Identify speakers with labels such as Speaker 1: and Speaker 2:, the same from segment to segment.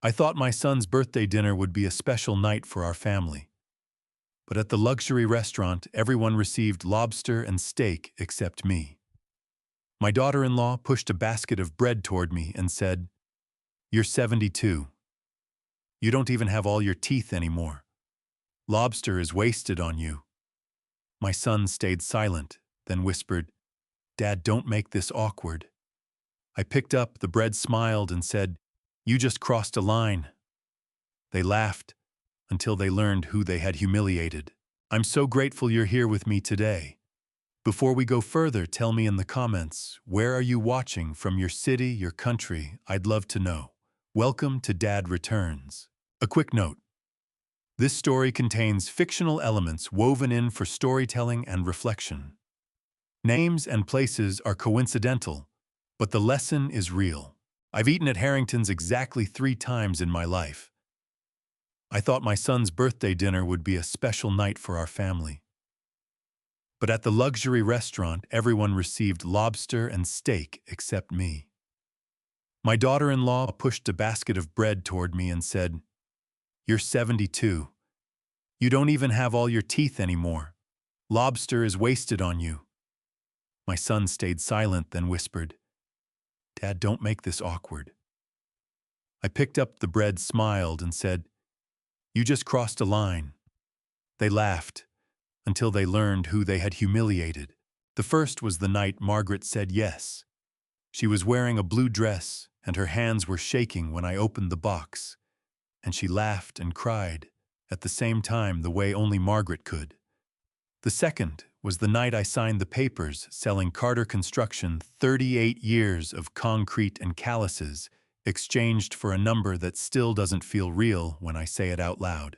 Speaker 1: I thought my son's birthday dinner would be a special night for our family. But at the luxury restaurant, everyone received lobster and steak except me. My daughter-in-law pushed a basket of bread toward me and said, "You're 72. You don't even have all your teeth anymore. Lobster is wasted on you." My son stayed silent, then whispered, "Dad, don't make this awkward." I picked up the bread, smiled, and said, "You just crossed a line." They laughed until they learned who they had humiliated. I'm so grateful you're here with me today. Before we go further, tell me in the comments, where are you watching from, your city, your country? I'd love to know. Welcome to Dad Returns. A quick note. This story contains fictional elements woven in for storytelling and reflection. Names and places are coincidental, but the lesson is real. I've eaten at Harrington's exactly 3 times in my life. I thought my son's birthday dinner would be a special night for our family. But at the luxury restaurant, everyone received lobster and steak except me. My daughter-in-law pushed a basket of bread toward me and said, "You're 72. You don't even have all your teeth anymore. Lobster is wasted on you." My son stayed silent, then whispered, "Dad, don't make this awkward." I picked up the bread, smiled, and said, "You just crossed a line." They laughed until they learned who they had humiliated. The first was the night Margaret said yes. She was wearing a blue dress, and her hands were shaking when I opened the box, and she laughed and cried at the same time, the way only Margaret could. The second was the night I signed the papers selling Carter Construction 38 years of concrete and calluses exchanged for a number that still doesn't feel real when I say it out loud.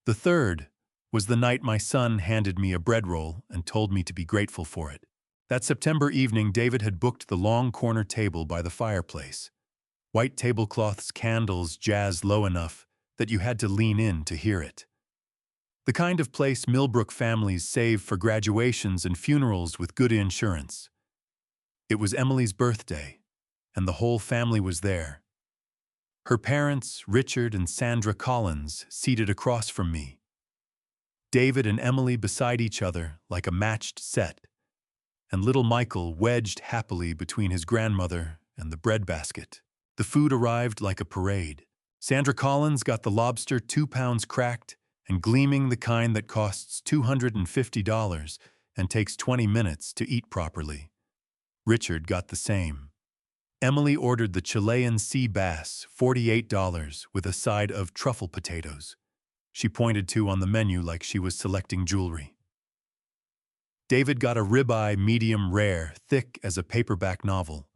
Speaker 1: The third was the night my son handed me a bread roll and told me to be grateful for it. That September evening, David had booked the long corner table by the fireplace. White tablecloths, candles, jazz low enough that you had to lean in to hear it. The kind of place Millbrook families save for graduations and funerals with good insurance. It was Emily's birthday, and the whole family was there. Her parents, Richard and Sandra Collins, seated across from me. David and Emily beside each other like a matched set, and little Michael wedged happily between his grandmother and the breadbasket. The food arrived like a parade. Sandra Collins got the lobster, 2 pounds cracked and gleaming, the kind that costs $250 and takes 20 minutes to eat properly. Richard got the same. Emily ordered the Chilean sea bass, $48, with a side of truffle potatoes. She pointed to on the menu like she was selecting jewelry. David got a ribeye, medium rare, thick as a paperback novel.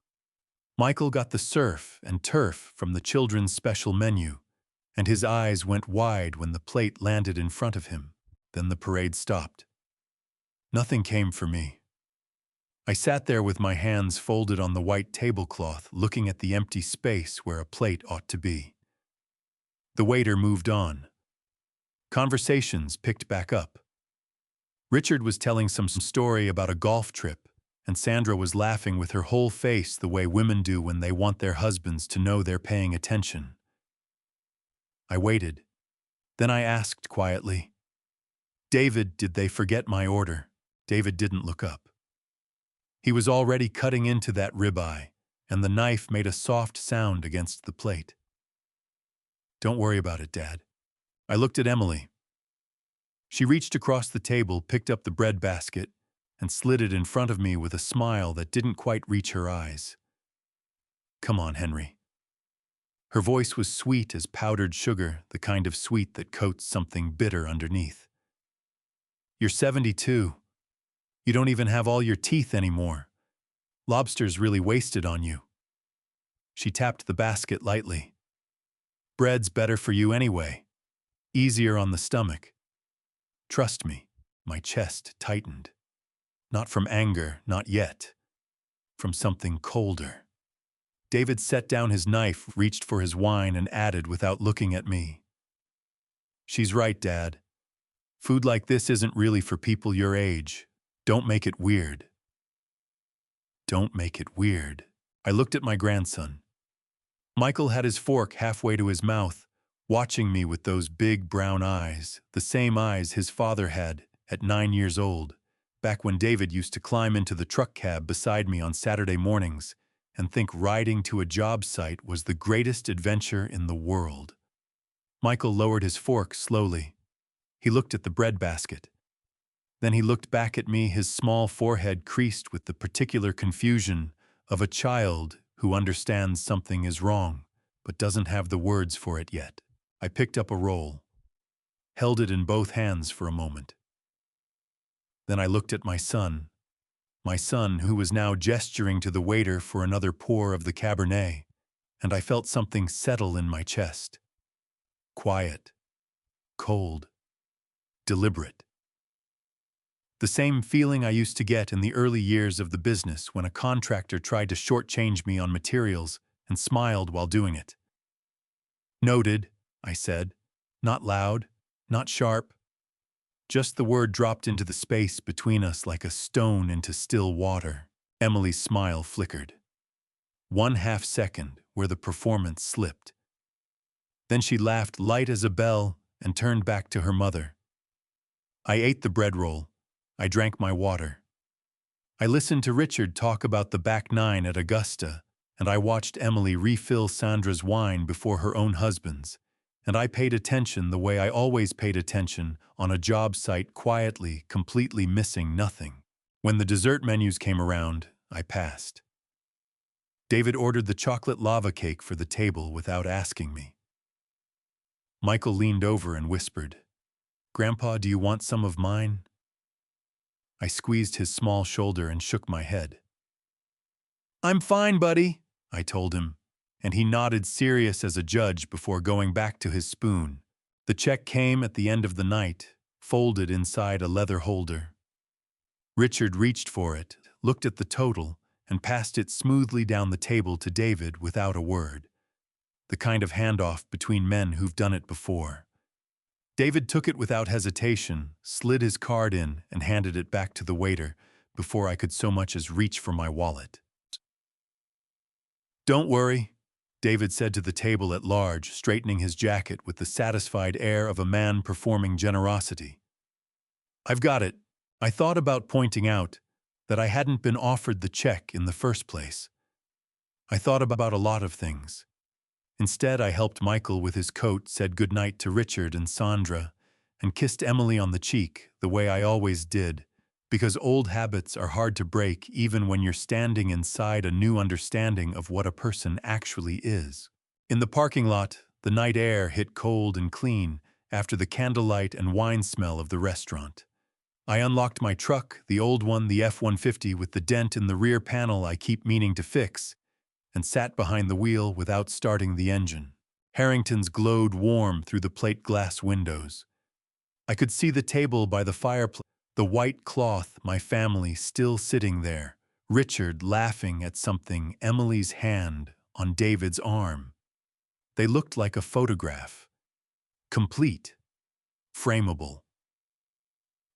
Speaker 1: Michael got the surf and turf from the children's special menu, and his eyes went wide when the plate landed in front of him. Then the parade stopped. Nothing came for me. I sat there with my hands folded on the white tablecloth, looking at the empty space where a plate ought to be. The waiter moved on. Conversations picked back up. Richard was telling some story about a golf trip, and Sandra was laughing with her whole face the way women do when they want their husbands to know they're paying attention. I waited. Then I asked quietly, "David, did they forget my order?" David didn't look up. He was already cutting into that ribeye, and the knife made a soft sound against the plate. "Don't worry about it, Dad." I looked at Emily. She reached across the table, picked up the bread basket, and slid it in front of me with a smile that didn't quite reach her eyes. "Come on, Henry." Her voice was sweet as powdered sugar, the kind of sweet that coats something bitter underneath. "You're 72. You don't even have all your teeth anymore. Lobster's really wasted on you." She tapped the basket lightly. "Bread's better for you anyway. Easier on the stomach." Trust me, my chest tightened. Not from anger, not yet. From something colder. David set down his knife, reached for his wine, and added without looking at me, "She's right, Dad. Food like this isn't really for people your age. Don't make it weird." Don't make it weird. I looked at my grandson. Michael had his fork halfway to his mouth, watching me with those big brown eyes, the same eyes his father had at 9 years old, back when David used to climb into the truck cab beside me on Saturday mornings and think riding to a job site was the greatest adventure in the world. Michael lowered his fork slowly. He looked at the bread basket. Then he looked back at me, his small forehead creased with the particular confusion of a child who understands something is wrong, but doesn't have the words for it yet. I picked up a roll, held it in both hands for a moment. Then I looked at my son who was now gesturing to the waiter for another pour of the Cabernet, and I felt something settle in my chest. Quiet, cold, deliberate. The same feeling I used to get in the early years of the business when a contractor tried to shortchange me on materials and smiled while doing it. "Noted," I said, not loud, not sharp. Just the word dropped into the space between us like a stone into still water. Emily's smile flickered. 1/2 second where the performance slipped. Then she laughed light as a bell and turned back to her mother. I ate the bread roll. I drank my water. I listened to Richard talk about the back nine at Augusta, and I watched Emily refill Sandra's wine before her own husband's, and I paid attention the way I always paid attention on a job site, quietly, completely missing nothing. When the dessert menus came around, I passed. David ordered the chocolate lava cake for the table without asking me. Michael leaned over and whispered, "Grandpa, do you want some of mine?" I squeezed his small shoulder and shook my head. "I'm fine, buddy," I told him, and he nodded, serious as a judge before going back to his spoon. The check came at the end of the night, folded inside a leather holder. Richard reached for it, looked at the total, and passed it smoothly down the table to David without a word. The kind of handoff between men who've done it before. David took it without hesitation, slid his card in, and handed it back to the waiter before I could so much as reach for my wallet. "Don't worry," David said to the table at large, straightening his jacket with the satisfied air of a man performing generosity. "I've got it." I thought about pointing out that I hadn't been offered the check in the first place. I thought about a lot of things. Instead, I helped Michael with his coat, said goodnight to Richard and Sandra, and kissed Emily on the cheek the way I always did, because old habits are hard to break even when you're standing inside a new understanding of what a person actually is. In the parking lot, the night air hit cold and clean after the candlelight and wine smell of the restaurant. I unlocked my truck, the old one, the F-150 with the dent in the rear panel I keep meaning to fix, and sat behind the wheel without starting the engine. Harrington's glowed warm through the plate glass windows. I could see the table by the fireplace, the white cloth, my family still sitting there, Richard laughing at something, Emily's hand on David's arm. They looked like a photograph. Complete. Frameable.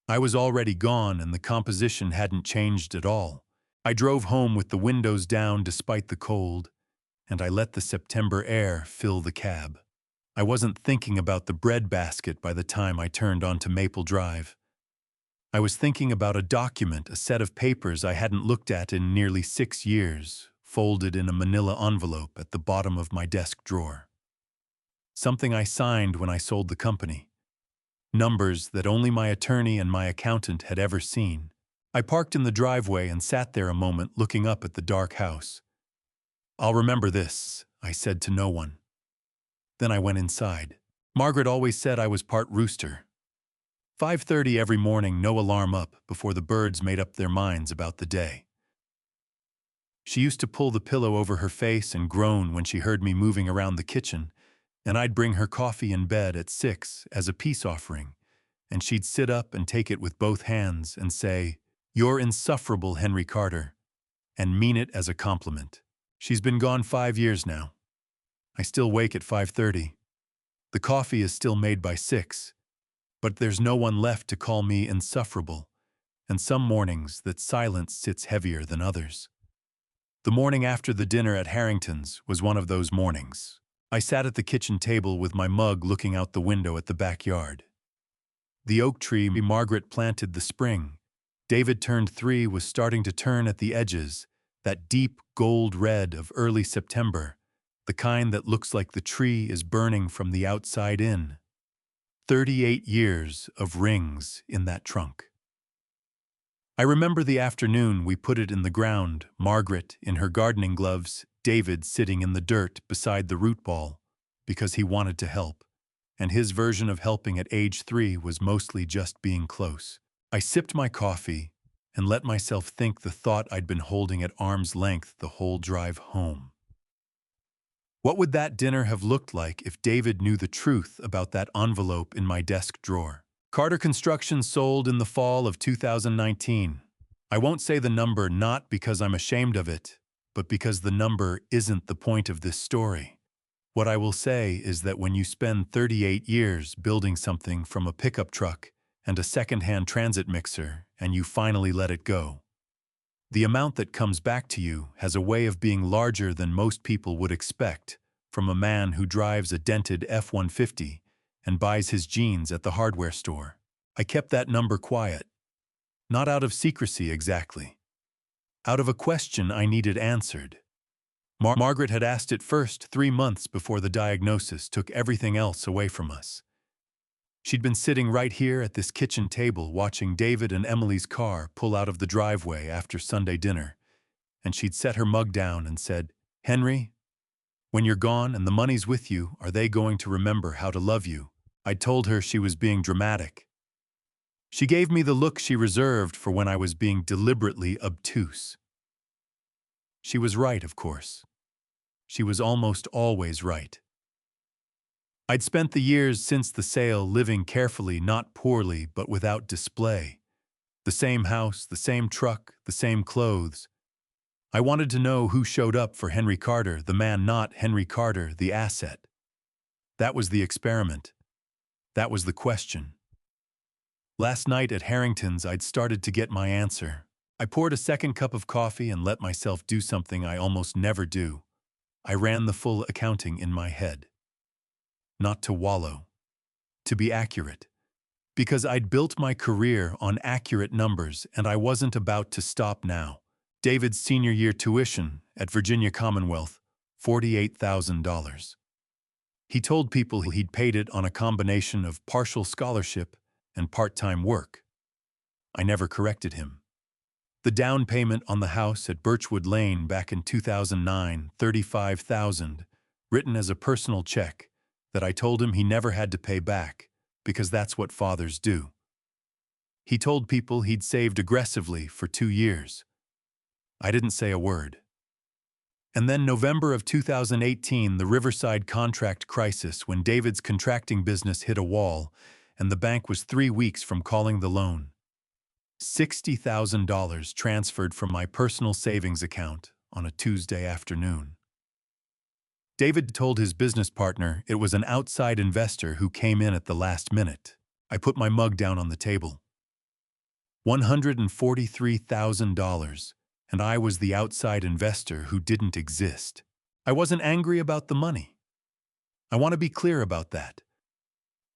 Speaker 1: I was already gone and the composition hadn't changed at all. I drove home with the windows down despite the cold, and I let the September air fill the cab. I wasn't thinking about the bread basket by the time I turned onto Maple Drive. I was thinking about a document, a set of papers I hadn't looked at in nearly 6 years, folded in a manila envelope at the bottom of my desk drawer. Something I signed when I sold the company. Numbers that only my attorney and my accountant had ever seen. I parked in the driveway and sat there a moment looking up at the dark house. "I'll remember this," I said to no one. Then I went inside. Margaret always said I was part rooster. 5:30 every morning, no alarm up before the birds made up their minds about the day. She used to pull the pillow over her face and groan when she heard me moving around the kitchen, and I'd bring her coffee in bed at 6 as a peace offering, and she'd sit up and take it with both hands and say, "You're insufferable, Henry Carter," and mean it as a compliment. She's been gone 5 years now. I still wake at 5:30. The coffee is still made by 6, but there's no one left to call me insufferable, and some mornings that silence sits heavier than others. The morning after the dinner at Harrington's was one of those mornings. I sat at the kitchen table with my mug looking out the window at the backyard. The oak tree Margaret planted the spring. David turned 3 was starting to turn at the edges, that deep gold red of early September, the kind that looks like the tree is burning from the outside in. 38 years of rings in that trunk. I remember the afternoon we put it in the ground, Margaret in her gardening gloves, David sitting in the dirt beside the root ball, because he wanted to help, and his version of helping at age 3 was mostly just being close. I sipped my coffee and let myself think the thought I'd been holding at arm's length the whole drive home. What would that dinner have looked like if David knew the truth about that envelope in my desk drawer? Carter Construction sold in the fall of 2019. I won't say the number not because I'm ashamed of it, but because the number isn't the point of this story. What I will say is that when you spend 38 years building something from a pickup truck and a second-hand transit mixer and you finally let it go, the amount that comes back to you has a way of being larger than most people would expect from a man who drives a dented F-150 and buys his jeans at the hardware store. I kept that number quiet. Not out of secrecy exactly. Out of a question I needed answered. Margaret had asked it first 3 months before the diagnosis took everything else away from us. She'd been sitting right here at this kitchen table watching David and Emily's car pull out of the driveway after Sunday dinner, and she'd set her mug down and said, "Henry, when you're gone and the money's with you, are they going to remember how to love you?" I told her she was being dramatic. She gave me the look she reserved for when I was being deliberately obtuse. She was right, of course. She was almost always right. I'd spent the years since the sale living carefully, not poorly, but without display. The same house, the same truck, the same clothes. I wanted to know who showed up for Henry Carter, the man, not Henry Carter, the asset. That was the experiment. That was the question. Last night at Harrington's, I'd started to get my answer. I poured a second cup of coffee and let myself do something I almost never do. I ran the full accounting in my head. Not to wallow. To be accurate. Because I'd built my career on accurate numbers and I wasn't about to stop now. David's senior year tuition at Virginia Commonwealth, $48,000. He told people he'd paid it on a combination of partial scholarship and part-time work. I never corrected him. The down payment on the house at Birchwood Lane back in 2009, $35,000, written as a personal check that I told him he never had to pay back because that's what fathers do. He told people he'd saved aggressively for 2 years. I didn't say a word. And then November of 2018, the Riverside contract crisis, when David's contracting business hit a wall and the bank was 3 weeks from calling the loan. $60,000 transferred from my personal savings account on a Tuesday afternoon. David told his business partner it was an outside investor who came in at the last minute. I put my mug down on the table. $143,000, and I was the outside investor who didn't exist. I wasn't angry about the money. I want to be clear about that.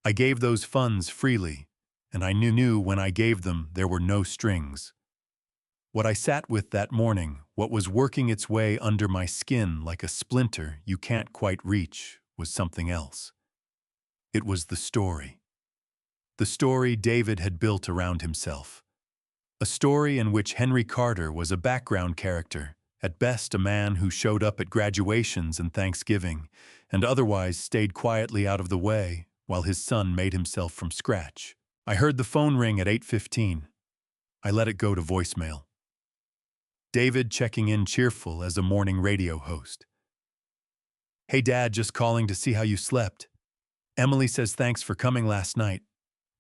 Speaker 1: I gave those funds freely, and I knew when I gave them there were no strings. What I sat with that morning, what was working its way under my skin like a splinter you can't quite reach, was something else. It was the story. The story David had built around himself. A story in which Henry Carter was a background character, at best a man who showed up at graduations and Thanksgiving, and otherwise stayed quietly out of the way while his son made himself from scratch. I heard the phone ring at 8:15. I let it go to voicemail. David checking in cheerful as a morning radio host. "Hey Dad, just calling to see how you slept. Emily says thanks for coming last night.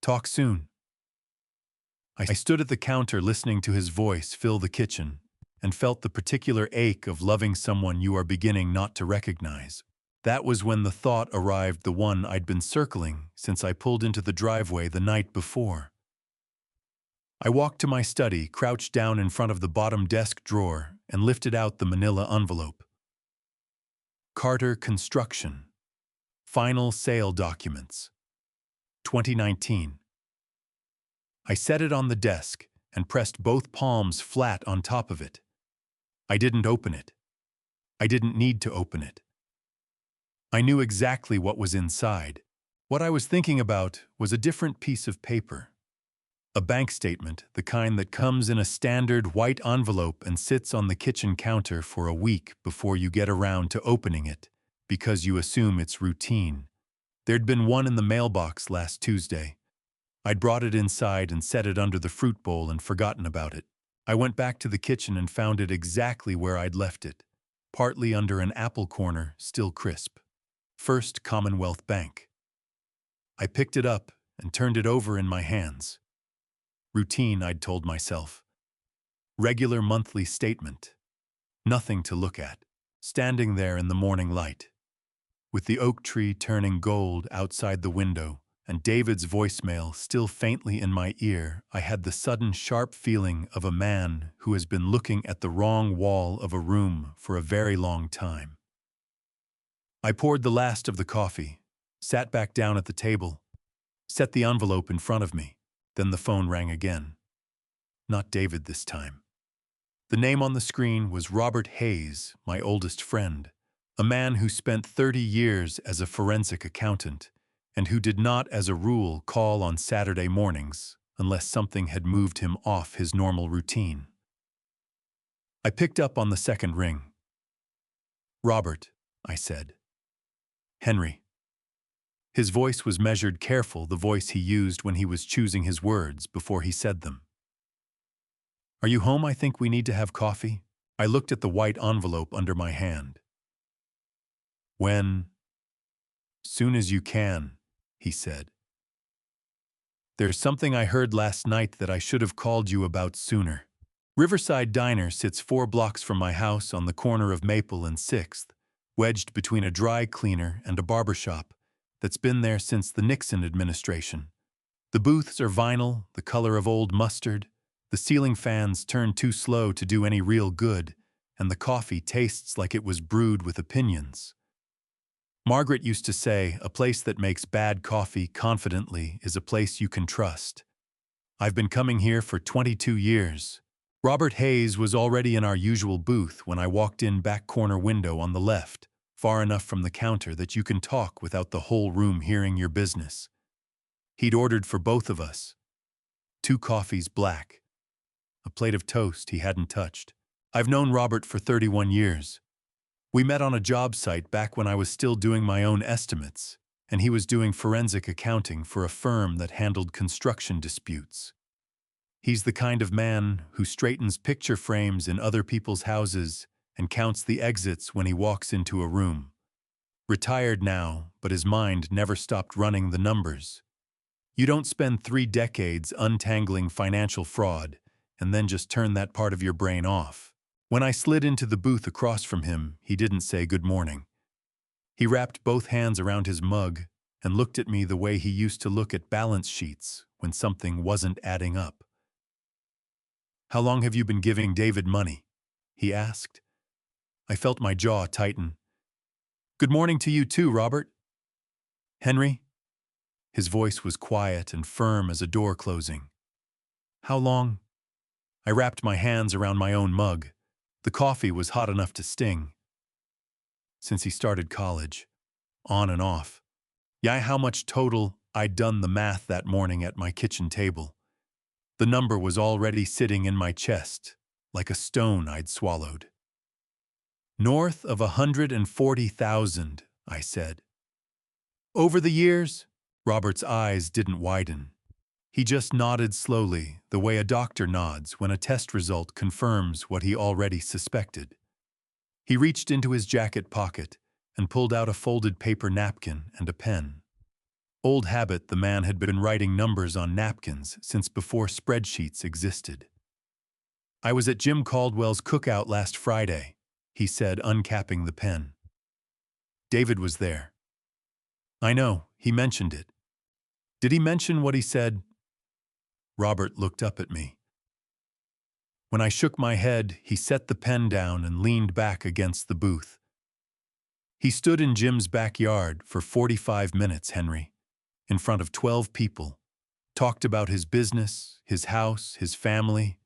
Speaker 1: Talk soon." I stood at the counter listening to his voice fill the kitchen and felt the particular ache of loving someone you are beginning not to recognize. That was when the thought arrived, the one I'd been circling since I pulled into the driveway the night before. I walked to my study, crouched down in front of the bottom desk drawer, and lifted out the manila envelope. Carter Construction. Final Sale Documents. 2019. I set it on the desk and pressed both palms flat on top of it. I didn't open it. I didn't need to open it. I knew exactly what was inside. What I was thinking about was a different piece of paper. A bank statement, the kind that comes in a standard white envelope and sits on the kitchen counter for a week before you get around to opening it, because you assume it's routine. There'd been one in the mailbox last Tuesday. I'd brought it inside and set it under the fruit bowl and forgotten about it. I went back to the kitchen and found it exactly where I'd left it, partly under an apple corner, still crisp. First Commonwealth Bank. I picked it up and turned it over in my hands. Routine, I'd told myself. Regular monthly statement. Nothing to look at. Standing there in the morning light, with the oak tree turning gold outside the window and David's voicemail still faintly in my ear, I had the sudden sharp feeling of a man who has been looking at the wrong wall of a room for a very long time. I poured the last of the coffee, sat back down at the table, set the envelope in front of me. Then the phone rang again. Not David this time. The name on the screen was Robert Hayes, my oldest friend, a man who spent 30 years as a forensic accountant and who did not, as a rule, call on Saturday mornings unless something had moved him off his normal routine. I picked up on the second ring. "Robert," I said. "Henry." His voice was measured, careful, the voice he used when he was choosing his words before he said them. "Are you home? I think we need to have coffee." I looked at the white envelope under my hand. "When?" "Soon as you can," he said. "There's something I heard last night that I should have called you about sooner." Riverside Diner sits 4 blocks from my house on the corner of Maple and 6th, wedged between a dry cleaner and a barbershop that's been there since the Nixon administration. The booths are vinyl, the color of old mustard, the ceiling fans turn too slow to do any real good, and the coffee tastes like it was brewed with opinions. Margaret used to say, a place that makes bad coffee confidently is a place you can trust. I've been coming here for 22 years. Robert Hayes was already in our usual booth when I walked in, back corner window on the left, far enough from the counter that you can talk without the whole room hearing your business. He'd ordered for both of us. 2 coffees black. A plate of toast he hadn't touched. I've known Robert for 31 years. We met on a job site back when I was still doing my own estimates, and he was doing forensic accounting for a firm that handled construction disputes. He's the kind of man who straightens picture frames in other people's houses and counts the exits when he walks into a room. Retired now, but his mind never stopped running the numbers. You don't spend 3 decades untangling financial fraud and then just turn that part of your brain off. When I slid into the booth across from him, he didn't say good morning. He wrapped both hands around his mug and looked at me the way he used to look at balance sheets when something wasn't adding up. "How long have you been giving David money?" he asked. I felt my jaw tighten. "Good morning to you too, Robert." "Henry?" His voice was quiet and firm as a door closing. "How long?" I wrapped my hands around my own mug. The coffee was hot enough to sting. "Since he started college. On and off." Yeah, how much total? I'd done the math that morning at my kitchen table. The number was already sitting in my chest, like a stone I'd swallowed. "North of 140,000, I said. "Over the years?" Robert's eyes didn't widen. He just nodded slowly, the way a doctor nods when a test result confirms what he already suspected. He reached into his jacket pocket and pulled out a folded paper napkin and a pen. Old habit, the man had been writing numbers on napkins since before spreadsheets existed. "I was at Jim Caldwell's cookout last Friday," he said, uncapping the pen. "David was there." "I know, he mentioned it." "Did he mention what he said?" Robert looked up at me. When I shook my head, he set the pen down and leaned back against the booth. He stood in Jim's backyard for 45 minutes, Henry, in front of 12 people, talked about his business, his house, his family,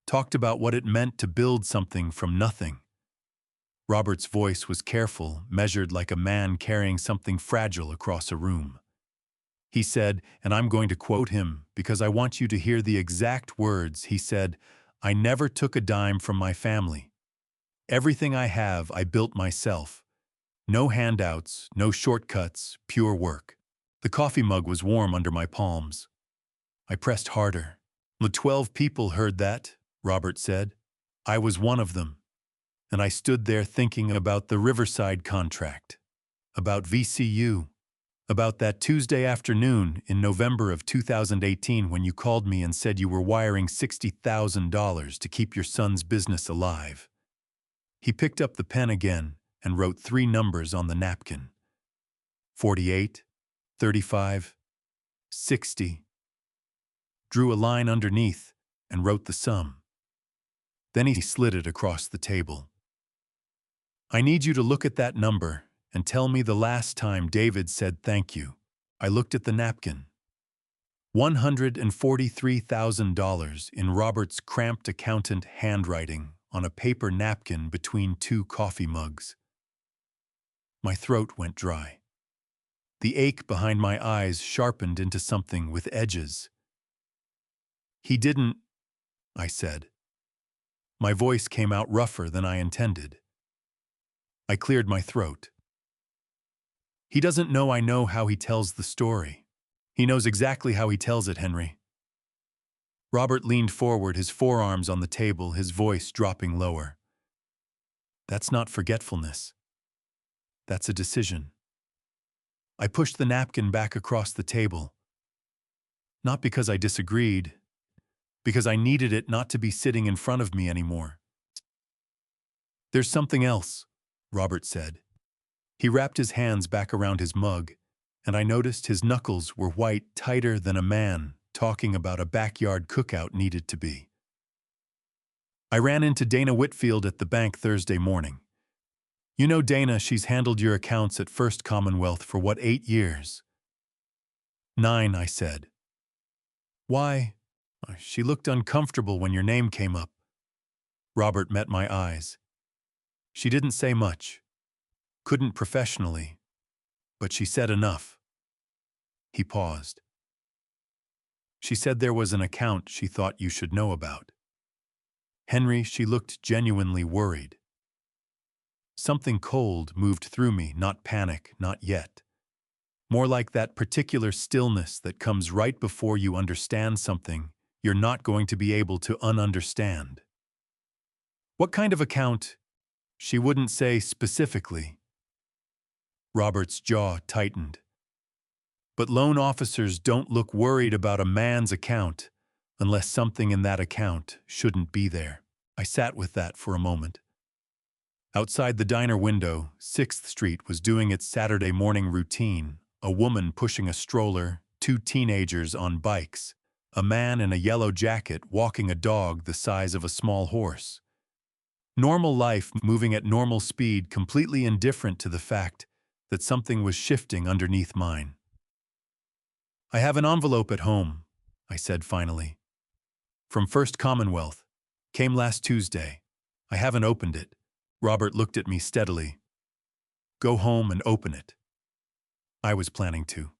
Speaker 1: talked about what it meant to build something from nothing. Robert's voice was careful, measured like a man carrying something fragile across a room. He said, and I'm going to quote him because I want you to hear the exact words, he said, "I never took a dime from my family. Everything I have, I built myself. No handouts, no shortcuts, pure work." The coffee mug was warm under my palms. I pressed harder. The 12 people heard that, Robert said. I was one of them. And I stood there thinking about the Riverside contract, about VCU, about that Tuesday afternoon in November of 2018 when you called me and said you were wiring $60,000 to keep your son's business alive. He picked up the pen again and wrote 3 numbers on the napkin. 48, 35, 60. Drew a line underneath and wrote the sum. Then he slid it across the table. I need you to look at that number and tell me the last time David said thank you. I looked at the napkin. $143,000 in Robert's cramped accountant handwriting on a paper napkin between 2 coffee mugs. My throat went dry. The ache behind my eyes sharpened into something with edges. He didn't, I said. My voice came out rougher than I intended. I cleared my throat. He doesn't know I know how he tells the story. He knows exactly how he tells it, Henry. Robert leaned forward, his forearms on the table, his voice dropping lower. That's not forgetfulness. That's a decision. I pushed the napkin back across the table. Not because I disagreed, because I needed it not to be sitting in front of me anymore. There's something else, Robert said. He wrapped his hands back around his mug, and I noticed his knuckles were white, tighter than a man talking about a backyard cookout needed to be. I ran into Dana Whitfield at the bank Thursday morning. You know Dana, she's handled your accounts at First Commonwealth for what, 8 years? 9, I said. Why? She looked uncomfortable when your name came up. Robert met my eyes. She didn't say much. Couldn't professionally, but she said enough. He paused. She said there was an account she thought you should know about. Henry, she looked genuinely worried. Something cold moved through me, not panic, not yet. More like that particular stillness that comes right before you understand something you're not going to be able to ununderstand. What kind of account? She wouldn't say specifically. Robert's jaw tightened. But loan officers don't look worried about a man's account unless something in that account shouldn't be there. I sat with that for a moment. Outside the diner window, 6th Street was doing its Saturday morning routine, a woman pushing a stroller, 2 teenagers on bikes, a man in a yellow jacket walking a dog the size of a small horse. Normal life moving at normal speed, completely indifferent to the fact that something was shifting underneath mine. I have an envelope at home, I said finally. From First Commonwealth. Came last Tuesday. I haven't opened it. Robert looked at me steadily. Go home and open it. I was planning to.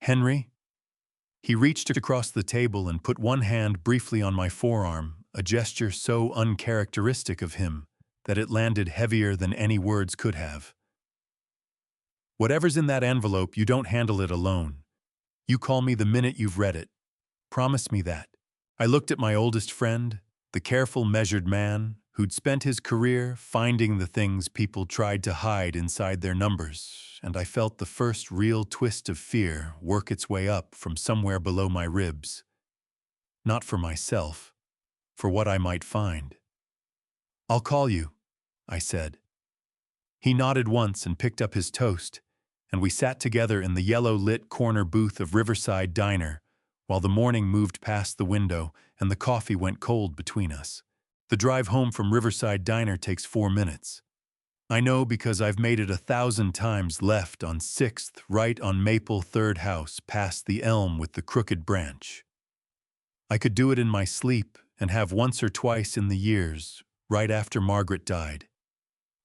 Speaker 1: Henry? He reached across the table and put one hand briefly on my forearm, a gesture so uncharacteristic of him that it landed heavier than any words could have. Whatever's in that envelope, you don't handle it alone. You call me the minute you've read it. Promise me that. I looked at my oldest friend, the careful, measured man who'd spent his career finding the things people tried to hide inside their numbers, and I felt the first real twist of fear work its way up from somewhere below my ribs. Not for myself, for what I might find. I'll call you, I said. He nodded once and picked up his toast, and we sat together in the yellow-lit corner booth of Riverside Diner, while the morning moved past the window and the coffee went cold between us. The drive home from Riverside Diner takes 4 minutes. I know because I've made it 1,000 times. Left on 6th, right on Maple, third house, past the elm with the crooked branch. I could do it in my sleep and have once or twice in the years, right after Margaret died,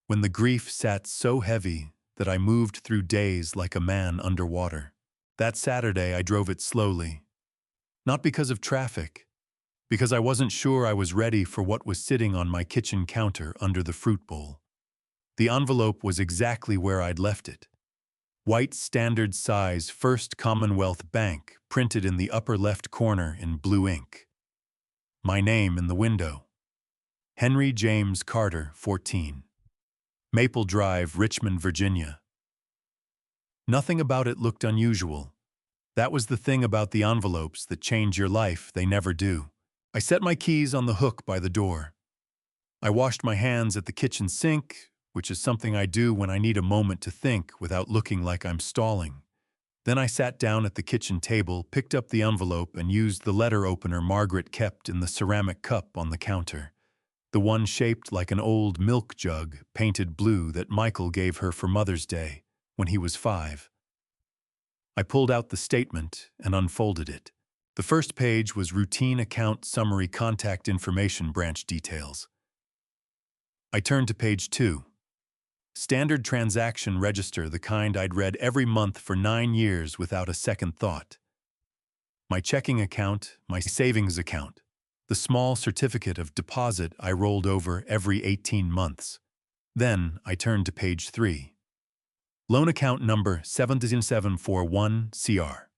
Speaker 1: when the grief sat so heavy that I moved through days like a man underwater. That Saturday I drove it slowly, not because of traffic, because I wasn't sure I was ready for what was sitting on my kitchen counter under the fruit bowl. The envelope was exactly where I'd left it. White standard size First Commonwealth Bank printed in the upper left corner in blue ink. My name in the window. Henry James Carter, 14. Maple Drive, Richmond, Virginia. Nothing about it looked unusual. That was the thing about the envelopes that change your life, they never do. I set my keys on the hook by the door. I washed my hands at the kitchen sink, which is something I do when I need a moment to think without looking like I'm stalling. Then I sat down at the kitchen table, picked up the envelope, and used the letter opener Margaret kept in the ceramic cup on the counter, the one shaped like an old milk jug, painted blue, that Michael gave her for Mother's Day when he was 5. I pulled out the statement and unfolded it. The first page was routine account summary, contact information, branch details. I turned to page 2. Standard transaction register, the kind I'd read every month for 9 years without a second thought. My checking account, my savings account, the small certificate of deposit I rolled over every 18 months. Then I turned to page 3. Loan account number 7741CR.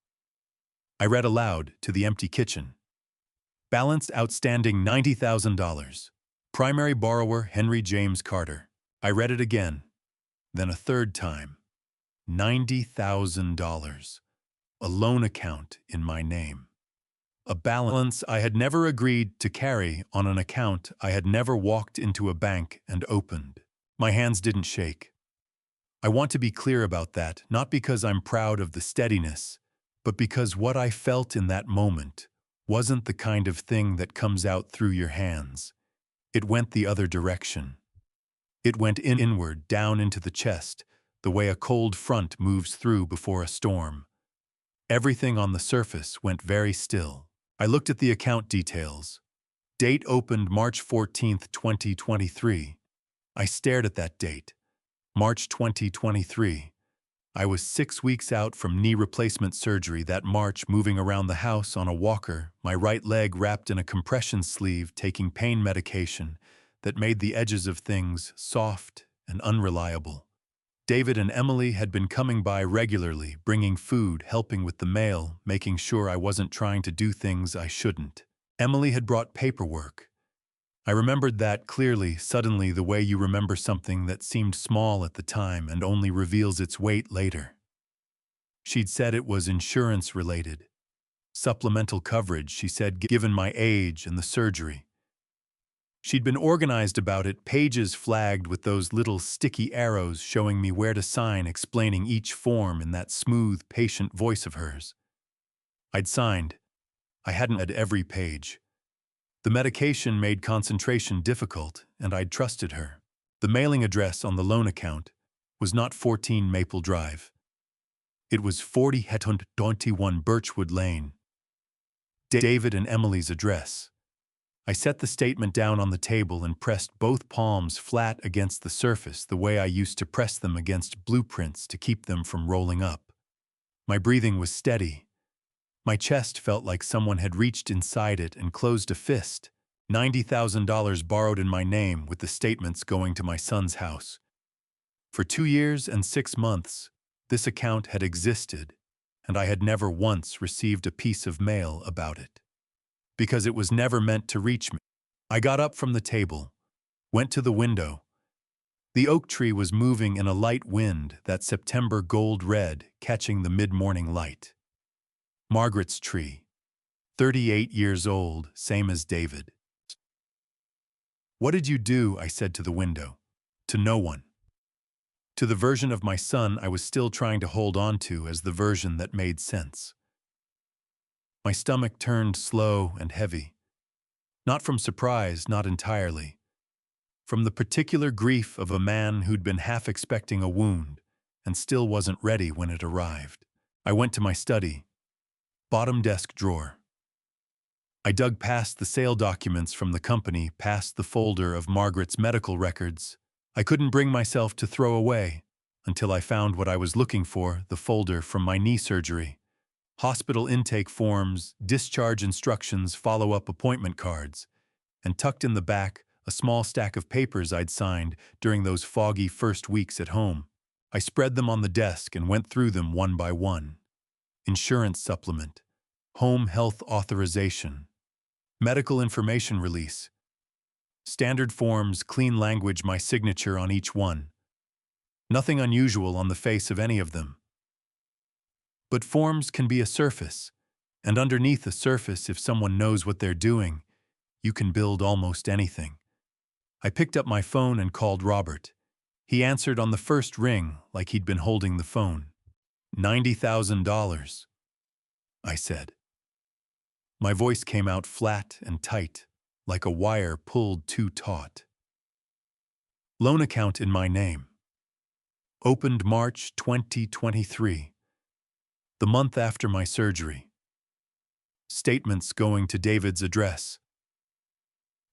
Speaker 1: I read aloud to the empty kitchen. Balance outstanding $90,000. Primary borrower Henry James Carter. I read it again, then a third time. $90,000. A loan account in my name. A balance I had never agreed to carry on an account I had never walked into a bank and opened. My hands didn't shake. I want to be clear about that, not because I'm proud of the steadiness, but because what I felt in that moment wasn't the kind of thing that comes out through your hands. It went the other direction. It went inward, down into the chest, the way a cold front moves through before a storm. Everything on the surface went very still. I looked at the account details. Date opened March 14, 2023. I stared at that date. March 2023. I was 6 weeks out from knee replacement surgery that March, moving around the house on a walker, my right leg wrapped in a compression sleeve, taking pain medication that made the edges of things soft and unreliable. David and Emily had been coming by regularly, bringing food, helping with the mail, making sure I wasn't trying to do things I shouldn't. Emily had brought paperwork. I remembered that clearly, suddenly, the way you remember something that seemed small at the time and only reveals its weight later. She'd said it was insurance-related. Supplemental coverage, she said, given my age and the surgery. She'd been organized about it, pages flagged with those little sticky arrows showing me where to sign, explaining each form in that smooth, patient voice of hers. I'd signed. I hadn't read every page. The medication made concentration difficult, and I'd trusted her. The mailing address on the loan account was not 14 Maple Drive. It was 4021 Birchwood Lane. David and Emily's address. I set the statement down on the table and pressed both palms flat against the surface the way I used to press them against blueprints to keep them from rolling up. My breathing was steady. My chest felt like someone had reached inside it and closed a fist. $90,000 borrowed in my name, with the statements going to my son's house. For 2 years and 6 months, this account had existed, and I had never once received a piece of mail about it. Because it was never meant to reach me. I got up from the table, went to the window. The oak tree was moving in a light wind, that September gold red catching the mid-morning light. Margaret's tree, 38 years old, same as David. What did you do? I said to the window. To no one. To the version of my son I was still trying to hold on to as the version that made sense. My stomach turned slow and heavy. Not from surprise, not entirely. From the particular grief of a man who'd been half expecting a wound and still wasn't ready when it arrived. I went to my study, bottom desk drawer. I dug past the sale documents from the company, past the folder of Margaret's medical records. I couldn't bring myself to throw away until I found what I was looking for, the folder from my knee surgery. Hospital intake forms, discharge instructions, follow-up appointment cards, and tucked in the back, a small stack of papers I'd signed during those foggy first weeks at home. I spread them on the desk and went through them one by one. Insurance supplement, home health authorization, medical information release, standard forms, clean language, my signature on each one. Nothing unusual on the face of any of them. But forms can be a surface, and underneath a surface, if someone knows what they're doing, you can build almost anything. I picked up my phone and called Robert. He answered on the first ring like he'd been holding the phone. $90,000, I said. My voice came out flat and tight, like a wire pulled too taut. Loan account in my name. Opened March 2023, the month after my surgery. Statements going to David's address.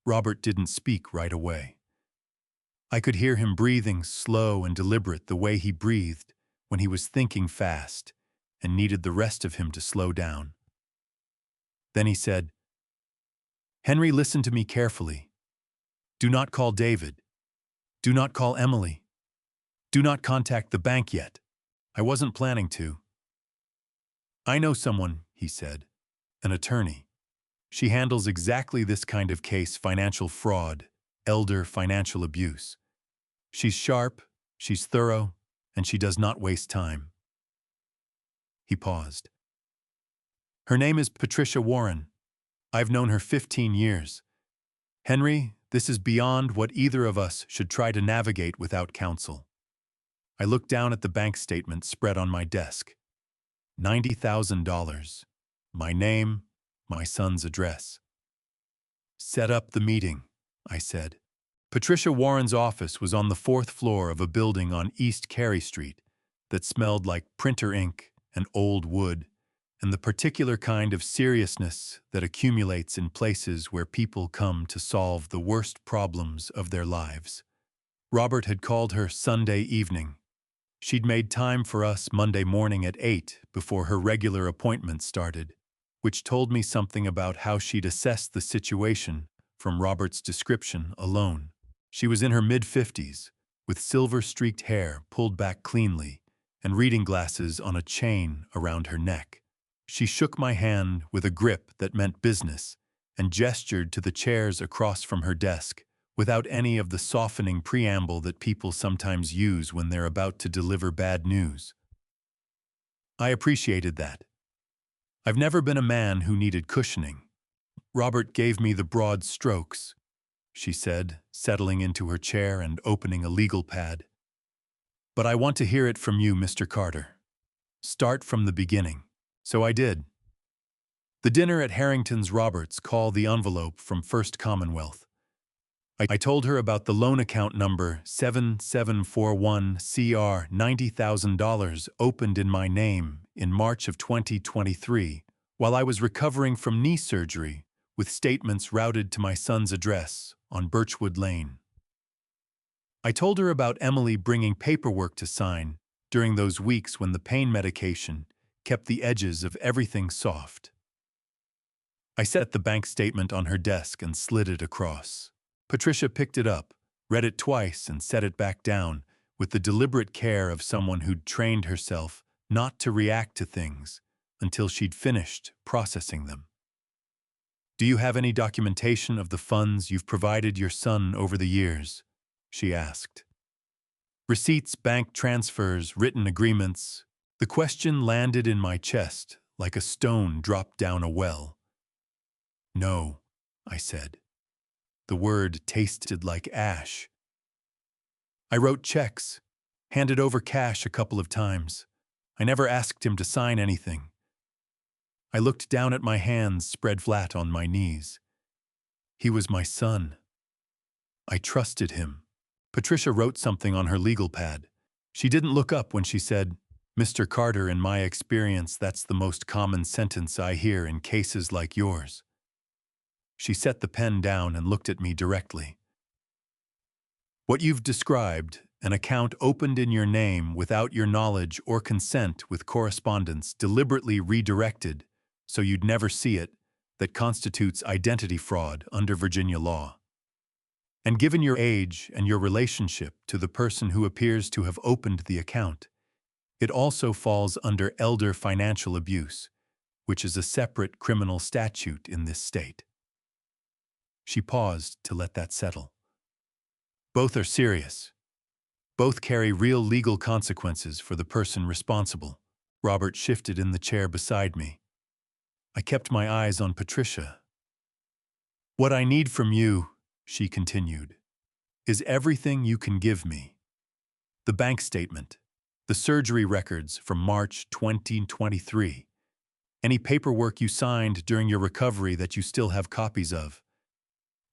Speaker 1: Robert didn't speak right away. I could hear him breathing slow and deliberate, the way he breathed when he was thinking fast and needed the rest of him to slow down. Then he said, "Henry, listen to me carefully. Do not call David. Do not call Emily. Do not contact the bank yet. I wasn't planning to. I know someone," he said, "an attorney. She handles exactly this kind of case, financial fraud, elder financial abuse. She's sharp, she's thorough, and she does not waste time." He paused. "Her name is Patricia Warren. I've known her 15 years. Henry, this is beyond what either of us should try to navigate without counsel." I looked down at the bank statement spread on my desk. $90,000. My name, my son's address. "Set up the meeting," I said. Patricia Warren's office was on the 4th floor of a building on East Carey Street that smelled like printer ink and old wood, and the particular kind of seriousness that accumulates in places where people come to solve the worst problems of their lives. Robert had called her Sunday evening. She'd made time for us Monday morning at 8 before her regular appointment started, which told me something about how she'd assessed the situation from Robert's description alone. She was in her mid-50s, with silver-streaked hair pulled back cleanly and reading glasses on a chain around her neck. She shook my hand with a grip that meant business and gestured to the chairs across from her desk without any of the softening preamble that people sometimes use when they're about to deliver bad news. I appreciated that. I've never been a man who needed cushioning. "Robert gave me the broad strokes," she said, settling into her chair and opening a legal pad. "But I want to hear it from you, Mr. Carter. Start from the beginning." So I did. The dinner at Harrington's Roberts called the envelope from First Commonwealth. I told her about the loan account number 7741CR, $90,000 opened in my name in March of 2023 while I was recovering from knee surgery, with statements routed to my son's address on Birchwood Lane. I told her about Emily bringing paperwork to sign during those weeks when the pain medication kept the edges of everything soft. I set the bank statement on her desk and slid it across. Patricia picked it up, read it twice, and set it back down with the deliberate care of someone who'd trained herself not to react to things until she'd finished processing them. "Do you have any documentation of the funds you've provided your son over the years?" she asked. "Receipts, bank transfers, written agreements." The question landed in my chest like a stone dropped down a well. "No," I said. The word tasted like ash. "I wrote checks, handed over cash a couple of times. I never asked him to sign anything." I looked down at my hands spread flat on my knees. He was my son. I trusted him. Patricia wrote something on her legal pad. She didn't look up when she said, "Mr. Carter, in my experience, that's the most common sentence I hear in cases like yours." She set the pen down and looked at me directly. "What you've described, an account opened in your name without your knowledge or consent with correspondence deliberately redirected so you'd never see it, that constitutes identity fraud under Virginia law. And given your age and your relationship to the person who appears to have opened the account, it also falls under elder financial abuse, which is a separate criminal statute in this state." She paused to let that settle. "Both are serious. Both carry real legal consequences for the person responsible." Robert shifted in the chair beside me. I kept my eyes on Patricia. "What I need from you," she continued, "is everything you can give me. The bank statement, the surgery records from March 2023, any paperwork you signed during your recovery that you still have copies of.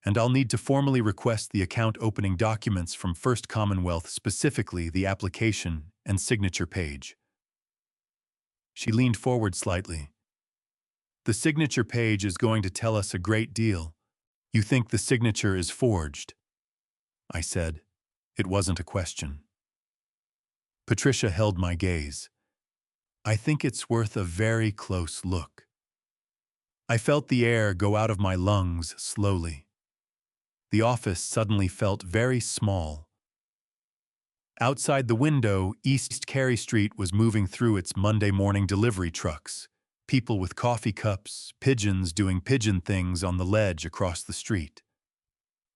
Speaker 1: And I'll need to formally request the account opening documents from First Commonwealth, specifically the application and signature page." She leaned forward slightly. "The signature page is going to tell us a great deal. You think the signature is forged?" I said. It wasn't a question. Patricia held my gaze. "I think it's worth a very close look." I felt the air go out of my lungs slowly. The office suddenly felt very small. Outside the window, East Carey Street was moving through its Monday morning delivery trucks. People with coffee cups, pigeons doing pigeon things on the ledge across the street.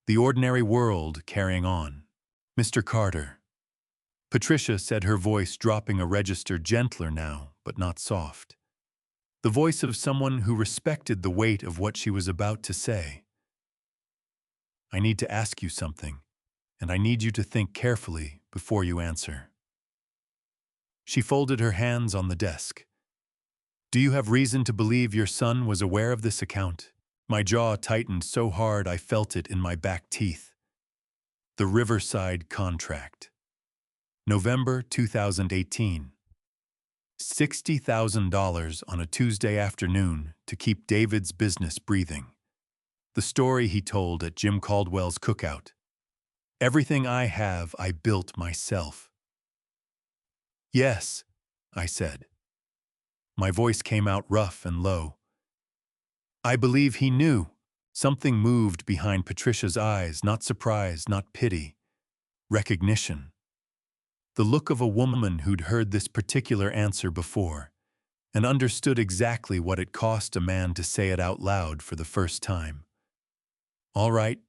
Speaker 1: The ordinary world carrying on. "Mr. Carter." Patricia said, her voice dropping a register, gentler now, but not soft. The voice of someone who respected the weight of what she was about to say. "I need to ask you something, and I need you to think carefully before you answer." She folded her hands on the desk. "Do you have reason to believe your son was aware of this account?" My jaw tightened so hard I felt it in my back teeth. The Riverside contract. November 2018. $60,000 on a Tuesday afternoon to keep David's business breathing. The story he told at Jim Caldwell's cookout. "Everything I have, I built myself." "Yes," I said. My voice came out rough and low. I believe he knew. Something moved behind Patricia's eyes, not surprise, not pity. Recognition. The look of a woman who'd heard this particular answer before, and understood exactly what it cost a man to say it out loud for the first time. "All right,"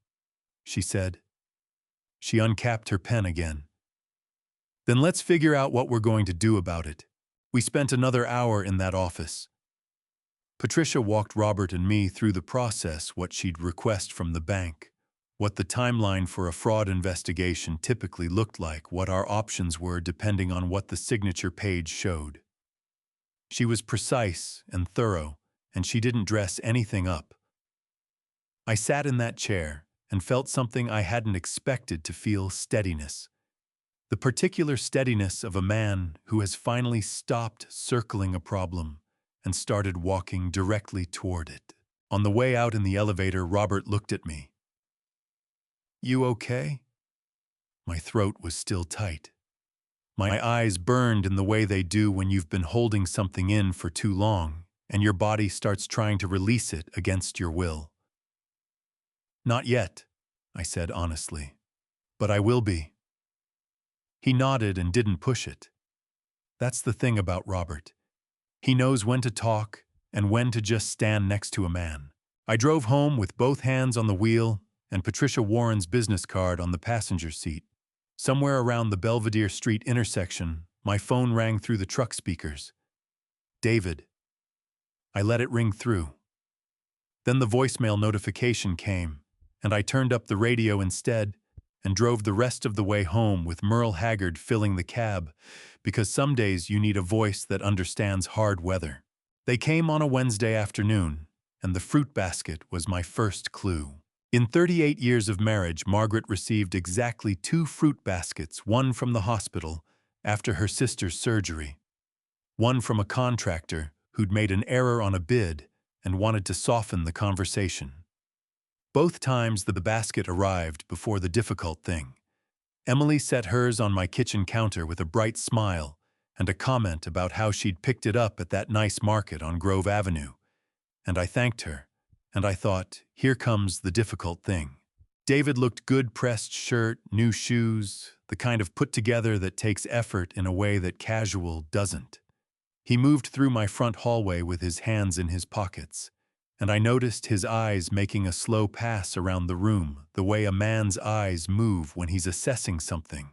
Speaker 1: she said. She uncapped her pen again. "Then let's figure out what we're going to do about it." We spent another hour in that office. Patricia walked Robert and me through the process, what she'd request from the bank, what the timeline for a fraud investigation typically looked like, what our options were depending on what the signature page showed. She was precise and thorough, and she didn't dress anything up. I sat in that chair and felt something I hadn't expected to feel: steadiness. The particular steadiness of a man who has finally stopped circling a problem and started walking directly toward it. On the way out in the elevator, Robert looked at me. "You okay?" My throat was still tight. My eyes burned in the way they do when you've been holding something in for too long and your body starts trying to release it against your will. "Not yet," I said honestly, "but I will be." He nodded and didn't push it. That's the thing about Robert. He knows when to talk and when to just stand next to a man. I drove home with both hands on the wheel and Patricia Warren's business card on the passenger seat. Somewhere around the Belvedere Street intersection, my phone rang through the truck speakers. "David." I let it ring through. Then the voicemail notification came, and I turned up the radio instead and drove the rest of the way home with Merle Haggard filling the cab, because some days you need a voice that understands hard weather. They came on a Wednesday afternoon, and the fruit basket was my first clue. In 38 years of marriage, Margaret received exactly 2 fruit baskets, one from the hospital after her sister's surgery, one from a contractor who'd made an error on a bid and wanted to soften the conversation. Both times the basket arrived before the difficult thing. Emily set hers on my kitchen counter with a bright smile and a comment about how she'd picked it up at that nice market on Grove Avenue. And I thanked her, and I thought, here comes the difficult thing. David looked good, pressed shirt, new shoes, the kind of put-together that takes effort in a way that casual doesn't. He moved through my front hallway with his hands in his pockets, and I noticed his eyes making a slow pass around the room, the way a man's eyes move when he's assessing something.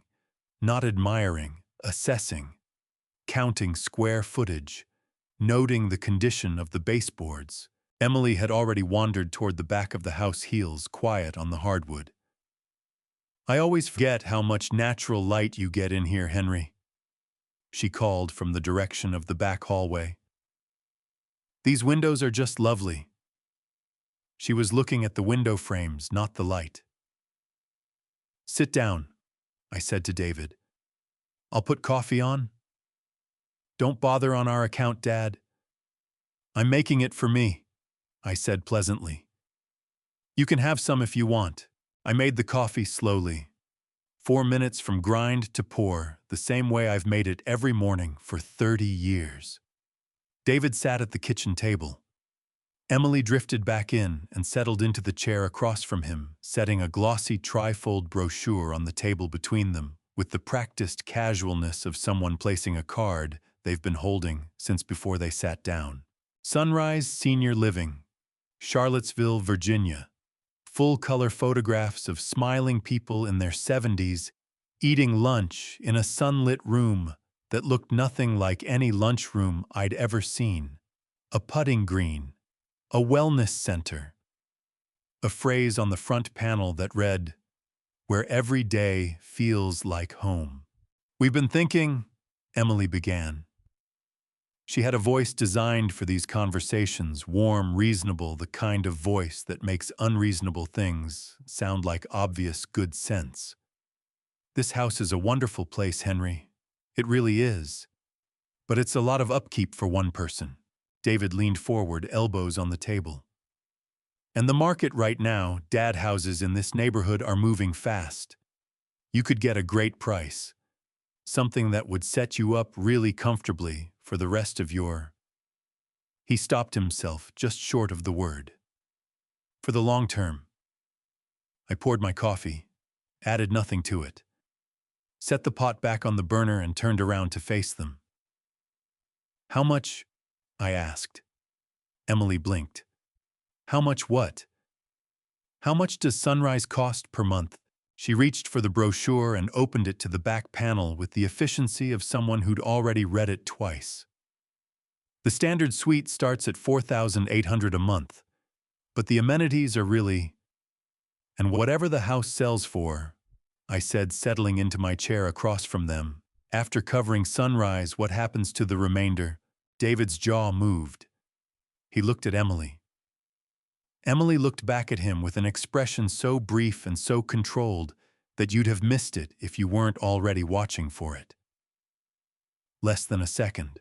Speaker 1: Not admiring, assessing, counting square footage, noting the condition of the baseboards. Emily had already wandered toward the back of the house, heels quiet on the hardwood. "I always forget how much natural light you get in here, Henry," she called from the direction of the back hallway. "These windows are just lovely." She was looking at the window frames, not the light. "Sit down," I said to David. "I'll put coffee on." "Don't bother on our account, Dad. I'm making it for me," I said pleasantly. "You can have some if you want." I made the coffee slowly. 4 minutes from grind to pour, the same way I've made it every morning for 30 years. David sat at the kitchen table. Emily drifted back in and settled into the chair across from him, setting a glossy trifold brochure on the table between them, with the practiced casualness of someone placing a card they've been holding since before they sat down. Sunrise Senior Living, Charlottesville, Virginia. Full-color photographs of smiling people in their 70s eating lunch in a sunlit room that looked nothing like any lunchroom I'd ever seen. A putting green, a wellness center. A phrase on the front panel that read, "Where every day feels like home." "We've been thinking," Emily began. She had a voice designed for these conversations, warm, reasonable, the kind of voice that makes unreasonable things sound like obvious good sense. "This house is a wonderful place, Henry. It really is. But it's a lot of upkeep for one person." David leaned forward, elbows on the table. "And the market right now, dad houses in this neighborhood are moving fast. You could get a great price. Something that would set you up really comfortably for the rest of your—" He stopped himself just short of the word. "For the long term." I poured my coffee, added nothing to it, set the pot back on the burner and turned around to face them. "How much?" I asked. Emily blinked. "How much what?" "How much does Sunrise cost per month?" She reached for the brochure and opened it to the back panel with the efficiency of someone who'd already read it twice. "The standard suite starts at $4,800 a month, but the amenities are really—" "And whatever the house sells for," I said, settling into my chair across from them. "After covering Sunrise, what happens to the remainder?" David's jaw moved. He looked at Emily. Emily looked back at him with an expression so brief and so controlled that you'd have missed it if you weren't already watching for it. Less than a second.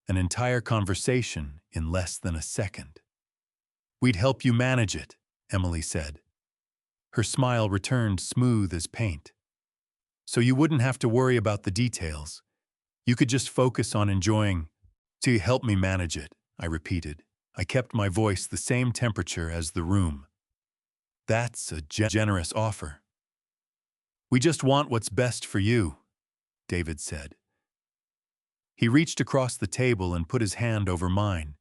Speaker 1: An entire conversation in less than a second. "We'd help you manage it," Emily said. Her smile returned smooth as paint. "So you wouldn't have to worry about the details. You could just focus on enjoying—" "So you help me manage it," I repeated. I kept my voice the same temperature as the room. "That's a generous offer." "We just want what's best for you," David said. He reached across the table and put his hand over mine,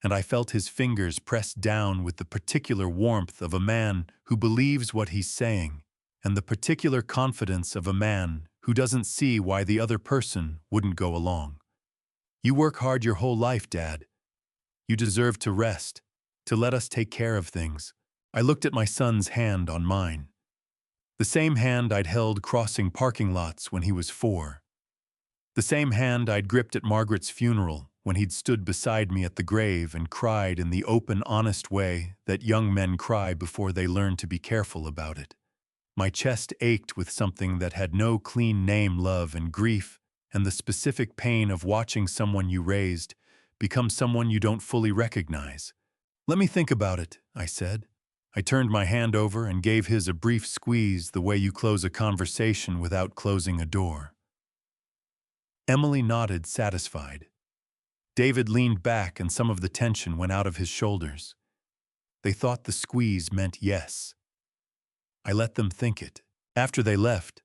Speaker 1: and I felt his fingers pressed down with the particular warmth of a man who believes what he's saying, and the particular confidence of a man who doesn't see why the other person wouldn't go along. "You work hard your whole life, Dad. You deserve to rest, to let us take care of things." I looked at my son's hand on mine. The same hand I'd held crossing parking lots when he was 4. The same hand I'd gripped at Margaret's funeral when he'd stood beside me at the grave and cried in the open, honest way that young men cry before they learn to be careful about it. My chest ached with something that had no clean name: love and grief, and the specific pain of watching someone you raised become someone you don't fully recognize. "Let me think about it," I said. I turned my hand over and gave his a brief squeeze, the way you close a conversation without closing a door. Emily nodded, satisfied. David leaned back and some of the tension went out of his shoulders. They thought the squeeze meant yes. I let them think it. After they left,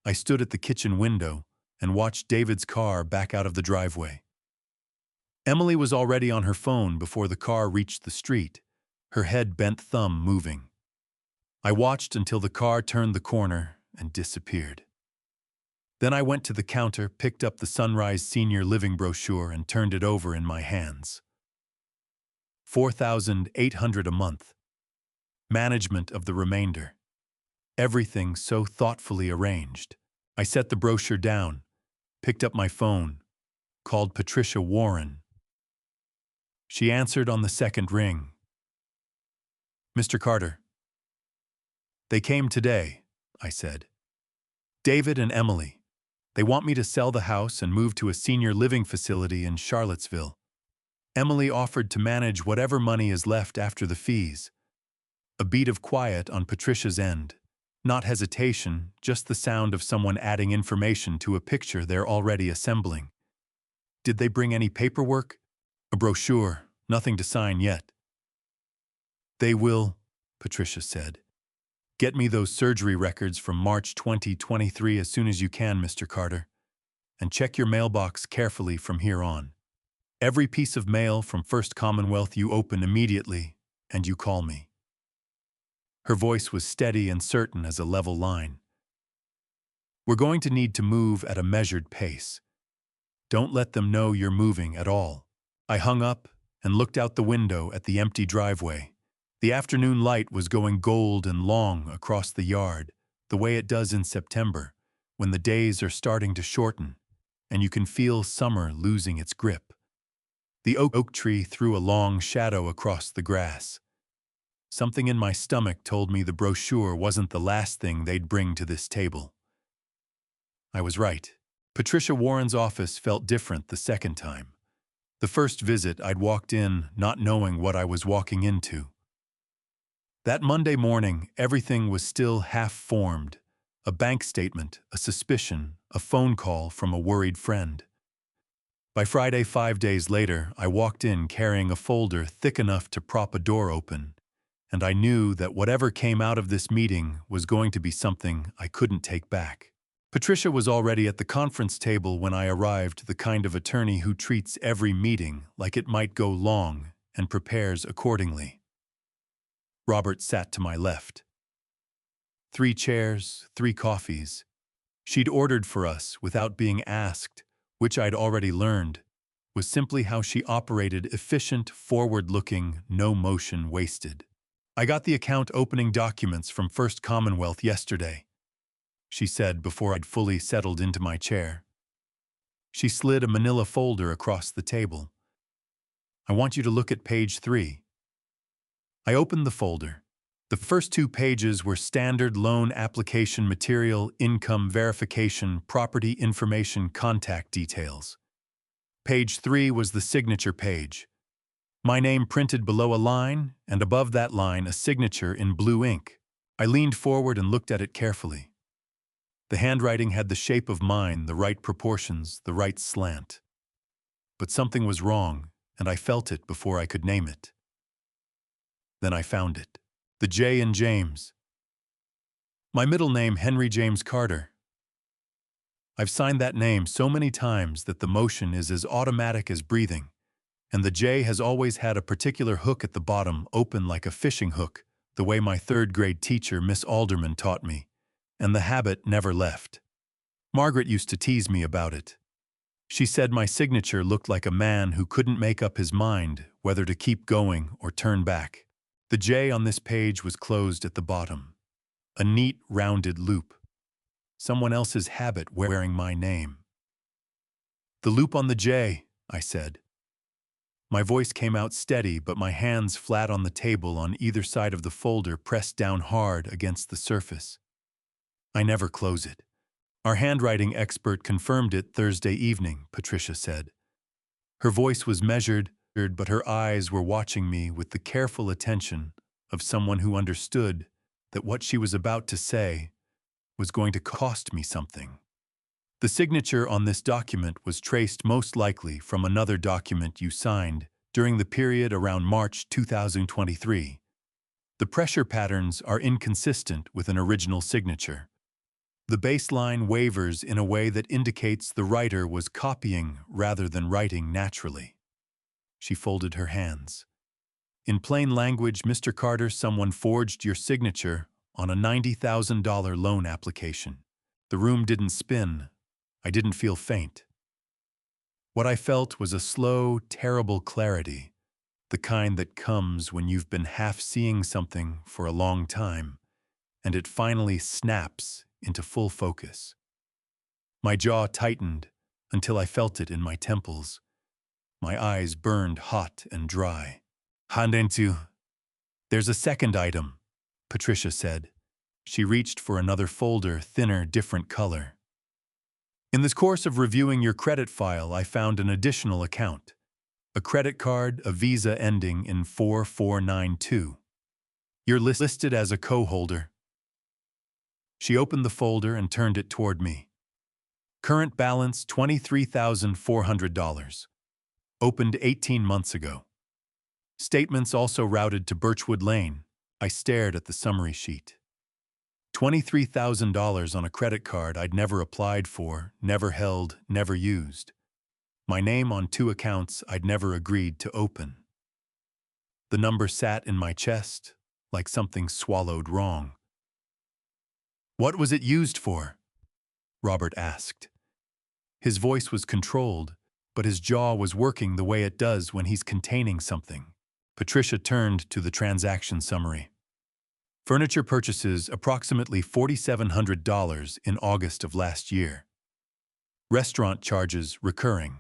Speaker 1: I stood at the kitchen window and watched David's car back out of the driveway. Emily was already on her phone before the car reached the street, her head bent, thumb moving. I watched until the car turned the corner and disappeared. Then I went to the counter, picked up the Sunrise Senior Living brochure and turned it over in my hands. $4,800 a month. Management of the remainder. Everything so thoughtfully arranged. I set the brochure down, picked up my phone, called Patricia Warren. She answered on the second ring. "Mr. Carter." "They came today," I said. "David and Emily. They want me to sell the house and move to a senior living facility in Charlottesville. Emily offered to manage whatever money is left after the fees." A beat of quiet on Patricia's end. Not hesitation, just the sound of someone adding information to a picture they're already assembling. "Did they bring any paperwork?" "A brochure, nothing to sign yet." "They will," Patricia said. "Get me those surgery records from March 2023 as soon as you can, Mr. Carter. And check your mailbox carefully from here on. Every piece of mail from First Commonwealth you open immediately, and you call me." Her voice was steady and certain as a level line. "We're going to need to move at a measured pace. Don't let them know you're moving at all." I hung up and looked out the window at the empty driveway. The afternoon light was going gold and long across the yard, the way it does in September, when the days are starting to shorten, and you can feel summer losing its grip. The oak tree threw a long shadow across the grass. Something in my stomach told me the brochure wasn't the last thing they'd bring to this table. I was right. Patricia Warren's office felt different the second time. The first visit, I'd walked in not knowing what I was walking into. That Monday morning, everything was still half-formed. A bank statement, a suspicion, a phone call from a worried friend. By Friday, 5 days later, I walked in carrying a folder thick enough to prop a door open, and I knew that whatever came out of this meeting was going to be something I couldn't take back. Patricia was already at the conference table when I arrived, the kind of attorney who treats every meeting like it might go long and prepares accordingly. Robert sat to my left. 3 chairs, 3 coffees. She'd ordered for us without being asked, which I'd already learned was simply how she operated: efficient, forward-looking, no motion wasted. "I got the account opening documents from First Commonwealth yesterday," she said before I'd fully settled into my chair. She slid a manila folder across the table. "I want you to look at page 3. I opened the folder. The first 2 pages were standard loan application material, income verification, property information, contact details. Page 3 was the signature page. My name printed below a line, and above that line a signature in blue ink. I leaned forward and looked at it carefully. The handwriting had the shape of mine, the right proportions, the right slant. But something was wrong, and I felt it before I could name it. Then I found it. The J in James. My middle name, Henry James Carter. I've signed that name so many times that the motion is as automatic as breathing, and the J has always had a particular hook at the bottom, open like a fishing hook, the way my 3rd grade teacher, Miss Alderman, taught me, and the habit never left. Margaret used to tease me about it. She said my signature looked like a man who couldn't make up his mind whether to keep going or turn back. The J on this page was closed at the bottom. A neat, rounded loop. Someone else's habit wearing my name. "The loop on the J," I said. My voice came out steady, but my hands flat on the table on either side of the folder pressed down hard against the surface. I never close it. Our handwriting expert confirmed it Thursday evening, Patricia said. Her voice was measured, but her eyes were watching me with the careful attention of someone who understood that what she was about to say was going to cost me something. The signature on this document was traced most likely from another document you signed during the period around March 2023. The pressure patterns are inconsistent with an original signature. The baseline wavers in a way that indicates the writer was copying rather than writing naturally. She folded her hands. In plain language, Mr. Carter, someone forged your signature on a $90,000 loan application. The room didn't spin. I didn't feel faint. What I felt was a slow, terrible clarity, the kind that comes when you've been half seeing something for a long time, and it finally snaps into full focus. My jaw tightened until I felt it in my temples. My eyes burned hot and dry. Handentu. There's a second item, Patricia said. She reached for another folder, thinner, different color. In this course of reviewing your credit file, I found an additional account. A credit card, a Visa ending in 4492. You're listed as a co-holder. She opened the folder and turned it toward me. Current balance $23,400. Opened 18 months ago. Statements also routed to Birchwood Lane. I stared at the summary sheet. $23,000 on a credit card I'd never applied for, never held, never used. My name on 2 accounts I'd never agreed to open. The number sat in my chest like something swallowed wrong. What was it used for? Robert asked. His voice was controlled, but his jaw was working the way it does when he's containing something. Patricia turned to the transaction summary. Furniture purchases approximately $4,700 in August of last year. Restaurant charges recurring.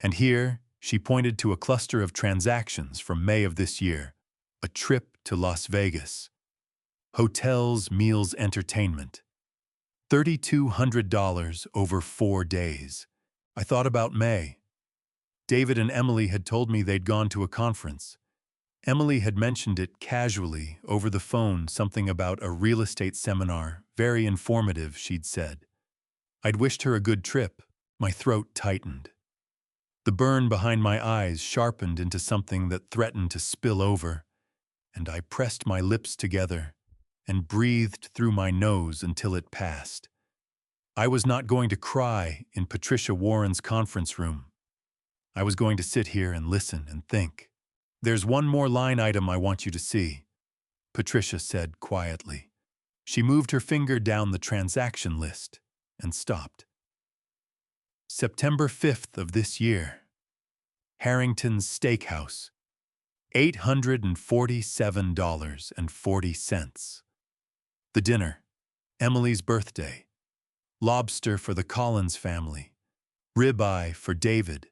Speaker 1: And here, she pointed to a cluster of transactions from May of this year. A trip to Las Vegas. Hotels, meals, entertainment. $3,200 over 4 days. I thought about May. David and Emily had told me they'd gone to a conference. Emily had mentioned it casually over the phone, something about a real estate seminar, very informative, she'd said. I'd wished her a good trip. My throat tightened. The burn behind my eyes sharpened into something that threatened to spill over, and I pressed my lips together and breathed through my nose until it passed. I was not going to cry in Patricia Warren's conference room. I was going to sit here and listen and think. There's one more line item I want you to see, Patricia said quietly. She moved her finger down the transaction list and stopped. September 5th of this year. Harrington's Steakhouse. $847.40. The dinner. Emily's birthday. Lobster for the Collins family. Ribeye for David.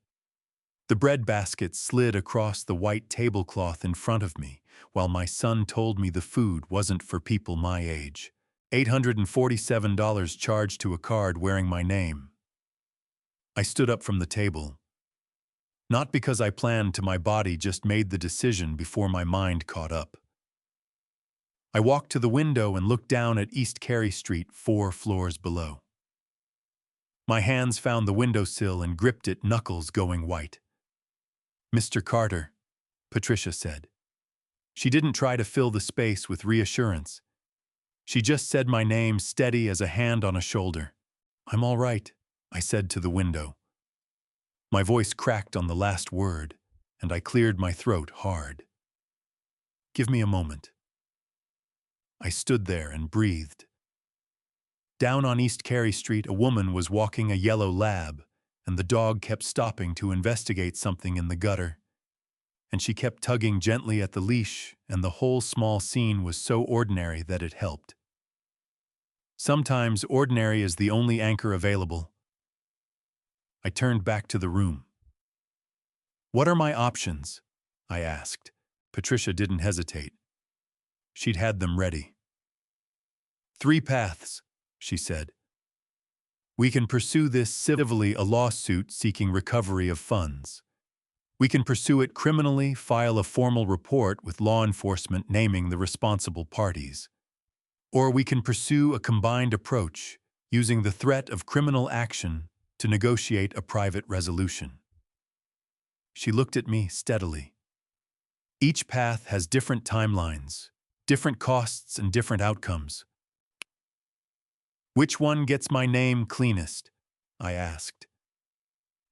Speaker 1: The breadbasket slid across the white tablecloth in front of me, while my son told me the food wasn't for people my age. $847 charged to a card wearing my name. I stood up from the table. Not because I planned to, my body just made the decision before my mind caught up. I walked to the window and looked down at East Carey Street 4 floors below. My hands found the windowsill and gripped it, knuckles going white. Mr. Carter, Patricia said. She didn't try to fill the space with reassurance. She just said my name, steady as a hand on a shoulder. I'm all right, I said to the window. My voice cracked on the last word, and I cleared my throat hard. Give me a moment. I stood there and breathed. Down on East Carey Street, a woman was walking a yellow lab, and the dog kept stopping to investigate something in the gutter. And she kept tugging gently at the leash, and the whole small scene was so ordinary that it helped. Sometimes ordinary is the only anchor available. I turned back to the room. What are my options? I asked. Patricia didn't hesitate. She'd had them ready. 3 paths, she said. We can pursue this civilly, a lawsuit seeking recovery of funds. We can pursue it criminally, file a formal report with law enforcement naming the responsible parties. Or we can pursue a combined approach, using the threat of criminal action to negotiate a private resolution. She looked at me steadily. Each path has different timelines, different costs and different outcomes. Which one gets my name cleanest? I asked.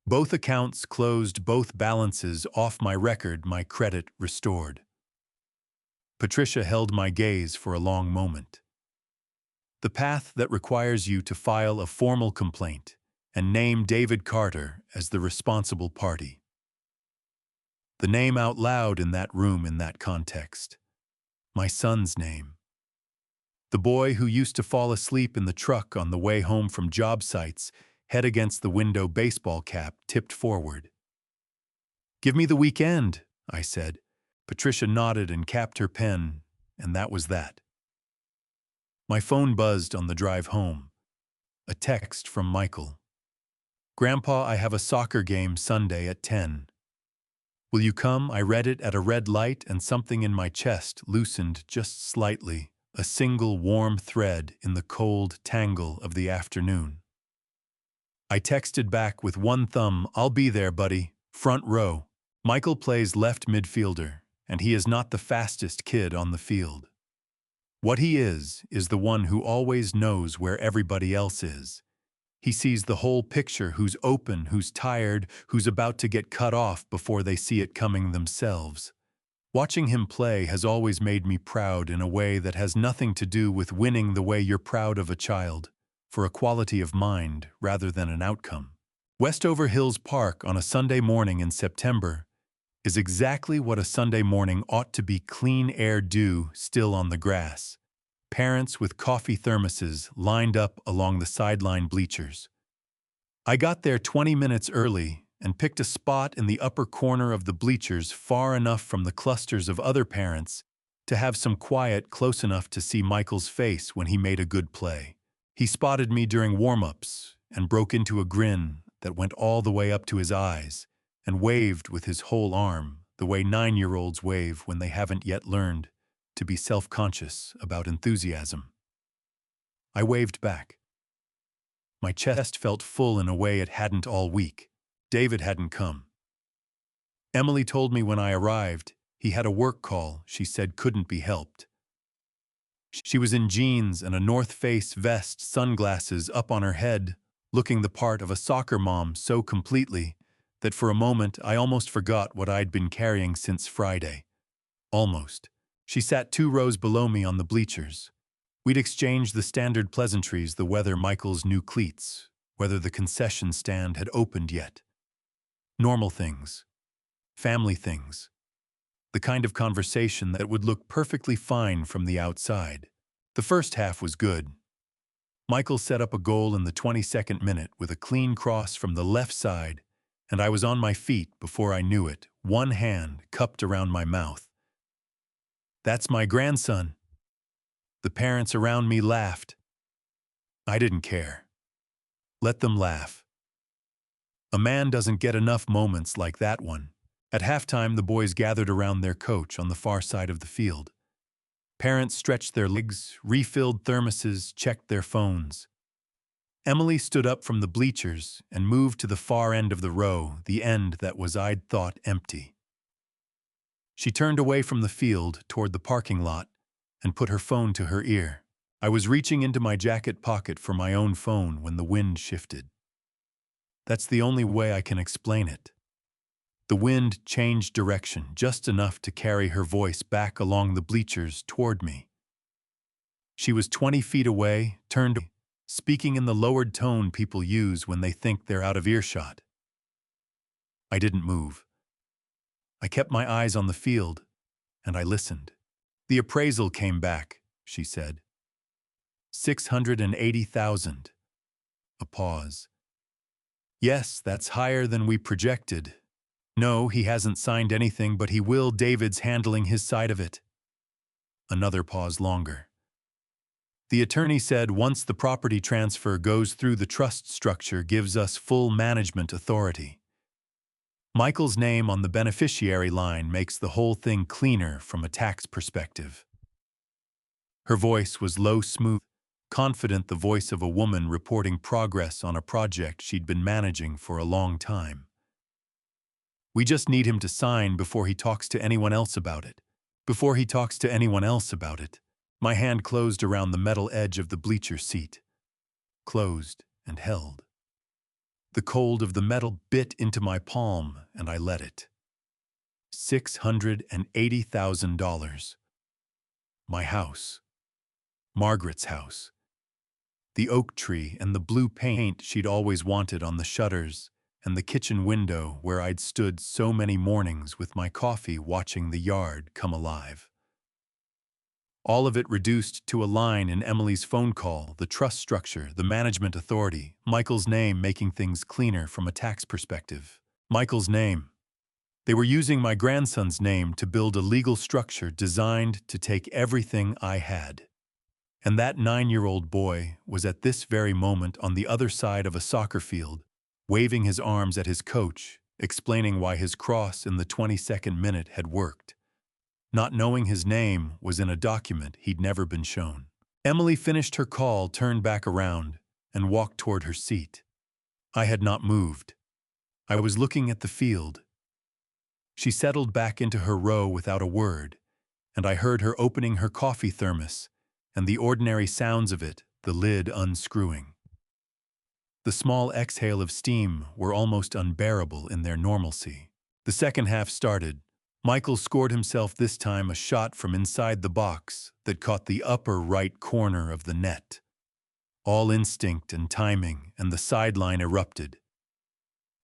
Speaker 1: Both accounts closed, both balances off my record, my credit restored. Patricia held my gaze for a long moment. The path that requires you to file a formal complaint and name David Carter as the responsible party. The name out loud in that room, in that context. My son's name. The boy who used to fall asleep in the truck on the way home from job sites, head against the window, baseball cap tipped forward. Give me the weekend, I said. Patricia nodded and capped her pen, and that was that. My phone buzzed on the drive home. A text from Michael. Grandpa, I have a soccer game Sunday at 10. Will you come? I read it at a red light and something in my chest loosened just slightly, a single warm thread in the cold tangle of the afternoon. I texted back with one thumb, I'll be there, buddy, front row. Michael plays left midfielder, and he is not the fastest kid on the field. What he is the one who always knows where everybody else is. He sees the whole picture, who's open, who's tired, who's about to get cut off before they see it coming themselves. Watching him play has always made me proud in a way that has nothing to do with winning the way you're proud of a child, for a quality of mind rather than an outcome. Westover Hills Park on a Sunday morning in September is exactly what a Sunday morning ought to be: clean air, dew still on the grass. Parents with coffee thermoses lined up along the sideline bleachers. I got there 20 minutes early and picked a spot in the upper corner of the bleachers, far enough from the clusters of other parents to have some quiet, close enough to see Michael's face when he made a good play. He spotted me during warm-ups and broke into a grin that went all the way up to his eyes and waved with his whole arm, the way 9-year-olds wave when they haven't yet learned to be self-conscious about enthusiasm. I waved back. My chest felt full in a way it hadn't all week. David hadn't come. Emily told me when I arrived he had a work call she said couldn't be helped. She was in jeans and a North Face vest, sunglasses up on her head, looking the part of a soccer mom so completely that for a moment I almost forgot what I'd been carrying since Friday. Almost. She sat 2 rows below me on the bleachers. We'd exchanged the standard pleasantries, the weather, Michael's new cleats, whether the concession stand had opened yet. Normal things. Family things. The kind of conversation that would look perfectly fine from the outside. The first half was good. Michael set up a goal in the 22nd minute with a clean cross from the left side, and I was on my feet before I knew it, one hand cupped around my mouth. That's my grandson. The parents around me laughed. I didn't care. Let them laugh. A man doesn't get enough moments like that one. At halftime, the boys gathered around their coach on the far side of the field. Parents stretched their legs, refilled thermoses, checked their phones. Emily stood up from the bleachers and moved to the far end of the row, the end that was, I'd thought, empty. She turned away from the field toward the parking lot and put her phone to her ear. I was reaching into my jacket pocket for my own phone when the wind shifted. That's the only way I can explain it. The wind changed direction just enough to carry her voice back along the bleachers toward me. She was 20 feet away, turned, speaking in the lowered tone people use when they think they're out of earshot. I didn't move. I kept my eyes on the field, and I listened. The appraisal came back, she said. 680,000. A pause. Yes, that's higher than we projected. No, he hasn't signed anything, but he will. David's handling his side of it. Another pause longer. The attorney said once the property transfer goes through, the trust structure gives us full management authority. Michael's name on the beneficiary line makes the whole thing cleaner from a tax perspective. Her voice was low, smooth, confident, the voice of a woman reporting progress on a project she'd been managing for a long time. We just need him to sign before he talks to anyone else about it. Before he talks to anyone else about it. My hand closed around the metal edge of the bleacher seat. Closed and held. The cold of the metal bit into my palm, and I let it. $680,000. My house. Margaret's house. The oak tree and the blue paint she'd always wanted on the shutters, and the kitchen window where I'd stood so many mornings with my coffee watching the yard come alive. All of it reduced to a line in Emily's phone call: the trust structure, the management authority, Michael's name making things cleaner from a tax perspective. Michael's name. They were using my grandson's name to build a legal structure designed to take everything I had. And that 9-year-old boy was at this very moment on the other side of a soccer field, waving his arms at his coach, explaining why his cross in the 22nd minute had worked. Not knowing his name was in a document he'd never been shown. Emily finished her call, turned back around, and walked toward her seat. I had not moved. I was looking at the field. She settled back into her row without a word, and I heard her opening her coffee thermos, and the ordinary sounds of it, the lid unscrewing. The small exhale of steam were almost unbearable in their normalcy. The second half started. Michael scored himself this time a shot from inside the box that caught the upper right corner of the net. All instinct and timing, and the sideline erupted.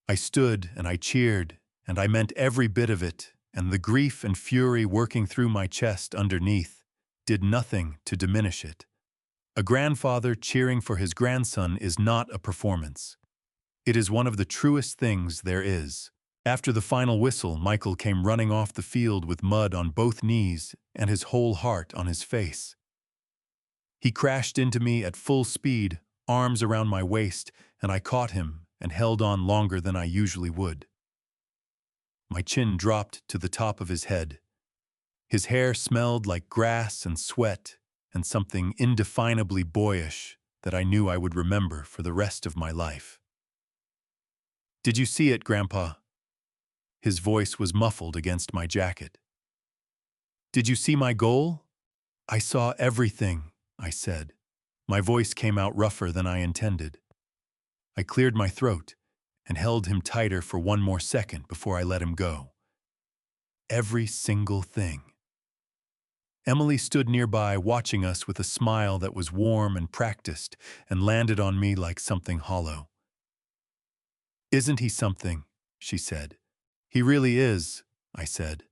Speaker 1: I stood and I cheered, and I meant every bit of it, and the grief and fury working through my chest underneath did nothing to diminish it. A grandfather cheering for his grandson is not a performance. It is one of the truest things there is. After the final whistle, Michael came running off the field with mud on both knees and his whole heart on his face. He crashed into me at full speed, arms around my waist, and I caught him and held on longer than I usually would. My chin dropped to the top of his head. His hair smelled like grass and sweat and something indefinably boyish that I knew I would remember for the rest of my life. "Did you see it, Grandpa?" His voice was muffled against my jacket. "Did you see my goal?" "I saw everything," I said. My voice came out rougher than I intended. I cleared my throat and held him tighter for one more second before I let him go. Every single thing. Emily stood nearby, watching us with a smile that was warm and practiced and landed on me like something hollow. "Isn't he something?" she said. "He really is," I said.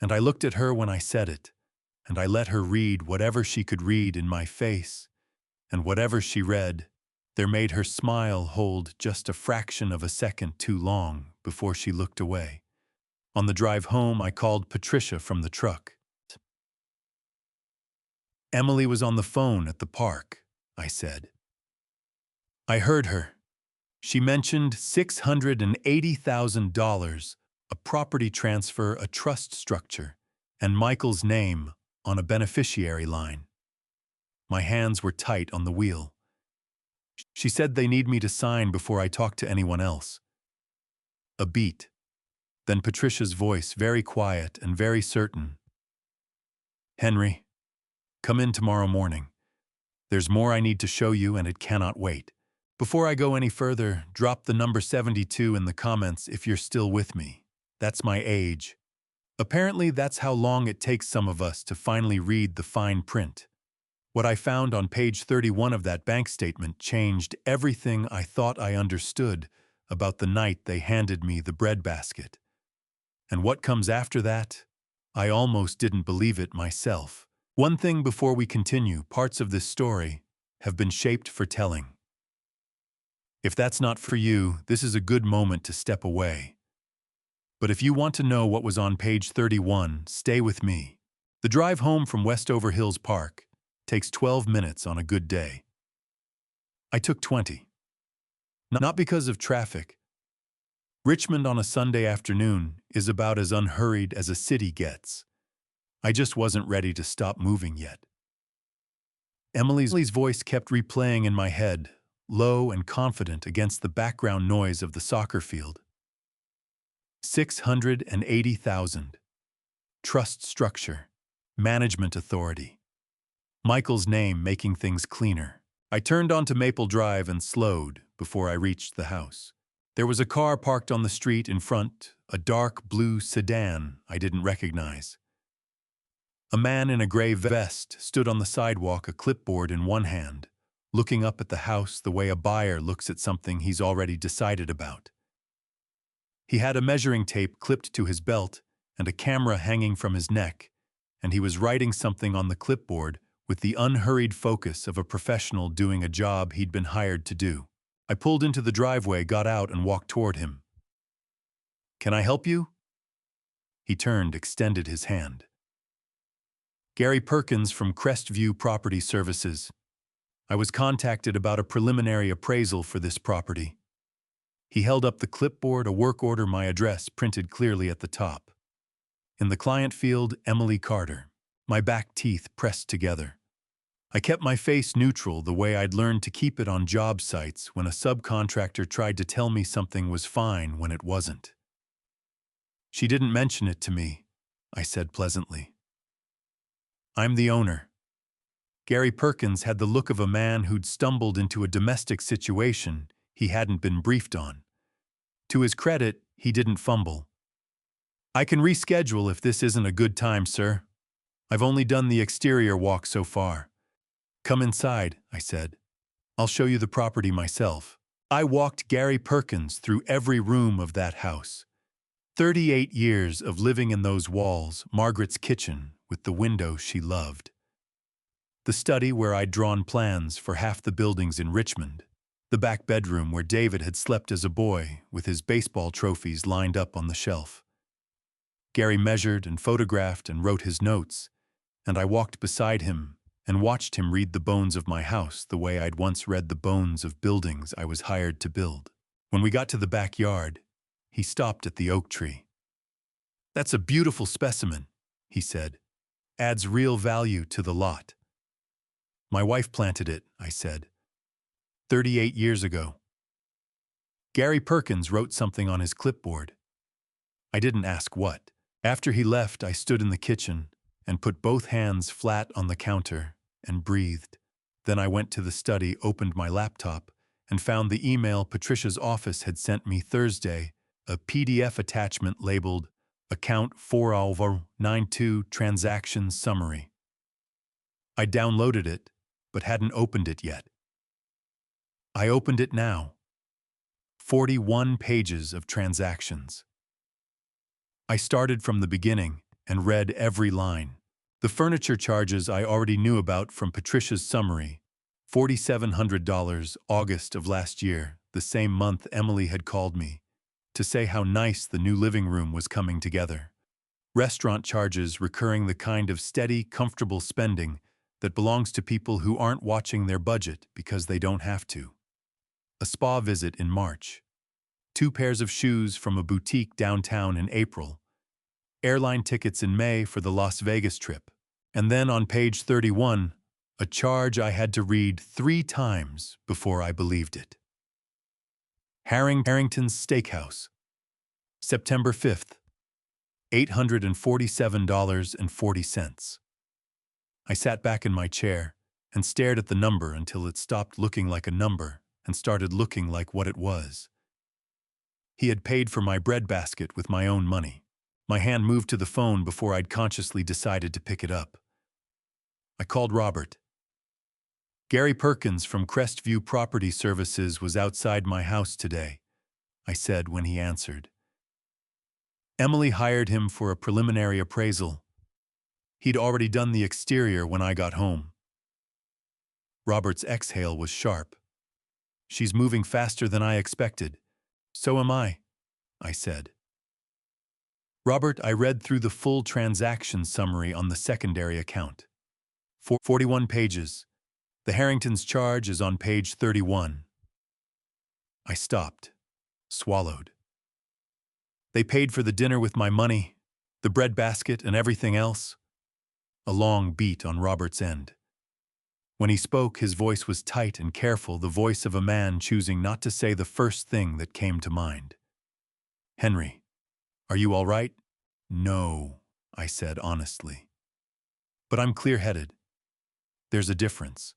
Speaker 1: And I looked at her when I said it, and I let her read whatever she could read in my face, and whatever she read, there made her smile hold just a fraction of a second too long before she looked away. On the drive home, I called Patricia from the truck. "Emily was on the phone at the park," I said. "I heard her. She mentioned $680,000, a property transfer, a trust structure, and Michael's name on a beneficiary line." My hands were tight on the wheel. "She said they need me to sign before I talk to anyone else." A beat. Then Patricia's voice, very quiet and very certain. "Henry, come in tomorrow morning. There's more I need to show you, and it cannot wait. Before I go any further, drop the number 72 in the comments if you're still with me. That's my age. Apparently, that's how long it takes some of us to finally read the fine print. What I found on page 31 of that bank statement changed everything I thought I understood about the night they handed me the breadbasket. And what comes after that? I almost didn't believe it myself. One thing before we continue: parts of this story have been shaped for telling. If that's not for you, this is a good moment to step away. But if you want to know what was on page 31, stay with me. The drive home from Westover Hills Park takes 12 minutes on a good day. I took 20. Not because of traffic. Richmond on a Sunday afternoon is about as unhurried as a city gets. I just wasn't ready to stop moving yet. Emily's voice kept replaying in my head, low and confident against the background noise of the soccer field. 680,000. Trust structure. Management authority. Michael's name making things cleaner. I turned onto Maple Drive and slowed before I reached the house. There was a car parked on the street in front, a dark blue sedan I didn't recognize. A man in a gray vest stood on the sidewalk, a clipboard in one hand, looking up at the house the way a buyer looks at something he's already decided about. He had a measuring tape clipped to his belt and a camera hanging from his neck, and he was writing something on the clipboard with the unhurried focus of a professional doing a job he'd been hired to do. I pulled into the driveway, got out, and walked toward him. "Can I help you?" He turned, extended his hand. "Gary Perkins from Crestview Property Services. I was contacted about a preliminary appraisal for this property." He held up the clipboard, a work order, my address printed clearly at the top. In the client field, Emily Carter. My back teeth pressed together. I kept my face neutral the way I'd learned to keep it on job sites when a subcontractor tried to tell me something was fine when it wasn't. "She didn't mention it to me," I said pleasantly. "I'm the owner." Gary Perkins had the look of a man who'd stumbled into a domestic situation he hadn't been briefed on. To his credit, he didn't fumble. "I can reschedule if this isn't a good time, sir. I've only done the exterior walk so far." "Come inside," I said. "I'll show you the property myself." I walked Gary Perkins through every room of that house. 38 years of living in those walls, Margaret's kitchen with the window she loved. The study where I'd drawn plans for half the buildings in Richmond. The back bedroom where David had slept as a boy with his baseball trophies lined up on the shelf. Gary measured and photographed and wrote his notes, and I walked beside him and watched him read the bones of my house the way I'd once read the bones of buildings I was hired to build. When we got to the backyard, he stopped at the oak tree. "That's a beautiful specimen," he said. "Adds real value to the lot." "My wife planted it," I said. 38 years ago." Gary Perkins wrote something on his clipboard. I didn't ask what. After he left, I stood in the kitchen and put both hands flat on the counter and breathed. Then I went to the study, opened my laptop, and found the email Patricia's office had sent me Thursday, a PDF attachment labeled Account 4/92 Transaction Summary. I downloaded it, but hadn't opened it yet. I opened it now. 41 pages of transactions. I started from the beginning and read every line. The furniture charges I already knew about from Patricia's summary. $4,700 August of last year, the same month Emily had called me to say how nice the new living room was coming together. Restaurant charges recurring, the kind of steady, comfortable spending that belongs to people who aren't watching their budget because they don't have to. A spa visit in March. 2 pairs of shoes from a boutique downtown in April. Airline tickets in May for the Las Vegas trip. And then on page 31, a charge I had to read 3 times before I believed it. Harrington's Steakhouse. September 5th. $847.40. I sat back in my chair and stared at the number until it stopped looking like a number and started looking like what it was. He had paid for my breadbasket with my own money. My hand moved to the phone before I'd consciously decided to pick it up. I called Robert. "Gary Perkins from Crestview Property Services was outside my house today," I said when he answered. "Emily hired him for a preliminary appraisal. He'd already done the exterior when I got home." Robert's exhale was sharp. "She's moving faster than I expected." "So am I," I said. Robert, I read through the full transaction summary on the secondary account. 41 pages. The Harrington's charge is on page 31. I stopped, swallowed. They paid for the dinner with my money, the breadbasket and everything else. A long beat on Robert's end. When he spoke, his voice was tight and careful, the voice of a man choosing not to say the first thing that came to mind. Henry, are you all right? No, I said honestly. But I'm clear-headed. There's a difference.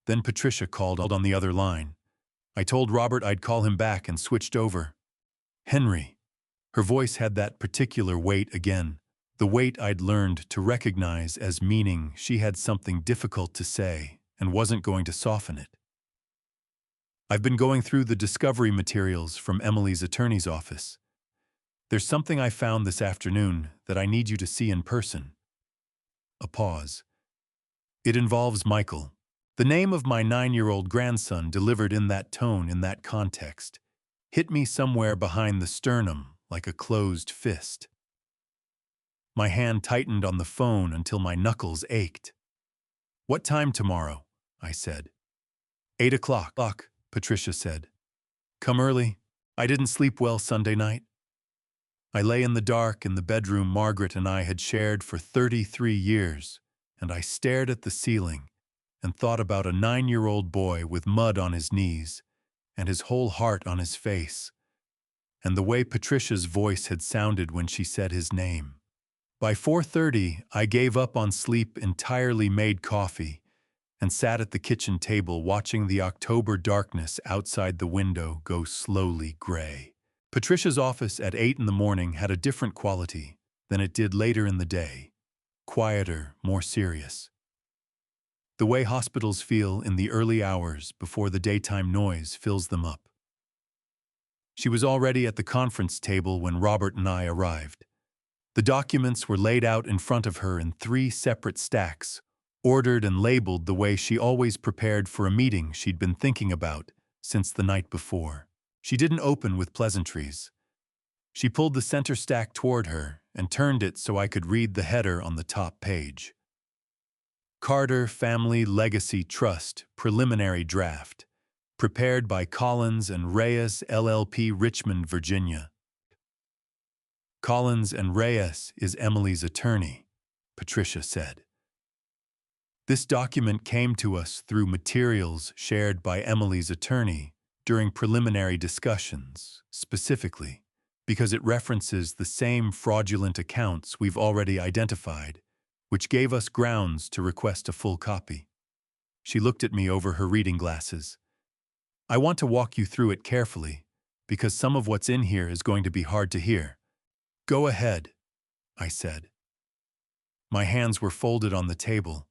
Speaker 1: Then Patricia called on the other line. I told Robert I'd call him back and switched over. Henry. Her voice had that particular weight again, the weight I'd learned to recognize as meaning she had something difficult to say and wasn't going to soften it. I've been going through the discovery materials from Emily's attorney's office. There's something I found this afternoon that I need you to see in person. A pause. It involves Michael. The name of my 9-year-old grandson delivered in that tone, in that context, hit me somewhere behind the sternum like a closed fist. My hand tightened on the phone until my knuckles ached. What time tomorrow? I said. 8 o'clock, Patricia said. Come early. I didn't sleep well Sunday night. I lay in the dark in the bedroom Margaret and I had shared for 33 years, and I stared at the ceiling and thought about a 9-year-old boy with mud on his knees and his whole heart on his face, and the way Patricia's voice had sounded when she said his name. By 4:30, I gave up on sleep entirely, made coffee, and sat at the kitchen table watching the October darkness outside the window go slowly gray. Patricia's office at 8 in the morning had a different quality than it did later in the day, quieter, more serious. The way hospitals feel in the early hours before the daytime noise fills them up. She was already at the conference table when Robert and I arrived. The documents were laid out in front of her in 3 separate stacks, ordered and labeled the way she always prepared for a meeting she'd been thinking about since the night before. She didn't open with pleasantries. She pulled the center stack toward her and turned it so I could read the header on the top page. Carter Family Legacy Trust Preliminary Draft, prepared by Collins and Reyes LLP, Richmond, Virginia. Collins and Reyes is Emily's attorney, Patricia said. This document came to us through materials shared by Emily's attorney during preliminary discussions, specifically because it references the same fraudulent accounts we've already identified, which gave us grounds to request a full copy. She looked at me over her reading glasses. I want to walk you through it carefully, because some of what's in here is going to be hard to hear. Go ahead, I said. My hands were folded on the table.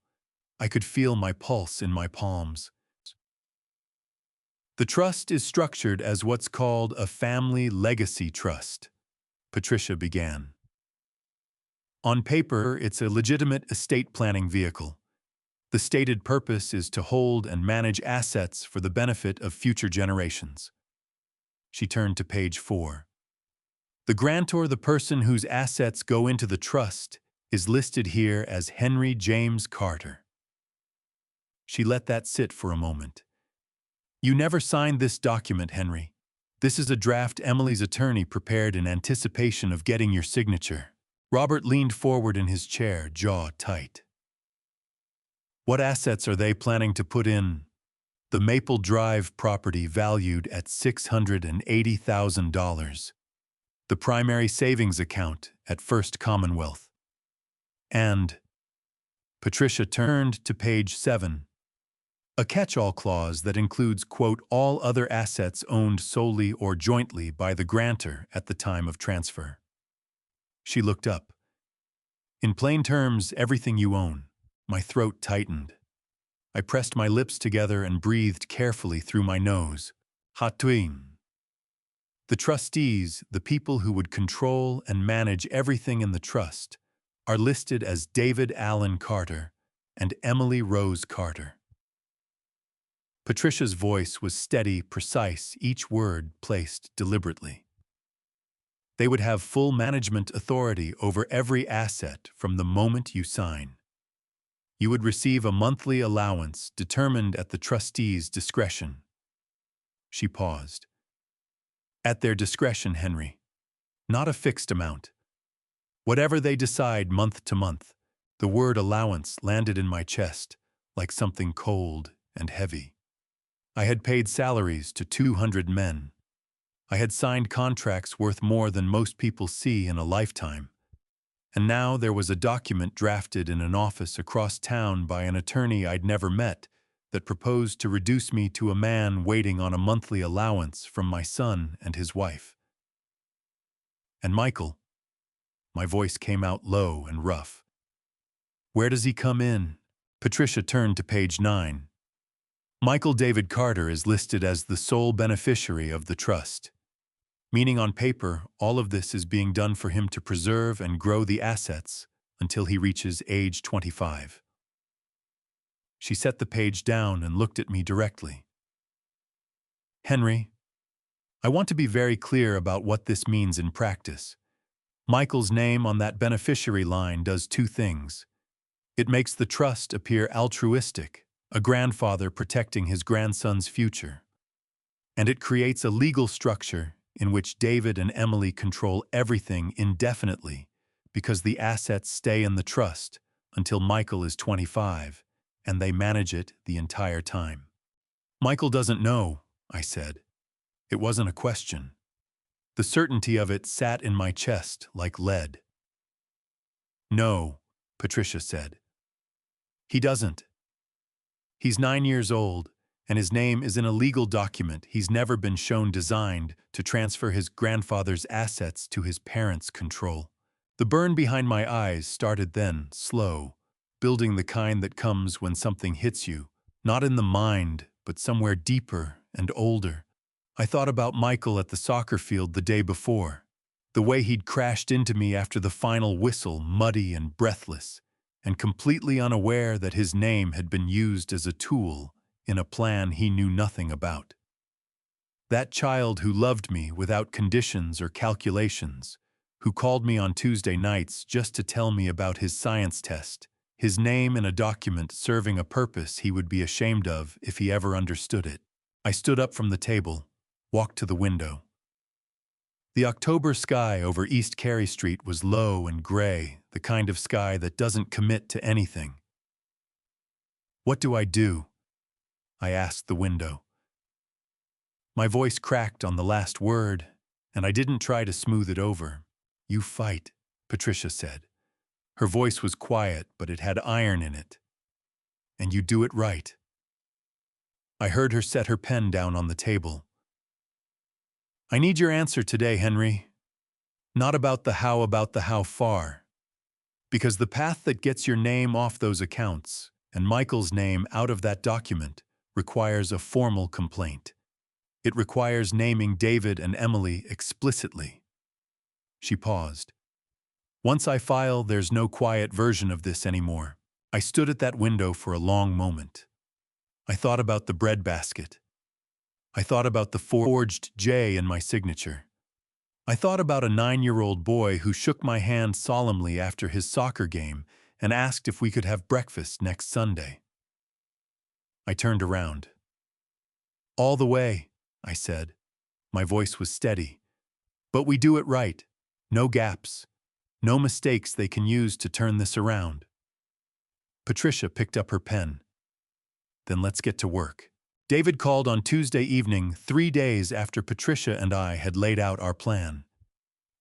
Speaker 1: I could feel my pulse in my palms. The trust is structured as what's called a family legacy trust, Patricia began. On paper, it's a legitimate estate planning vehicle. The stated purpose is to hold and manage assets for the benefit of future generations. She turned to page 4. The grantor, the person whose assets go into the trust, is listed here as Henry James Carter. She let that sit for a moment. You never signed this document, Henry. This is a draft Emily's attorney prepared in anticipation of getting your signature. Robert leaned forward in his chair, jaw tight. What assets are they planning to put in? The Maple Drive property valued at $680,000. The primary savings account at First Commonwealth. And Patricia turned to page 7. A catch-all clause that includes, quote, all other assets owned solely or jointly by the grantor at the time of transfer. She looked up. In plain terms, everything you own. My throat tightened. I pressed my lips together and breathed carefully through my nose. Hatuin. The trustees, the people who would control and manage everything in the trust, are listed as David Allen Carter and Emily Rose Carter. Patricia's voice was steady, precise, each word placed deliberately. They would have full management authority over every asset from the moment you sign. You would receive a monthly allowance determined at the trustee's discretion. She paused. At their discretion, Henry. Not a fixed amount. Whatever they decide month to month. The word allowance landed in my chest like something cold and heavy. I had paid salaries to 200 men. I had signed contracts worth more than most people see in a lifetime. And now there was a document drafted in an office across town by an attorney I'd never met that proposed to reduce me to a man waiting on a monthly allowance from my son and his wife. And Michael, my voice came out low and rough. Where does he come in? Patricia turned to page 9. Michael David Carter is listed as the sole beneficiary of the trust. Meaning on paper, all of this is being done for him to preserve and grow the assets until he reaches age 25. She set the page down and looked at me directly. Henry, I want to be very clear about what this means in practice. Michael's name on that beneficiary line does two things. It makes the trust appear altruistic, a grandfather protecting his grandson's future. And it creates a legal structure in which David and Emily control everything indefinitely because the assets stay in the trust until Michael is 25, and they manage it the entire time. Michael doesn't know, I said. It wasn't a question. The certainty of it sat in my chest like lead. No, Patricia said. He doesn't. He's 9 years old, and his name is in a legal document he's never been shown designed to transfer his grandfather's assets to his parents' control. The burn behind my eyes started then, slow, building the kind that comes when something hits you, not in the mind, but somewhere deeper and older. I thought about Michael at the soccer field the day before, the way he'd crashed into me after the final whistle, muddy and breathless, and completely unaware that his name had been used as a tool in a plan he knew nothing about. That child who loved me without conditions or calculations, who called me on Tuesday nights just to tell me about his science test, his name in a document serving a purpose he would be ashamed of if he ever understood it. I stood up from the table, walked to the window. The October sky over East Carey Street was low and gray, the kind of sky that doesn't commit to anything. What do? I asked the window. My voice cracked on the last word, and I didn't try to smooth it over. You fight, Patricia said. Her voice was quiet, but it had iron in it. And you do it right. I heard her set her pen down on the table. I need your answer today, Henry. Not about the how far. Because the path that gets your name off those accounts, and Michael's name out of that document, requires a formal complaint. It requires naming David and Emily explicitly. She paused. Once I file, there's no quiet version of this anymore. I stood at that window for a long moment. I thought about the breadbasket. I thought about the forged J in my signature. I thought about a 9-year-old boy who shook my hand solemnly after his soccer game and asked if we could have breakfast next Sunday. I turned around. All the way, I said. My voice was steady. But we do it right. No gaps. No mistakes they can use to turn this around. Patricia picked up her pen. Then let's get to work. David called on Tuesday evening, 3 days after Patricia and I had laid out our plan.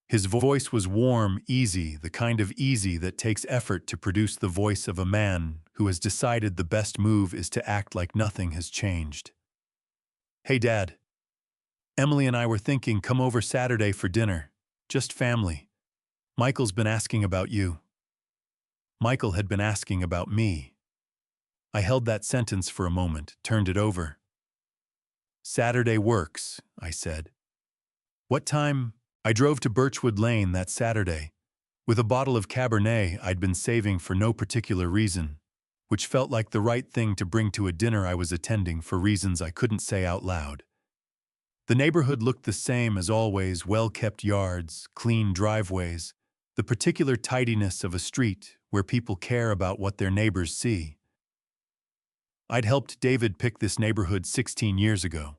Speaker 1: His voice was warm, easy, the kind of easy that takes effort to produce the voice of a man who has decided the best move is to act like nothing has changed. Hey, Dad. Emily and I were thinking come over Saturday for dinner. Just family. Michael's been asking about you. Michael had been asking about me. I held that sentence for a moment, turned it over. Saturday works, I said. What time? I drove to Birchwood Lane that Saturday, with a bottle of Cabernet I'd been saving for no particular reason, which felt like the right thing to bring to a dinner I was attending for reasons I couldn't say out loud. The neighborhood looked the same as always: well-kept yards, clean driveways, the particular tidiness of a street where people care about what their neighbors see. I'd helped David pick this neighborhood 16 years ago.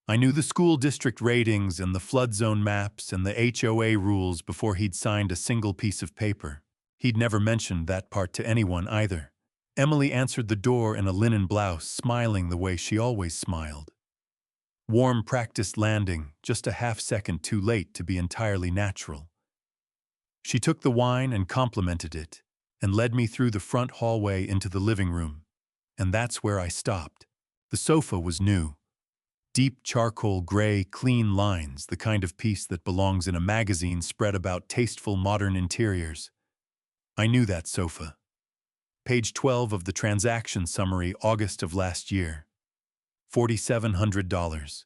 Speaker 1: I knew the school district ratings and the flood zone maps and the HOA rules before he'd signed a single piece of paper. He'd never mentioned that part to anyone either. Emily answered the door in a linen blouse, smiling the way she always smiled. Warm, practiced landing, just a half-second too late to be entirely natural. She took the wine and complimented it, and led me through the front hallway into the living room. And that's where I stopped. The sofa was new. Deep charcoal gray, clean lines, the kind of piece that belongs in a magazine spread about tasteful modern interiors. I knew that sofa. Page 12 of the transaction summary, August of last year. $4,700.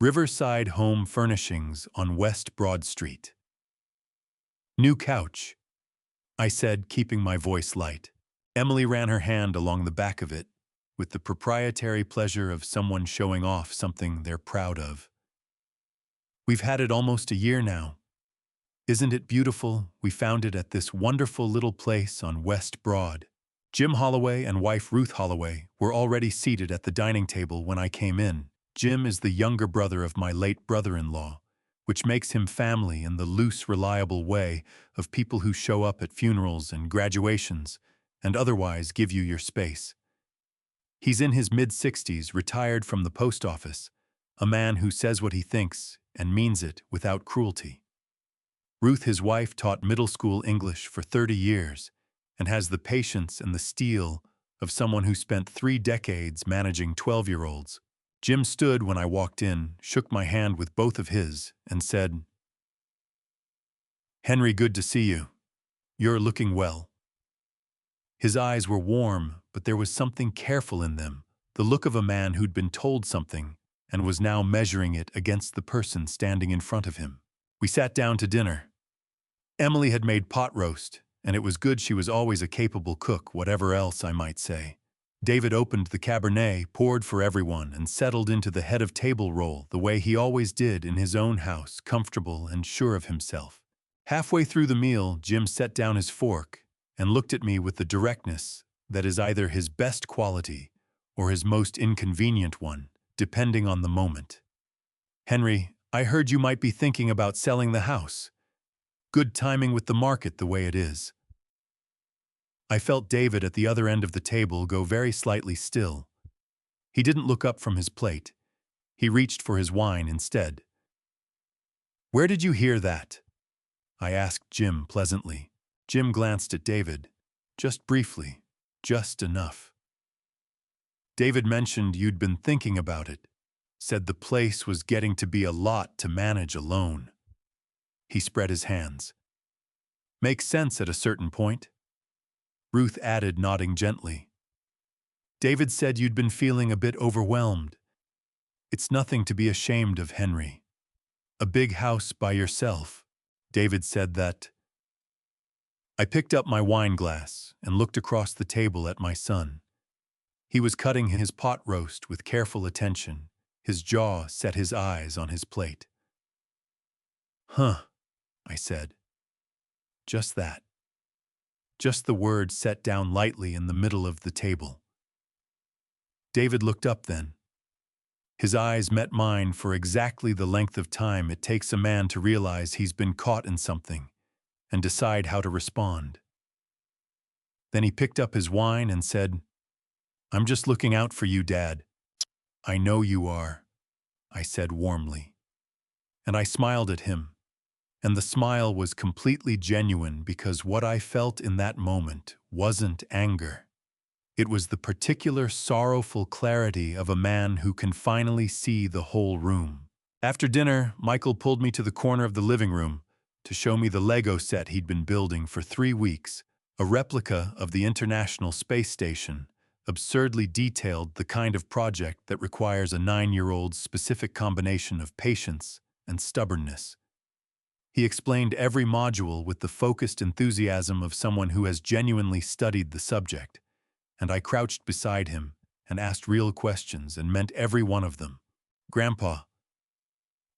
Speaker 1: Riverside Home Furnishings on West Broad Street. New couch, I said, keeping my voice light. Emily ran her hand along the back of it, with the proprietary pleasure of someone showing off something they're proud of. We've had it almost a year now. Isn't it beautiful? We found it at this wonderful little place on West Broad. Jim Holloway and wife Ruth Holloway were already seated at the dining table when I came in. Jim is the younger brother of my late brother-in-law, which makes him family in the loose, reliable way of people who show up at funerals and graduations and otherwise give you your space. He's in his mid-60s, retired from the post office, a man who says what he thinks and means it without cruelty. Ruth, his wife, taught middle school English for 30 years and has the patience and the steel of someone who spent 3 decades managing 12-year-olds. Jim stood when I walked in, shook my hand with both of his, and said, "Henry, good to see you. You're looking well." His eyes were warm, but there was something careful in them, the look of a man who'd been told something and was now measuring it against the person standing in front of him. We sat down to dinner. Emily had made pot roast, and it was good. She was always a capable cook, whatever else I might say. David opened the Cabernet, poured for everyone, and settled into the head of table role the way he always did in his own house, comfortable and sure of himself. Halfway through the meal, Jim set down his fork and looked at me with the directness that is either his best quality or his most inconvenient one, depending on the moment. "Henry, I heard you might be thinking about selling the house. Good timing with the market the way it is." I felt David at the other end of the table go very slightly still. He didn't look up from his plate. He reached for his wine instead. "Where did you hear that?" I asked Jim pleasantly. Jim glanced at David, just briefly, just enough. "David mentioned you'd been thinking about it. Said the place was getting to be a lot to manage alone." He spread his hands. "Makes sense at a certain point." Ruth added, nodding gently. "David said you'd been feeling a bit overwhelmed. It's nothing to be ashamed of, Henry. A big house by yourself." David said that. I picked up my wine glass and looked across the table at my son. He was cutting his pot roast with careful attention. His jaw set, his eyes on his plate. "Huh," I said. Just that. Just the word set down lightly in the middle of the table. David looked up then. His eyes met mine for exactly the length of time it takes a man to realize he's been caught in something and decide how to respond. Then he picked up his wine and said, "I'm just looking out for you, Dad." "I know you are," I said warmly. And I smiled at him. And the smile was completely genuine because what I felt in that moment wasn't anger. It was the particular sorrowful clarity of a man who can finally see the whole room. After dinner, Michael pulled me to the corner of the living room to show me the Lego set he'd been building for 3 weeks, a replica of the International Space Station, absurdly detailed, the kind of project that requires a 9-year-old's specific combination of patience and stubbornness. He explained every module with the focused enthusiasm of someone who has genuinely studied the subject, and I crouched beside him and asked real questions and meant every one of them. Grandpa,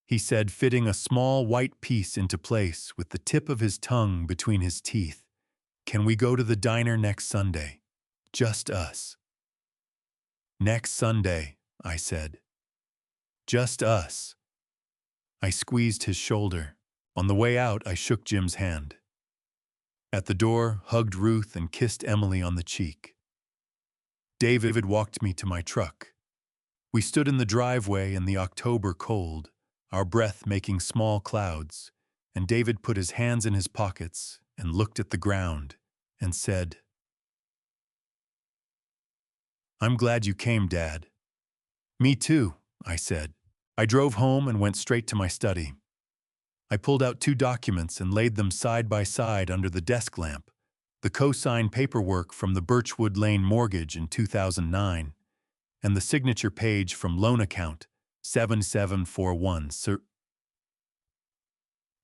Speaker 1: he said, fitting a small white piece into place with the tip of his tongue between his teeth. Can we go to the diner next Sunday? Just us. Next Sunday, I said. Just us. I squeezed his shoulder. On the way out, I shook Jim's hand. At the door, hugged Ruth and kissed Emily on the cheek. David walked me to my truck. We stood in the driveway in the October cold, our breath making small clouds, and David put his hands in his pockets and looked at the ground and said, "I'm glad you came, Dad." "Me too," I said. I drove home and went straight to my study. I pulled out 2 documents and laid them side by side under the desk lamp, the co-signed paperwork from the Birchwood Lane mortgage in 2009, and the signature page from loan account 7741.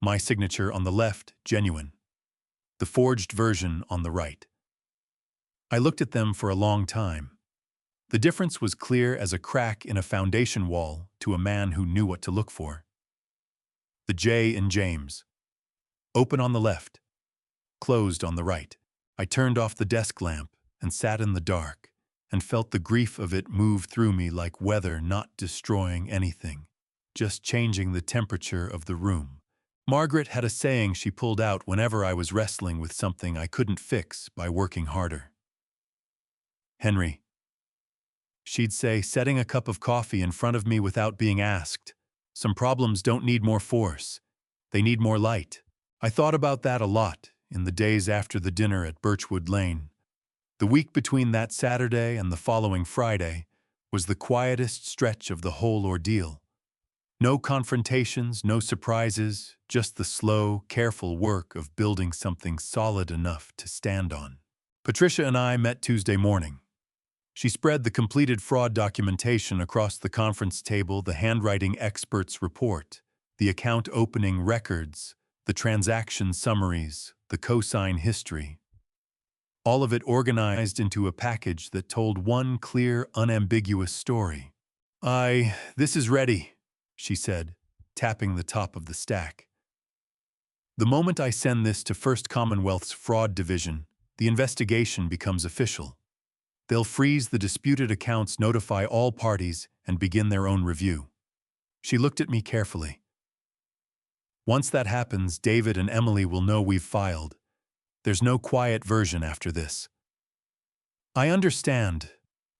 Speaker 1: My signature on the left, genuine. The forged version on the right. I looked at them for a long time. The difference was clear as a crack in a foundation wall to a man who knew what to look for. The J in James. Open on the left. Closed on the right. I turned off the desk lamp and sat in the dark and felt the grief of it move through me like weather not destroying anything, just changing the temperature of the room. Margaret had a saying she pulled out whenever I was wrestling with something I couldn't fix by working harder. "Henry," she'd say, setting a cup of coffee in front of me without being asked, "some problems don't need more force. They need more light." I thought about that a lot in the days after the dinner at Birchwood Lane. The week between that Saturday and the following Friday was the quietest stretch of the whole ordeal. No confrontations, no surprises, just the slow, careful work of building something solid enough to stand on. Patricia and I met Tuesday morning. She spread the completed fraud documentation across the conference table, the handwriting expert's report, the account opening records, the transaction summaries, the cosign history. All of it organized into a package that told one clear, unambiguous story. "This is ready," she said, tapping the top of the stack. "The moment I send this to First Commonwealth's fraud division, the investigation becomes official. They'll freeze the disputed accounts, notify all parties, and begin their own review." She looked at me carefully. "Once that happens, David and Emily will know we've filed. There's no quiet version after this." "I understand,"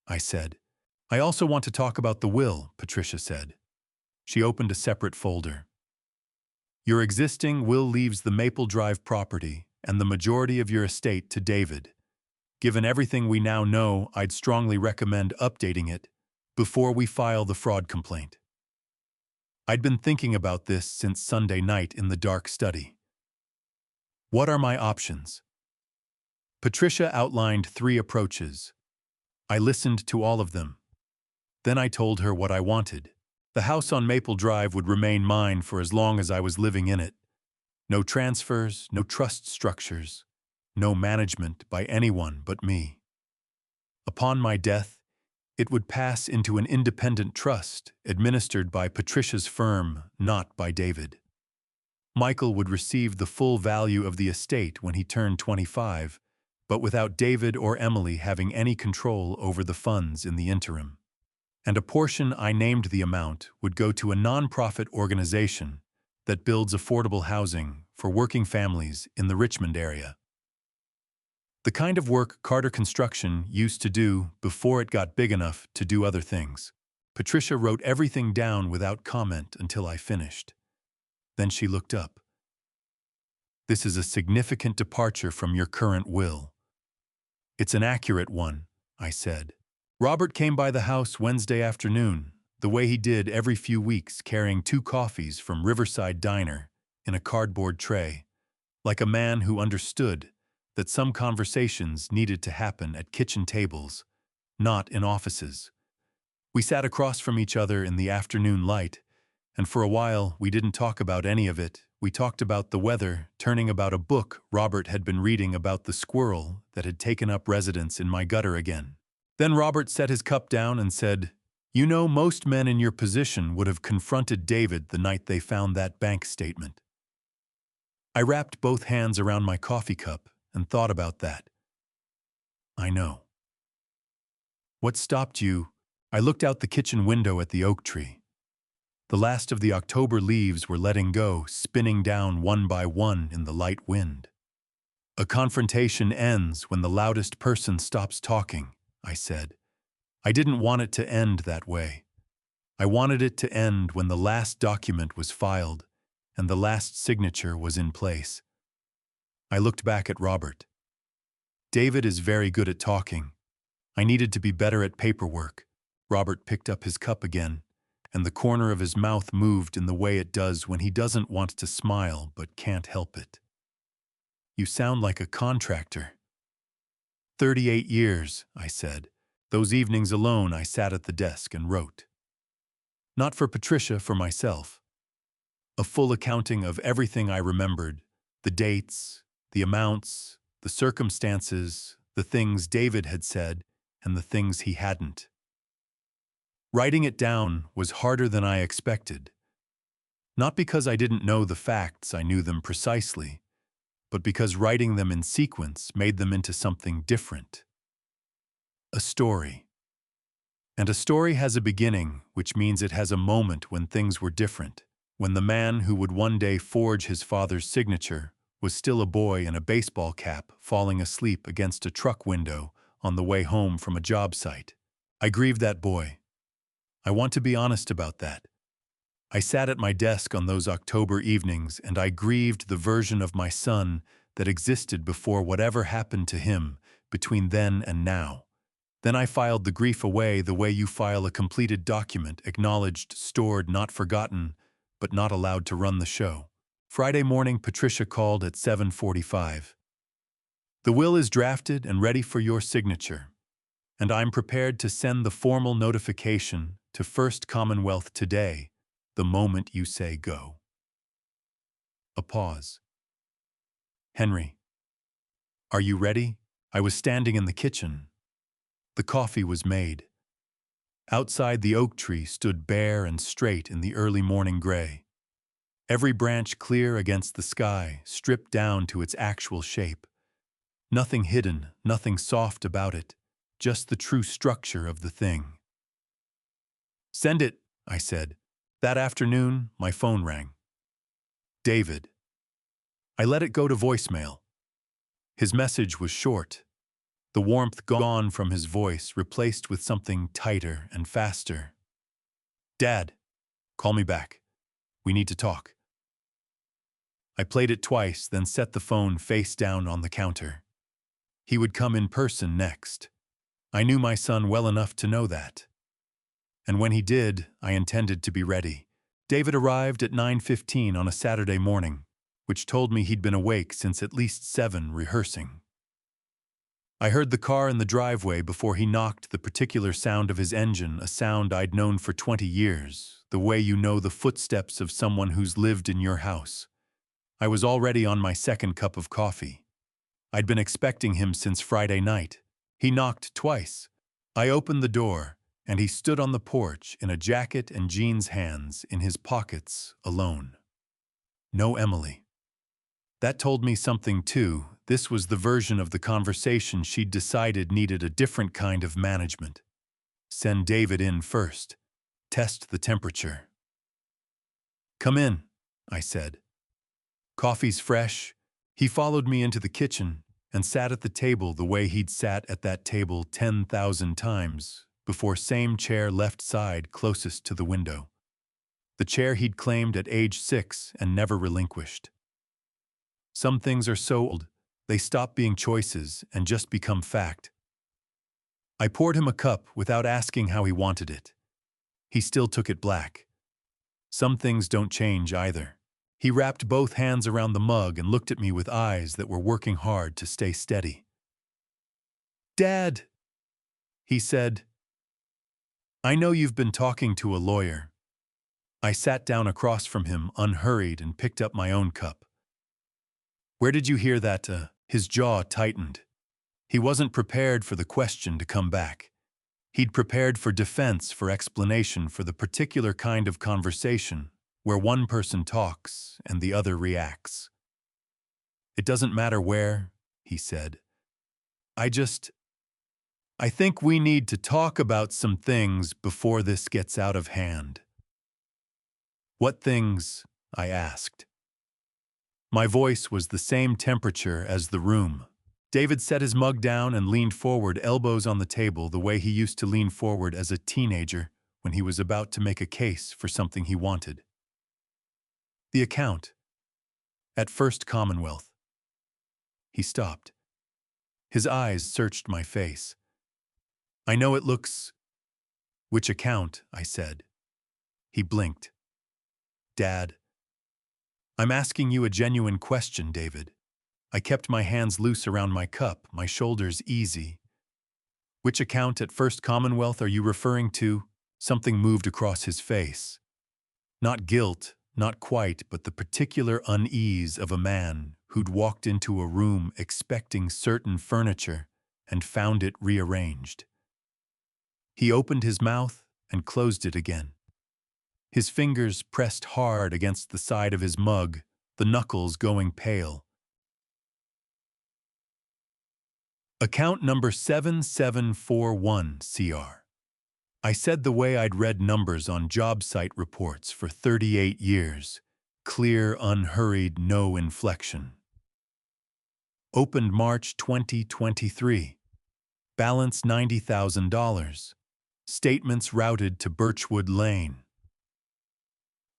Speaker 1: I said. "I also want to talk about the will," Patricia said. She opened a separate folder. "Your existing will leaves the Maple Drive property and the majority of your estate to David. Given everything we now know, I'd strongly recommend updating it before we file the fraud complaint." I'd been thinking about this since Sunday night in the dark study. What are my options? Patricia outlined 3 approaches. I listened to all of them. Then I told her what I wanted. The house on Maple Drive would remain mine for as long as I was living in it. No transfers, no trust structures, no management by anyone but me. Upon my death, it would pass into an independent trust administered by Patricia's firm, not by David. Michael would receive the full value of the estate when he turned 25, but without David or Emily having any control over the funds in the interim. And a portion, I named the amount, would go to a nonprofit organization that builds affordable housing for working families in the Richmond area. The kind of work Carter Construction used to do before it got big enough to do other things. Patricia wrote everything down without comment until I finished. Then she looked up. "This is a significant departure from your current will." "It's an accurate one," I said. "Robert came by the house Wednesday afternoon, the way he did every few weeks, carrying 2 coffees from Riverside Diner in a cardboard tray, like a man who understood that some conversations needed to happen at kitchen tables, not in offices. We sat across from each other in the afternoon light, and for a while we didn't talk about any of it. We talked about the weather, turning about a book Robert had been reading about the squirrel that had taken up residence in my gutter again. Then Robert set his cup down and said, You know, most men in your position would have confronted David the night they found that bank statement. I wrapped both hands around my coffee cup and thought about that. I know. What stopped you? I looked out the kitchen window at the oak tree. The last of the October leaves were letting go, spinning down one by one in the light wind. A confrontation ends when the loudest person stops talking, I said. I didn't want it to end that way. I wanted it to end when the last document was filed and the last signature was in place. I looked back at Robert. David is very good at talking. I needed to be better at paperwork. Robert picked up his cup again, and the corner of his mouth moved in the way it does when he doesn't want to smile but can't help it. You sound like a contractor. 38 years, I said. Those evenings alone I sat at the desk and wrote. Not for Patricia, for myself. A full accounting of everything I remembered, the dates, the amounts, the circumstances, the things David had said, and the things he hadn't. Writing it down was harder than I expected. Not because I didn't know the facts, I knew them precisely, but because writing them in sequence made them into something different. A story. And a story has a beginning, which means it has a moment when things were different, when the man who would one day forge his father's signature was still a boy in a baseball cap falling asleep against a truck window on the way home from a job site. I grieved that boy. I want to be honest about that. I sat at my desk on those October evenings and I grieved the version of my son that existed before whatever happened to him between then and now. Then I filed the grief away the way you file a completed document, acknowledged, stored, not forgotten, but not allowed to run the show. Friday morning, Patricia called at 7:45. The will is drafted and ready for your signature, and I'm prepared to send the formal notification to First Commonwealth today, the moment you say go. A pause. Henry, are you ready? I was standing in the kitchen. The coffee was made. Outside, the oak tree stood bare and straight in the early morning gray. Every branch clear against the sky, stripped down to its actual shape. Nothing hidden, nothing soft about it, just the true structure of the thing. Send it, I said. That afternoon, my phone rang. David. I let it go to voicemail. His message was short. The warmth gone from his voice, replaced with something tighter and faster. Dad, call me back. We need to talk. I played it twice, then set the phone face down on the counter. He would come in person next. I knew my son well enough to know that. And when he did, I intended to be ready. David arrived at 9:15 on a Saturday morning, which told me he'd been awake since at least 7 rehearsing. I heard the car in the driveway before he knocked, the particular sound of his engine, a sound I'd known for 20 years, the way you know the footsteps of someone who's lived in your house. I was already on my second cup of coffee. I'd been expecting him since Friday night. He knocked twice. I opened the door, and he stood on the porch in a jacket and jeans, hands in his pockets, alone. No Emily. That told me something too. This was the version of the conversation she'd decided needed a different kind of management. Send David in first. Test the temperature. Come in, I said. Coffee's fresh. He followed me into the kitchen and sat at the table the way he'd sat at that table 10,000 times before, same chair left side closest to the window. The chair he'd claimed at age 6 and never relinquished. Some things are so old, they stop being choices and just become fact. I poured him a cup without asking how he wanted it. He still took it black. Some things don't change either. He wrapped both hands around the mug and looked at me with eyes that were working hard to stay steady. Dad, he said, I know you've been talking to a lawyer. I sat down across from him, unhurried, and picked up my own cup. Where did you hear that? His jaw tightened. He wasn't prepared for the question to come back. He'd prepared for defense, for explanation, for the particular kind of conversation where one person talks and the other reacts. "It doesn't matter where," he said. I think we need to talk about some things before this gets out of hand." "What things?" I asked. My voice was the same temperature as the room. David set his mug down and leaned forward, elbows on the table, the way he used to lean forward as a teenager when he was about to make a case for something he wanted. "The account. At First Commonwealth." He stopped. His eyes searched my face. "I know it looks—" "Which account?" I said. He blinked. "Dad, I'm asking you a genuine question, David." I kept my hands loose around my cup, my shoulders easy. "Which account at First Commonwealth are you referring to?" Something moved across his face. Not guilt, not quite, but the particular unease of a man who'd walked into a room expecting certain furniture and found it rearranged. He opened his mouth and closed it again. His fingers pressed hard against the side of his mug, the knuckles going pale. "Account number 7741, CR. I said the way I'd read numbers on job site reports for 38 years. Clear, unhurried, no inflection. Opened March 2023. Balance $90,000. Statements routed to Birchwood Lane."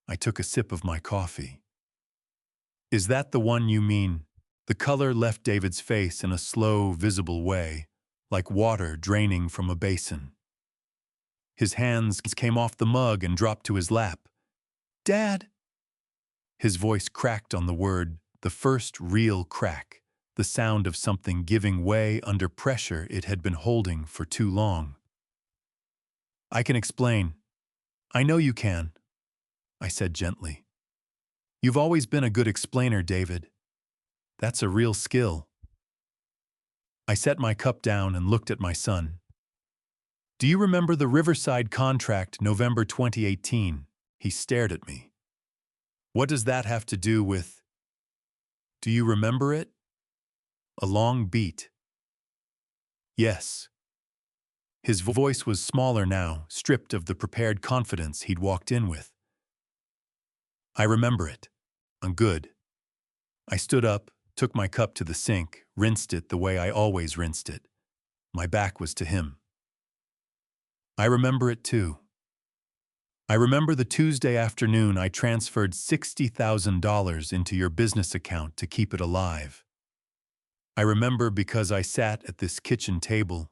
Speaker 1: I took a sip of my coffee. "Is that the one you mean?" The color left David's face in a slow, visible way, like water draining from a basin. His hands came off the mug and dropped to his lap. "Dad!" His voice cracked on the word, the first real crack, the sound of something giving way under pressure it had been holding for too long. "I can explain. I know you can," I said gently. "You've always been a good explainer, David. That's a real skill." I set my cup down and looked at my son. "Do you remember the Riverside contract, November 2018? He stared at me. "What does that have to do with—" "Do you remember it?" A long beat. "Yes." His voice was smaller now, stripped of the prepared confidence he'd walked in with. "I remember it. I'm good." I stood up, took my cup to the sink, rinsed it the way I always rinsed it. My back was to him. "I remember it too. I remember the Tuesday afternoon I transferred $60,000 into your business account to keep it alive. I remember because I sat at this kitchen table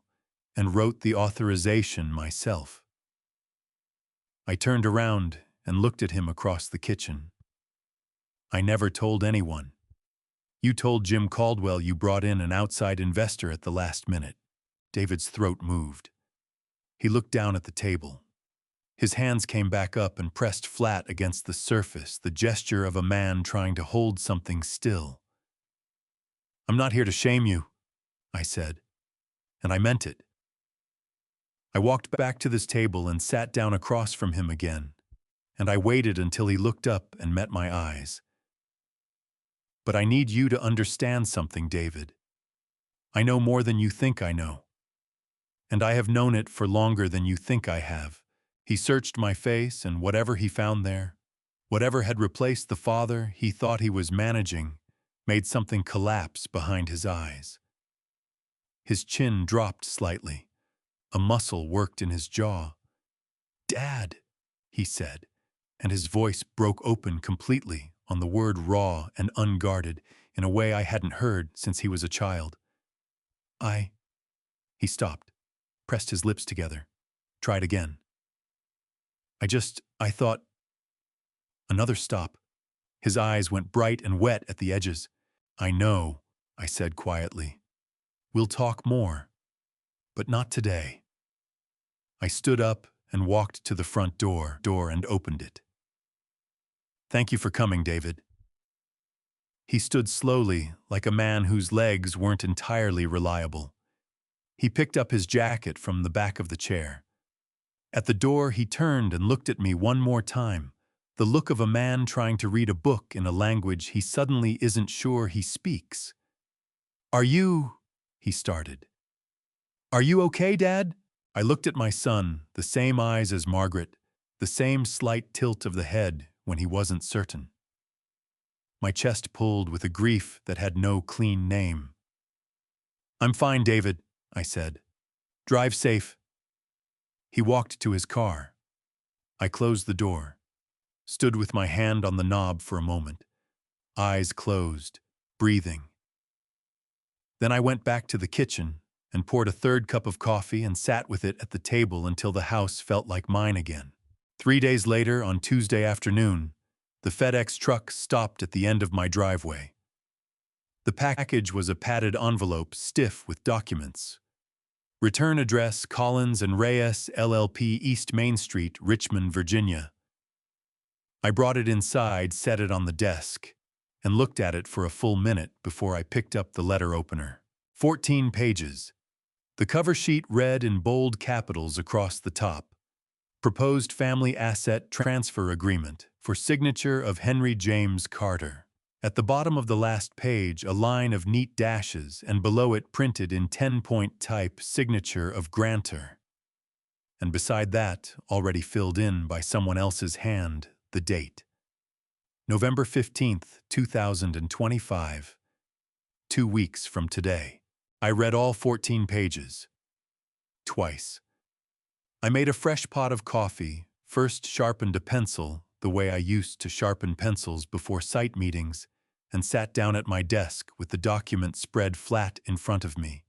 Speaker 1: and wrote the authorization myself." I turned around and looked at him across the kitchen. "I never told anyone. You told Jim Caldwell you brought in an outside investor at the last minute." David's throat moved. He looked down at the table. His hands came back up and pressed flat against the surface, the gesture of a man trying to hold something still. "I'm not here to shame you," I said, and I meant it. I walked back to this table and sat down across from him again, and I waited until he looked up and met my eyes. "But I need you to understand something, David. I know more than you think I know. And I have known it for longer than you think I have." He searched my face, and whatever he found there, whatever had replaced the father he thought he was managing, made something collapse behind his eyes. His chin dropped slightly. A muscle worked in his jaw. "Dad," he said, and his voice broke open completely on the word raw and unguarded in a way I hadn't heard since he was a child. He stopped, pressed his lips together, tried again. I thought—" Another stop. His eyes went bright and wet at the edges. "I know," I said quietly. "We'll talk more, but not today." I stood up and walked to the front door and opened it. "Thank you for coming, David." He stood slowly, like a man whose legs weren't entirely reliable. He picked up his jacket from the back of the chair. At the door, he turned and looked at me one more time, the look of a man trying to read a book in a language he suddenly isn't sure he speaks. "Are you—" he started. "Are you okay, Dad?" I looked at my son, the same eyes as Margaret, the same slight tilt of the head when he wasn't certain. My chest pulled with a grief that had no clean name. "I'm fine, David," I said. "Drive safe." He walked to his car. I closed the door, stood with my hand on the knob for a moment, eyes closed, breathing. Then I went back to the kitchen and poured a third cup of coffee and sat with it at the table until the house felt like mine again. 3 days later, on Tuesday afternoon, the FedEx truck stopped at the end of my driveway. The package was a padded envelope stiff with documents. Return address: Collins and Reyes, LLP, East Main Street, Richmond, Virginia. I brought it inside, set it on the desk, and looked at it for a full minute before I picked up the letter opener. 14 pages. The cover sheet read in bold capitals across the top: Proposed Family Asset Transfer Agreement for signature of Henry James Carter. At the bottom of the last page, a line of neat dashes, and below it printed in 10-point type, signature of grantor. And beside that, already filled in by someone else's hand, the date. November 15th, 2025. 2 weeks from today. I read all 14 pages. Twice. I made a fresh pot of coffee, first sharpened a pencil, the way I used to sharpen pencils before site meetings, and sat down at my desk with the document spread flat in front of me.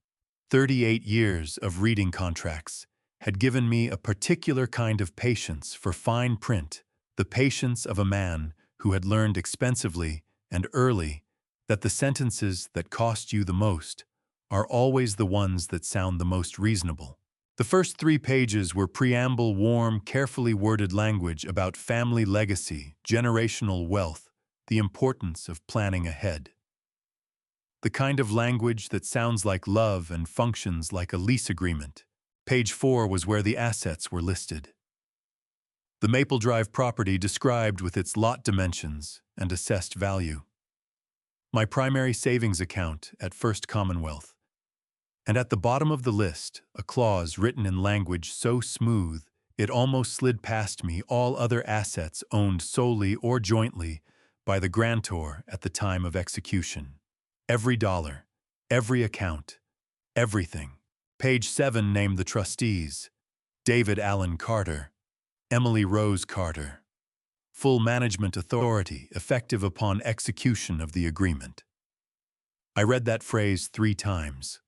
Speaker 1: 38 years of reading contracts had given me a particular kind of patience for fine print, the patience of a man who had learned expensively and early that the sentences that cost you the most are always the ones that sound the most reasonable. The first 3 pages were preamble, warm, carefully worded language about family legacy, generational wealth, the importance of planning ahead. The kind of language that sounds like love and functions like a lease agreement. Page 4 was where the assets were listed. The Maple Drive property described with its lot dimensions and assessed value. My primary savings account at First Commonwealth. And at the bottom of the list, a clause written in language so smooth it almost slid past me: all other assets owned solely or jointly by the grantor at the time of execution. Every dollar, every account, everything. Page 7 named the trustees: David Allen Carter, Emily Rose Carter. Full management authority effective upon execution of the agreement. I read that phrase 3 times.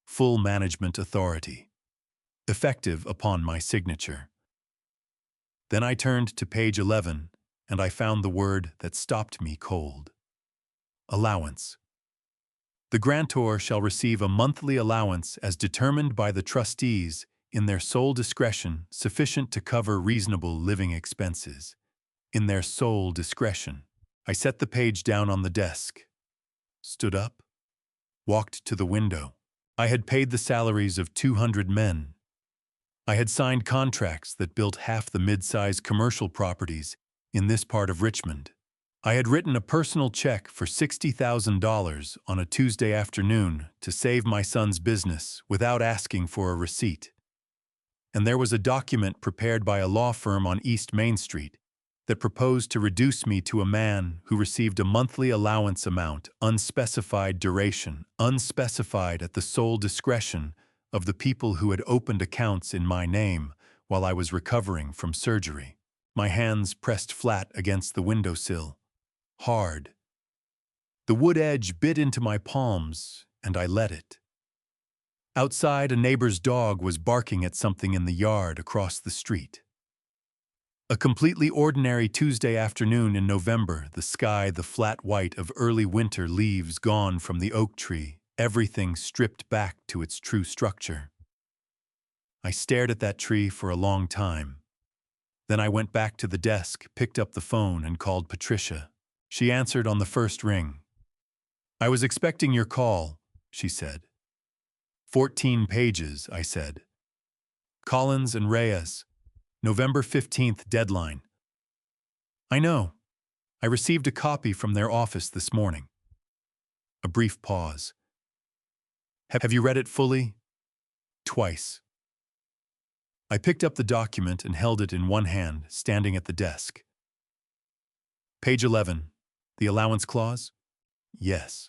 Speaker 1: Full management authority, effective upon my signature. Then I turned to page 11, and I found the word that stopped me cold. Allowance. The grantor shall receive a monthly allowance as determined by the trustees in their sole discretion, sufficient to cover reasonable living expenses. In their sole discretion. I set the page down on the desk, stood up, walked to the window. I had paid the salaries of 200 men. I had signed contracts that built half the mid-size commercial properties in this part of Richmond. I had written a personal check for $60,000 on a Tuesday afternoon to save my son's business without asking for a receipt. And there was a document prepared by a law firm on East Main Street that proposed to reduce me to a man who received a monthly allowance amount, unspecified duration, unspecified at the sole discretion of the people who had opened accounts in my name while I was recovering from surgery. My hands pressed flat against the windowsill. Hard. The wood edge bit into my palms, and I let it. Outside, a neighbor's dog was barking at something in the yard across the street. A completely ordinary Tuesday afternoon in November, the sky the flat white of early winter leaves gone from the oak tree, everything stripped back to its true structure. I stared at that tree for a long time. Then I went back to the desk, picked up the phone, and called Patricia. She answered on the first ring. "I was expecting your call," she said. 14 pages, I said. Collins and Reyes, November 15th deadline. I know. I received a copy from their office this morning. A brief pause. Have you read it fully? Twice. I picked up the document and held it in one hand, standing at the desk. Page 11. The allowance clause? Yes.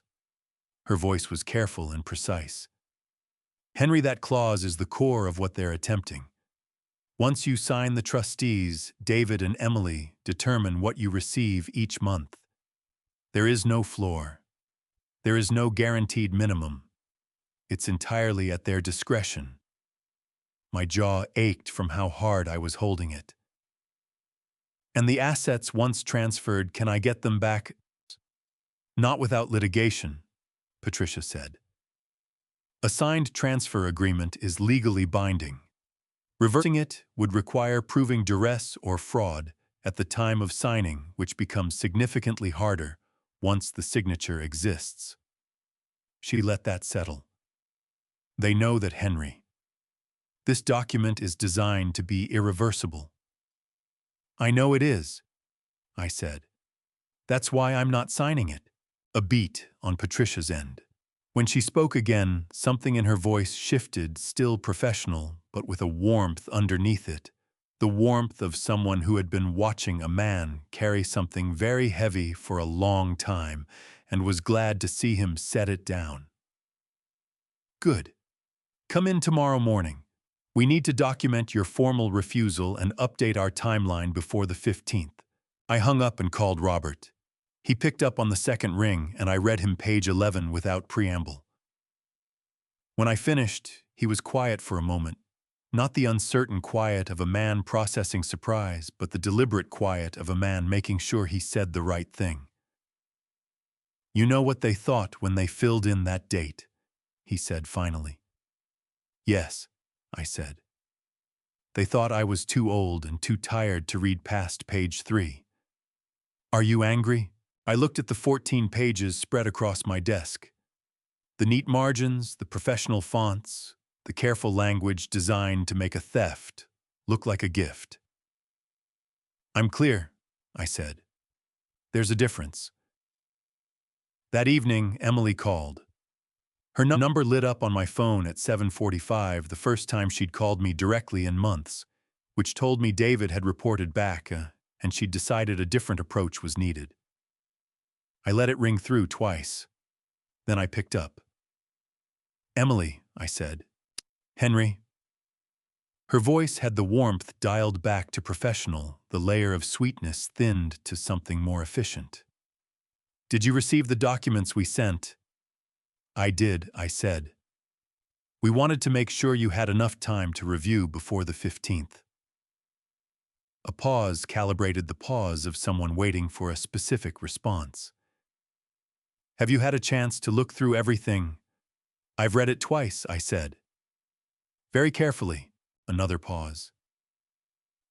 Speaker 1: Her voice was careful and precise. Henry, that clause is the core of what they're attempting. Once you sign, the trustees, David and Emily, determine what you receive each month. There is no floor. There is no guaranteed minimum. It's entirely at their discretion. My jaw ached from how hard I was holding it. And the assets once transferred, can I get them back? Not without litigation, Patricia said. A signed transfer agreement is legally binding. Reversing it would require proving duress or fraud at the time of signing, which becomes significantly harder once the signature exists. She let that settle. They know that, Henry. This document is designed to be irreversible. I know it is, I said. That's why I'm not signing it. A beat on Patricia's end. When she spoke again, something in her voice shifted, still professional, but with a warmth underneath it. The warmth of someone who had been watching a man carry something very heavy for a long time and was glad to see him set it down. Good. Come in tomorrow morning. We need to document your formal refusal and update our timeline before the 15th. I hung up and called Robert. He picked up on the second ring, and I read him page 11 without preamble. When I finished, he was quiet for a moment. Not the uncertain quiet of a man processing surprise, but the deliberate quiet of a man making sure he said the right thing. You know what they thought when they filled in that date, he said finally. Yes, I said. They thought I was too old and too tired to read past page 3. Are you angry? I looked at the 14 pages spread across my desk. The neat margins, the professional fonts, the careful language designed to make a theft look like a gift. I'm clear, I said. There's a difference. That evening, Emily called. Her number lit up on my phone at 7:45, the first time she'd called me directly in months, which told me David had reported back, and she'd decided a different approach was needed. I let it ring through twice. Then I picked up. Emily, I said. Henry. Her voice had the warmth dialed back to professional, the layer of sweetness thinned to something more efficient. Did you receive the documents we sent? I did, I said. We wanted to make sure you had enough time to review before the 15th. A pause calibrated the pause of someone waiting for a specific response. Have you had a chance to look through everything? I've read it twice, I said. Very carefully. Another pause.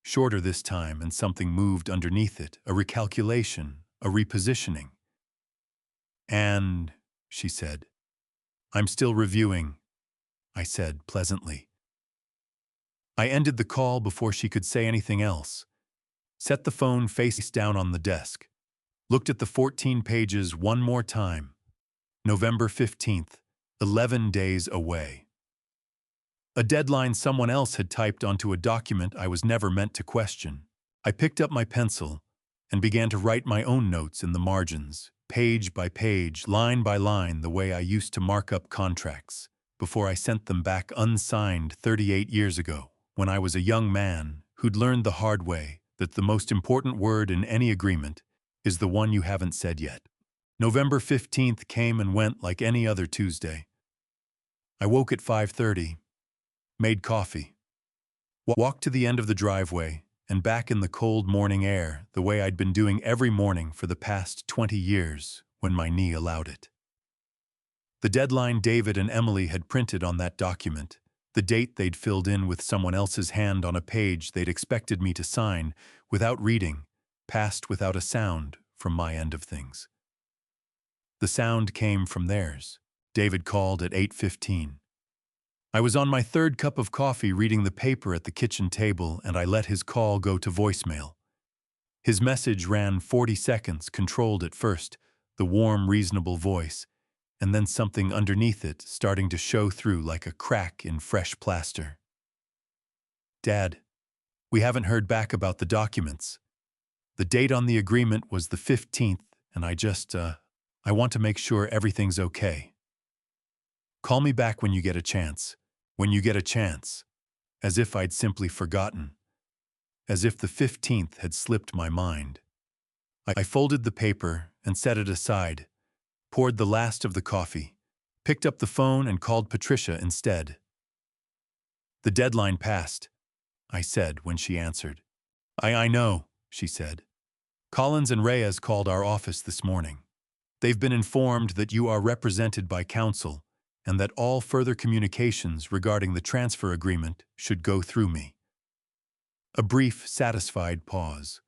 Speaker 1: Shorter this time, and something moved underneath it, a recalculation, a repositioning. And, she said, I'm still reviewing, I said pleasantly. I ended the call before she could say anything else. Set the phone face down on the desk. Looked at the 14 pages one more time. November 15th, 11 days away. A deadline someone else had typed onto a document I was never meant to question. I picked up my pencil and began to write my own notes in the margins, page by page, line by line, the way I used to mark up contracts, before I sent them back unsigned 38 years ago, when I was a young man who'd learned the hard way that the most important word in any agreement is the one you haven't said yet. November 15th came and went like any other Tuesday. I woke at 5:30, made coffee, walked to the end of the driveway, and back in the cold morning air the way I'd been doing every morning for the past 20 years when my knee allowed it. The deadline David and Emily had printed on that document, the date they'd filled in with someone else's hand on a page they'd expected me to sign without reading, passed without a sound from my end of things. The sound came from theirs. David called at 8:15. I was on my third cup of coffee reading the paper at the kitchen table, and I let his call go to voicemail. His message ran 40 seconds, controlled at first, the warm, reasonable voice, and then something underneath it starting to show through like a crack in fresh plaster. Dad, we haven't heard back about the documents. The date on the agreement was the 15th, and I want to make sure everything's okay. Call me back when you get a chance. When you get a chance. As if I'd simply forgotten. As if the 15th had slipped my mind. I folded the paper and set it aside, poured the last of the coffee, picked up the phone and called Patricia instead. The deadline passed, I said when she answered. I know, she said. Collins and Reyes called our office this morning. They've been informed that you are represented by counsel and that all further communications regarding the transfer agreement should go through me. A brief, satisfied pause.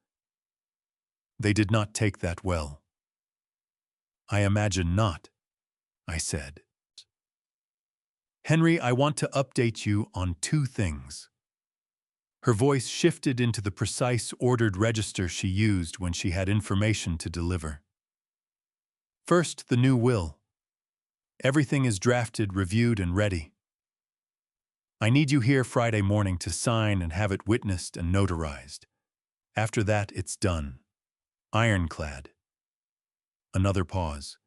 Speaker 1: They did not take that well. I imagine not, I said. Henry, I want to update you on 2 things. Her voice shifted into the precise, ordered register she used when she had information to deliver. First, the new will. Everything is drafted, reviewed, and ready. I need you here Friday morning to sign and have it witnessed and notarized. After that, it's done. Ironclad. Another pause.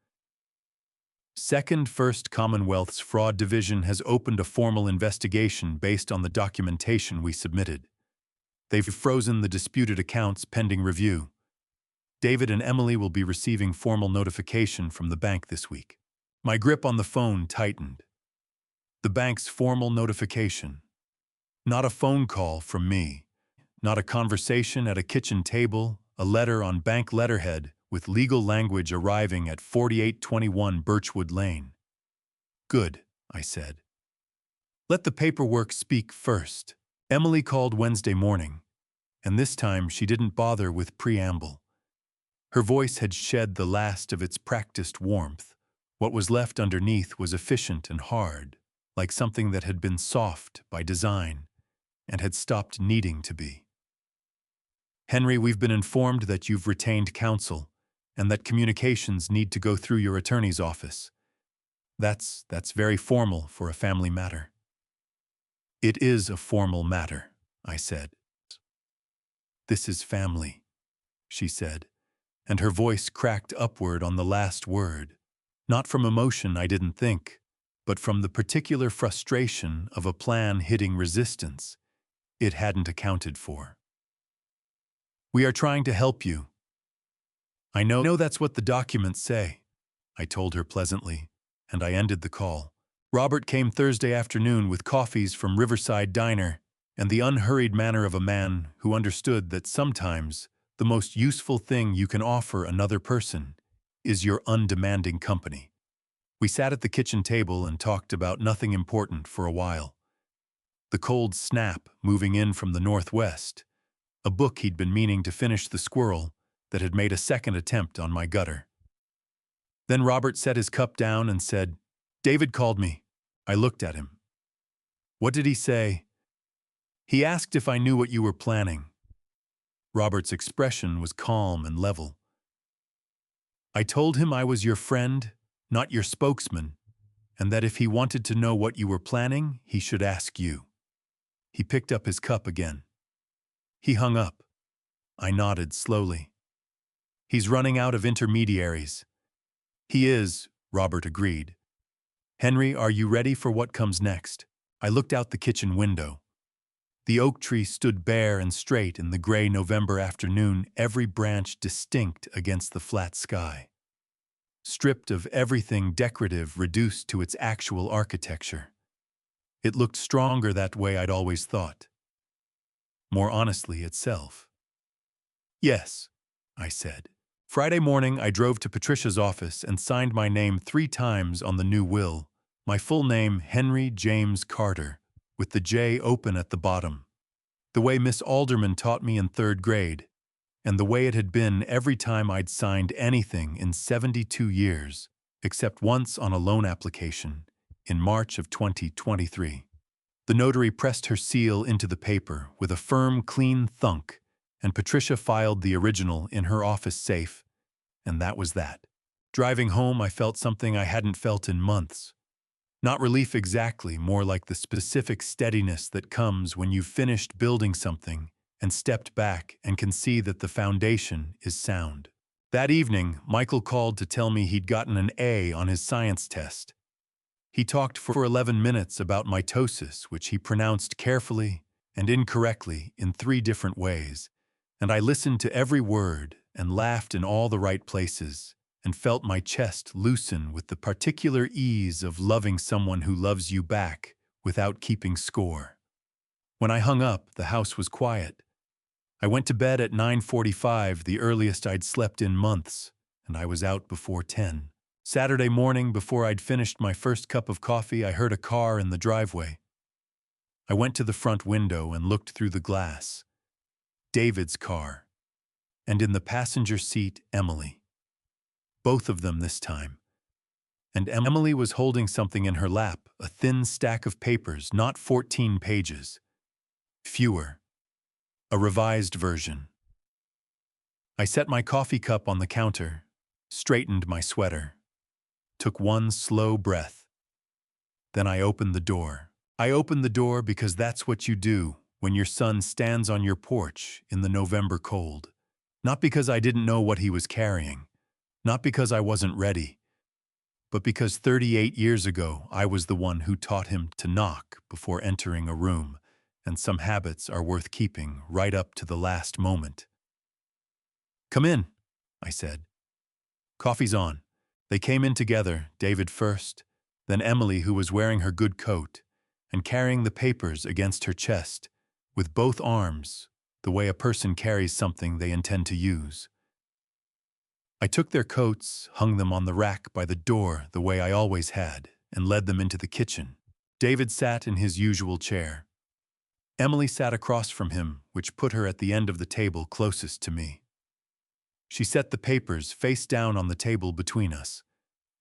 Speaker 1: Second, First Commonwealth's Fraud Division has opened a formal investigation based on the documentation we submitted. They've frozen the disputed accounts pending review. David and Emily will be receiving formal notification from the bank this week. My grip on the phone tightened. The bank's formal notification. Not a phone call from me. Not a conversation at a kitchen table, a letter on bank letterhead with legal language arriving at 4821 Birchwood Lane. Good, I said. Let the paperwork speak first. Emily called Wednesday morning, and this time she didn't bother with preamble. Her voice had shed the last of its practiced warmth. What was left underneath was efficient and hard, like something that had been soft by design and had stopped needing to be. Henry, we've been informed that you've retained counsel and that communications need to go through your attorney's office. That's very formal for a family matter. It is a formal matter, I said. This is family, she said, and her voice cracked upward on the last word. Not from emotion, I didn't think, but from the particular frustration of a plan hitting resistance it hadn't accounted for. We are trying to help you. I know that's what the documents say, I told her pleasantly, and I ended the call. Robert came Thursday afternoon with coffees from Riverside Diner and the unhurried manner of a man who understood that sometimes the most useful thing you can offer another person is your undemanding company. We sat at the kitchen table and talked about nothing important for a while. The cold snap moving in from the northwest, a book he'd been meaning to finish, The Squirrel, that had made a second attempt on my gutter. Then Robert set his cup down and said, David called me. I looked at him. What did he say? He asked if I knew what you were planning. Robert's expression was calm and level. I told him I was your friend, not your spokesman, and that if he wanted to know what you were planning, he should ask you. He picked up his cup again. He hung up. I nodded slowly. He's running out of intermediaries. He is, Robert agreed. Henry, are you ready for what comes next? I looked out the kitchen window. The oak tree stood bare and straight in the gray November afternoon, every branch distinct against the flat sky. Stripped of everything decorative, reduced to its actual architecture. It looked stronger that way I'd always thought. More honestly itself. Yes, I said. Friday morning I drove to Patricia's office and signed my name 3 times on the new will, my full name Henry James Carter, with the J open at the bottom. The way Miss Alderman taught me in 3rd grade, and the way it had been every time I'd signed anything in 72 years, except once on a loan application in March of 2023. The notary pressed her seal into the paper with a firm, clean thunk, and Patricia filed the original in her office safe, and that was that. Driving home, I felt something I hadn't felt in months. Not relief exactly, more like the specific steadiness that comes when you've finished building something and stepped back and can see that the foundation is sound. That evening, Michael called to tell me he'd gotten an A on his science test. He talked for 11 minutes about mitosis, which he pronounced carefully and incorrectly in 3 different ways, and I listened to every word and laughed in all the right places and felt my chest loosen with the particular ease of loving someone who loves you back without keeping score. When I hung up, the house was quiet. I went to bed at 9:45, the earliest I'd slept in months, and I was out before 10. Saturday morning, before I'd finished my first cup of coffee, I heard a car in the driveway. I went to the front window and looked through the glass. David's car, and in the passenger seat, Emily. Both of them this time. And Emily was holding something in her lap, a thin stack of papers, not 14 pages. Fewer. A revised version. I set my coffee cup on the counter, straightened my sweater, took one slow breath. Then I opened the door. I opened the door because that's what you do when your son stands on your porch in the November cold. Not because I didn't know what he was carrying, not because I wasn't ready, but because 38 years ago I was the one who taught him to knock before entering a room, and some habits are worth keeping right up to the last moment. "Come in," I said. "Coffee's on." They came in together, David first, then Emily, who was wearing her good coat and carrying the papers against her chest, with both arms, the way a person carries something they intend to use. I took their coats, hung them on the rack by the door the way I always had, and led them into the kitchen. David sat in his usual chair. Emily sat across from him, which put her at the end of the table closest to me. She set the papers face down on the table between us.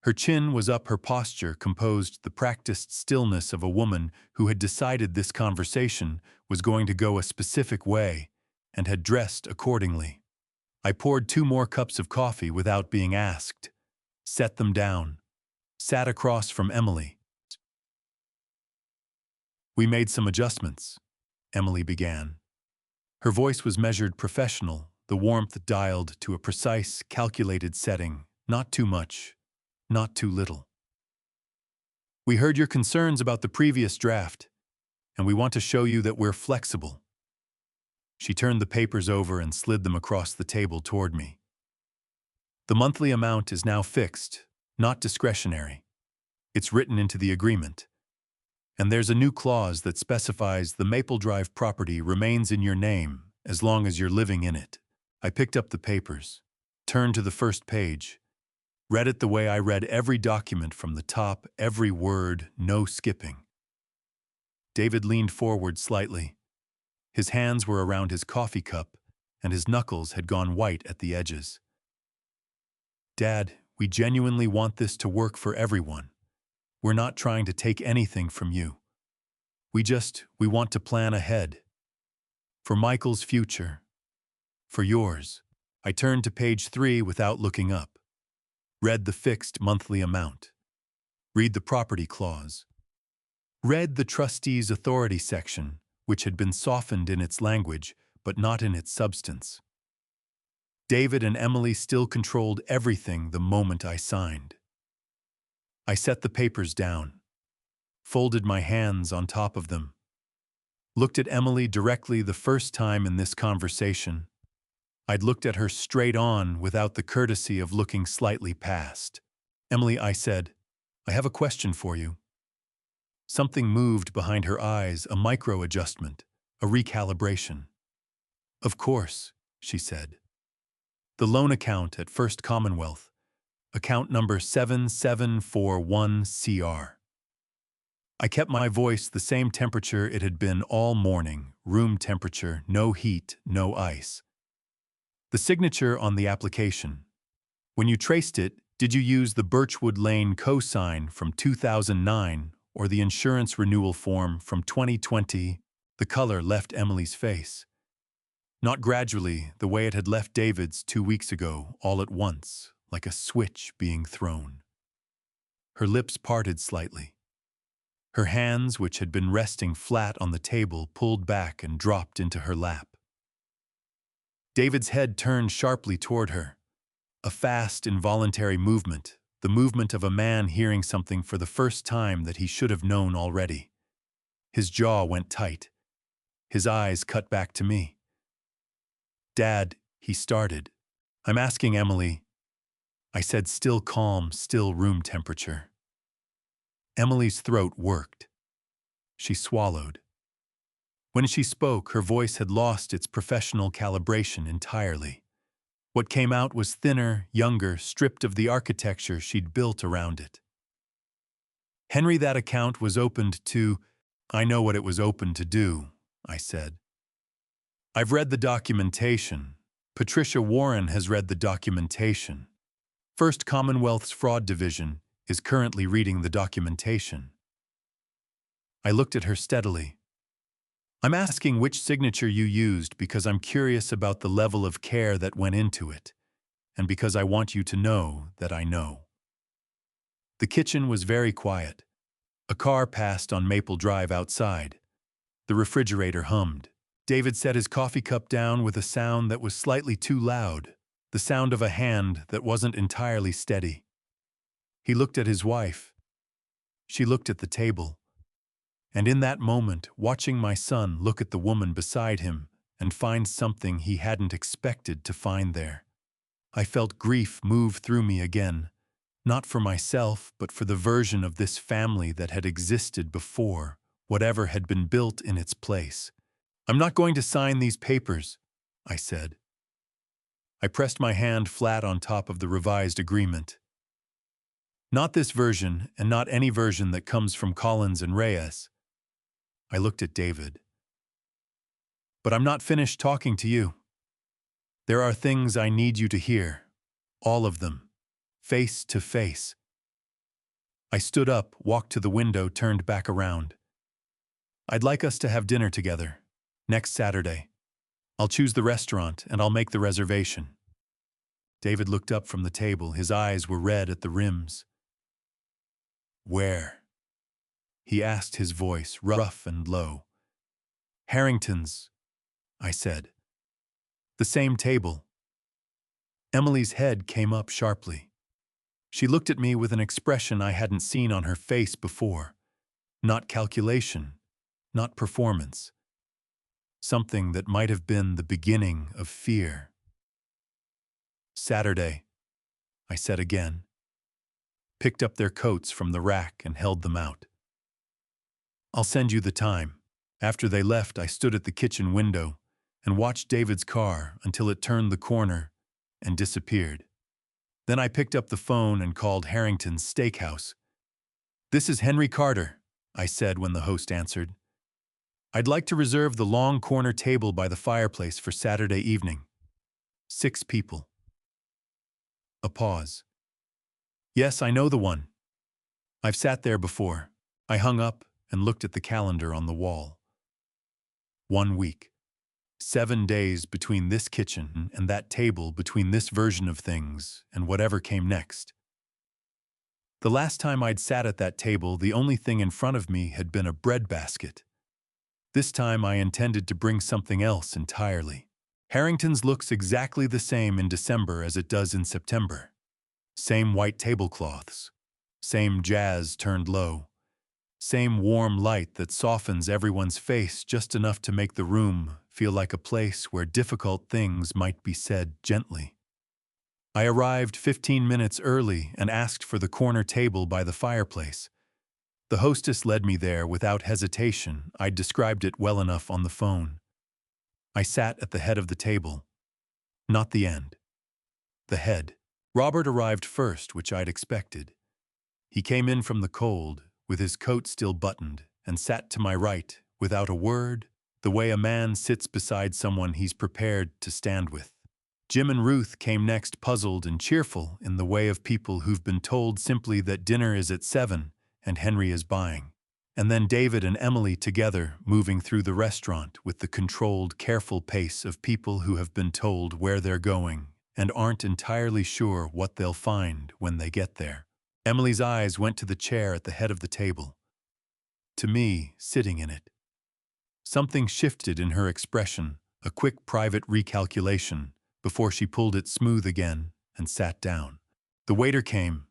Speaker 1: Her chin was up, her posture composed the practiced stillness of a woman who had decided this conversation was going to go a specific way and had dressed accordingly. I poured 2 more cups of coffee without being asked, set them down, sat across from Emily. "We made some adjustments," Emily began. Her voice was measured professional, the warmth dialed to a precise, calculated setting, not too much, not too little. "We heard your concerns about the previous draft, and we want to show you that we're flexible." She turned the papers over and slid them across the table toward me. "The monthly amount is now fixed, not discretionary. It's written into the agreement. And there's a new clause that specifies the Maple Drive property remains in your name as long as you're living in it." I picked up the papers, turned to the first page, read it the way I read every document from the top, every word, no skipping. David leaned forward slightly. His hands were around his coffee cup, and his knuckles had gone white at the edges. "Dad, we genuinely want this to work for everyone. We're not trying to take anything from you. We want to plan ahead. For Michael's future. For yours." I turned to page 3 without looking up. Read the fixed monthly amount. Read the property clause. Read the trustee's authority section, which had been softened in its language, but not in its substance. David and Emily still controlled everything the moment I signed. I set the papers down, folded my hands on top of them, looked at Emily directly the first time in this conversation. I'd looked at her straight on without the courtesy of looking slightly past. "Emily," I said, "I have a question for you." Something moved behind her eyes, a micro-adjustment, a recalibration. "Of course," she said. "The loan account at First Commonwealth, account number 7741CR. I kept my voice the same temperature it had been all morning, room temperature, no heat, no ice. "The signature on the application. When you traced it, did you use the Birchwood Lane cosign from 2009 or the insurance renewal form from 2020, the color left Emily's face. Not gradually, the way it had left David's 2 weeks ago, all at once, like a switch being thrown. Her lips parted slightly. Her hands, which had been resting flat on the table, pulled back and dropped into her lap. David's head turned sharply toward her. A fast, involuntary movement, the movement of a man hearing something for the first time that he should have known already. His jaw went tight. His eyes cut back to me. "Dad," he started. "I'm asking Emily." I said, still calm, still room temperature. Emily's throat worked. She swallowed. When she spoke, her voice had lost its professional calibration entirely. What came out was thinner, younger, stripped of the architecture she'd built around it. "Henry, that account was opened to—" "I know what it was opened to do," I said. "I've read the documentation. Patricia Warren has read the documentation. First Commonwealth's Fraud Division is currently reading the documentation." I looked at her steadily. "I'm asking which signature you used because I'm curious about the level of care that went into it, and because I want you to know that I know." The kitchen was very quiet. A car passed on Maple Drive outside. The refrigerator hummed. David set his coffee cup down with a sound that was slightly too loud, the sound of a hand that wasn't entirely steady. He looked at his wife. She looked at the table. And in that moment, watching my son look at the woman beside him and find something he hadn't expected to find there, I felt grief move through me again, not for myself, but for the version of this family that had existed before, whatever had been built in its place. "I'm not going to sign these papers," I said. I pressed my hand flat on top of the revised agreement. "Not this version, and not any version that comes from Collins and Reyes." I looked at David. "But I'm not finished talking to you. There are things I need you to hear. All of them. Face to face." I stood up, walked to the window, turned back around. "I'd like us to have dinner together. Next Saturday. I'll choose the restaurant and I'll make the reservation." David looked up from the table. His eyes were red at the rims. "Where?" he asked, his voice rough and low. "Harrington's," I said. "The same table." Emily's head came up sharply. She looked at me with an expression I hadn't seen on her face before. Not calculation, not performance. Something that might have been the beginning of fear. "Saturday," I said again. Picked up their coats from the rack and held them out. "I'll send you the time." After they left, I stood at the kitchen window and watched David's car until it turned the corner and disappeared. Then I picked up the phone and called Harrington's Steakhouse. "This is Henry Carter," I said when the host answered. "I'd like to reserve the long corner table by the fireplace for Saturday evening. 6 people. A pause. "Yes, I know the one. I've sat there before." I hung up and looked at the calendar on the wall. 1 week. 7 days between this kitchen and that table, between this version of things and whatever came next. The last time I'd sat at that table, the only thing in front of me had been a breadbasket. This time I intended to bring something else entirely. Harrington's looks exactly the same in December as it does in September. Same white tablecloths. Same jazz turned low. Same warm light that softens everyone's face just enough to make the room feel like a place where difficult things might be said gently. I arrived 15 minutes early and asked for the corner table by the fireplace. The hostess led me there without hesitation. I'd described it well enough on the phone. I sat at the head of the table. Not the end. The head. Robert arrived first, which I'd expected. He came in from the cold, with his coat still buttoned, and sat to my right, without a word, the way a man sits beside someone he's prepared to stand with. Jim and Ruth came next, puzzled and cheerful in the way of people who've been told simply that dinner is at 7 and Henry is buying. And then David and Emily together moving through the restaurant with the controlled, careful pace of people who have been told where they're going and aren't entirely sure what they'll find when they get there. Emily's eyes went to the chair at the head of the table, to me sitting in it. Something shifted in her expression, a quick private recalculation, before she pulled it smooth again and sat down. The waiter came.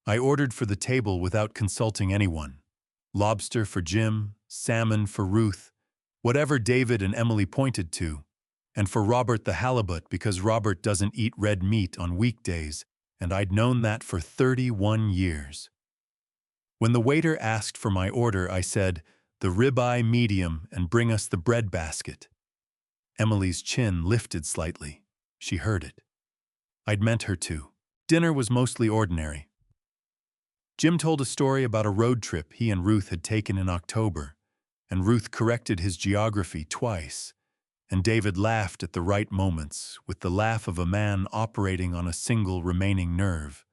Speaker 1: I ordered for the table without consulting anyone. Lobster for Jim, salmon for Ruth, whatever David and Emily pointed to, and for Robert the halibut because Robert doesn't eat red meat on weekdays, and I'd known that for 31 years. When the waiter asked for my order, I said, "The ribeye medium and bring us the bread basket." Emily's chin lifted slightly. She heard it. I'd meant her to. Dinner was mostly ordinary. Jim told a story about a road trip he and Ruth had taken in October, and Ruth corrected his geography twice, and David laughed at the right moments with the laugh of a man operating on a single remaining nerve.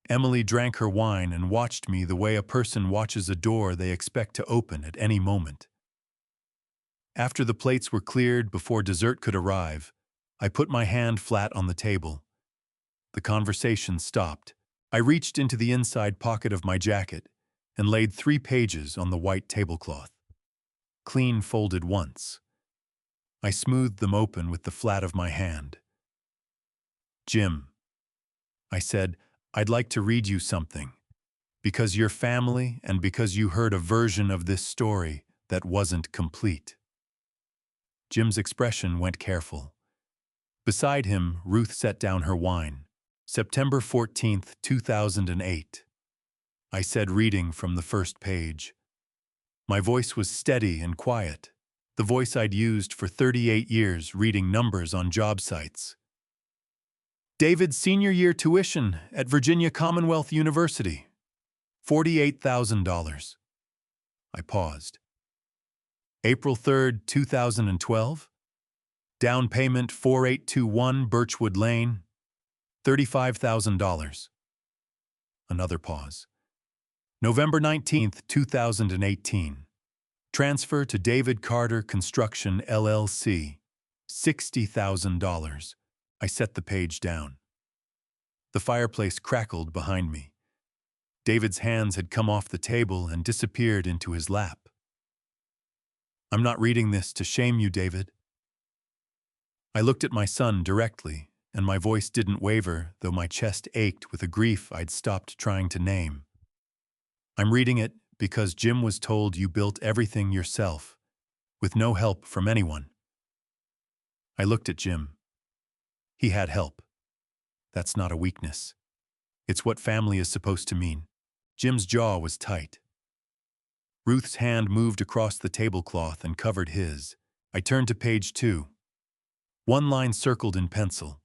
Speaker 1: Emily drank her wine and watched me the way a person watches a door they expect to open at any moment. After the plates were cleared before dessert could arrive, I put my hand flat on the table. The conversation stopped. I reached into the inside pocket of my jacket and laid 3 pages on the white tablecloth. Clean folded once. I smoothed them open with the flat of my hand. "Jim," I said, "I'd like to read you something, because you're family and because you heard a version of this story that wasn't complete." Jim's expression went careful. Beside him, Ruth set down her wine. September 14th, 2008. I said, reading from the first page. My voice was steady and quiet, the voice I'd used for 38 years reading numbers on job sites. David's senior year tuition at Virginia Commonwealth University, $48,000. I paused. April 3rd, 2012. Down payment 4821 Birchwood Lane, $35,000. Another pause. November 19th, 2018. Transfer to David Carter Construction, LLC, $60,000. I set the page down. The fireplace crackled behind me. David's hands had come off the table and disappeared into his lap. "I'm not reading this to shame you, David." I looked at my son directly, and my voice didn't waver, though my chest ached with a grief I'd stopped trying to name. "I'm reading it because Jim was told you built everything yourself, with no help from anyone." I looked at Jim. He had help. That's not a weakness. It's what family is supposed to mean. Jim's jaw was tight. Ruth's hand moved across the tablecloth and covered his. I turned to page 2. One line circled in pencil.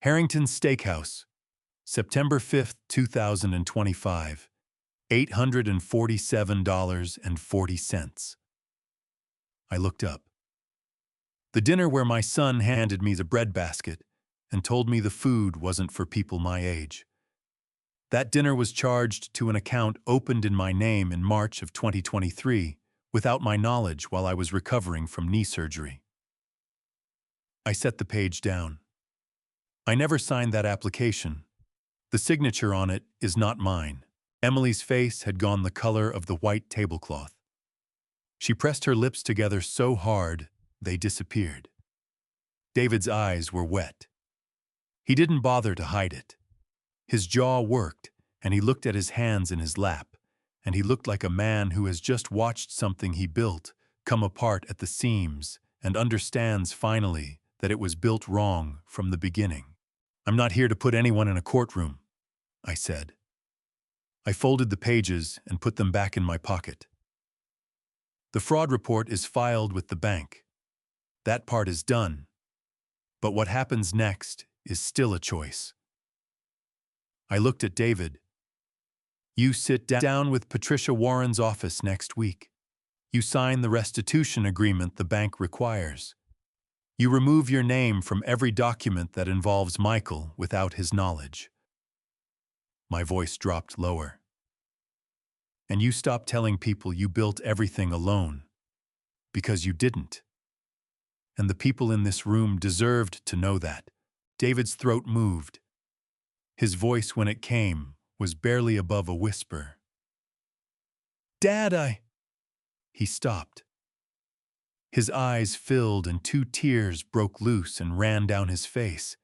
Speaker 1: Harrington's Steakhouse, September 5th, 2025, $847.40. I looked up. The dinner where my son handed me the bread basket and told me the food wasn't for people my age. That dinner was charged to an account opened in my name in March of 2023 without my knowledge while I was recovering from knee surgery. I set the page down. I never signed that application. The signature on it is not mine. Emily's face had gone the color of the white tablecloth. She pressed her lips together so hard, they disappeared. David's eyes were wet. He didn't bother to hide it. His jaw worked, and he looked at his hands in his lap, and he looked like a man who has just watched something he built come apart at the seams and understands finally that it was built wrong from the beginning. "I'm not here to put anyone in a courtroom," I said. I folded the pages and put them back in my pocket. "The fraud report is filed with the bank. That part is done. But what happens next is still a choice." I looked at David. "You sit down with Patricia Warren's office next week. You sign the restitution agreement the bank requires. You remove your name from every document that involves Michael without his knowledge." My voice dropped lower. And you stopped telling people you built everything alone. Because you didn't. And the people in this room deserved to know that. David's throat moved. His voice, when it came, was barely above a whisper. Dad, He stopped. His eyes filled and 2 tears broke loose and ran down his face.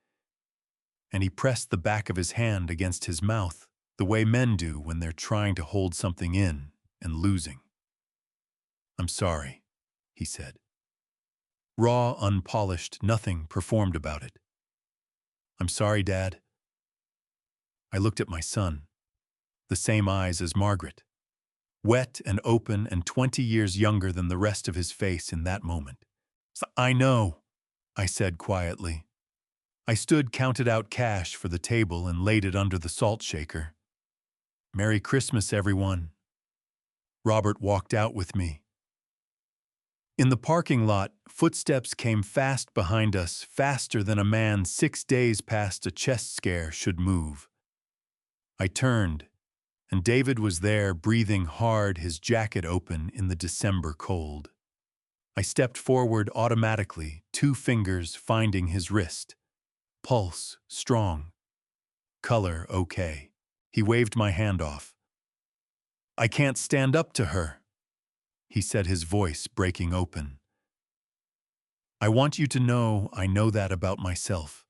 Speaker 1: And he pressed the back of his hand against his mouth, the way men do when they're trying to hold something in and losing. I'm sorry, he said. Raw, unpolished, nothing performed about it. I'm sorry, Dad. I looked at my son, the same eyes as Margaret, wet and open and 20 years younger than the rest of his face in that moment. I know, I said quietly. I stood, counted out cash for the table, and laid it under the salt shaker. Merry Christmas, everyone. Robert walked out with me. In the parking lot, footsteps came fast behind us, faster than a man 6 days past a chest scare should move. I turned, and David was there, breathing hard, his jacket open in the December cold. I stepped forward automatically, 2 fingers finding his wrist. Pulse strong. Color okay. He waved my hand off. I can't stand up to her, he said, his voice breaking open. I want you to know I know that about myself.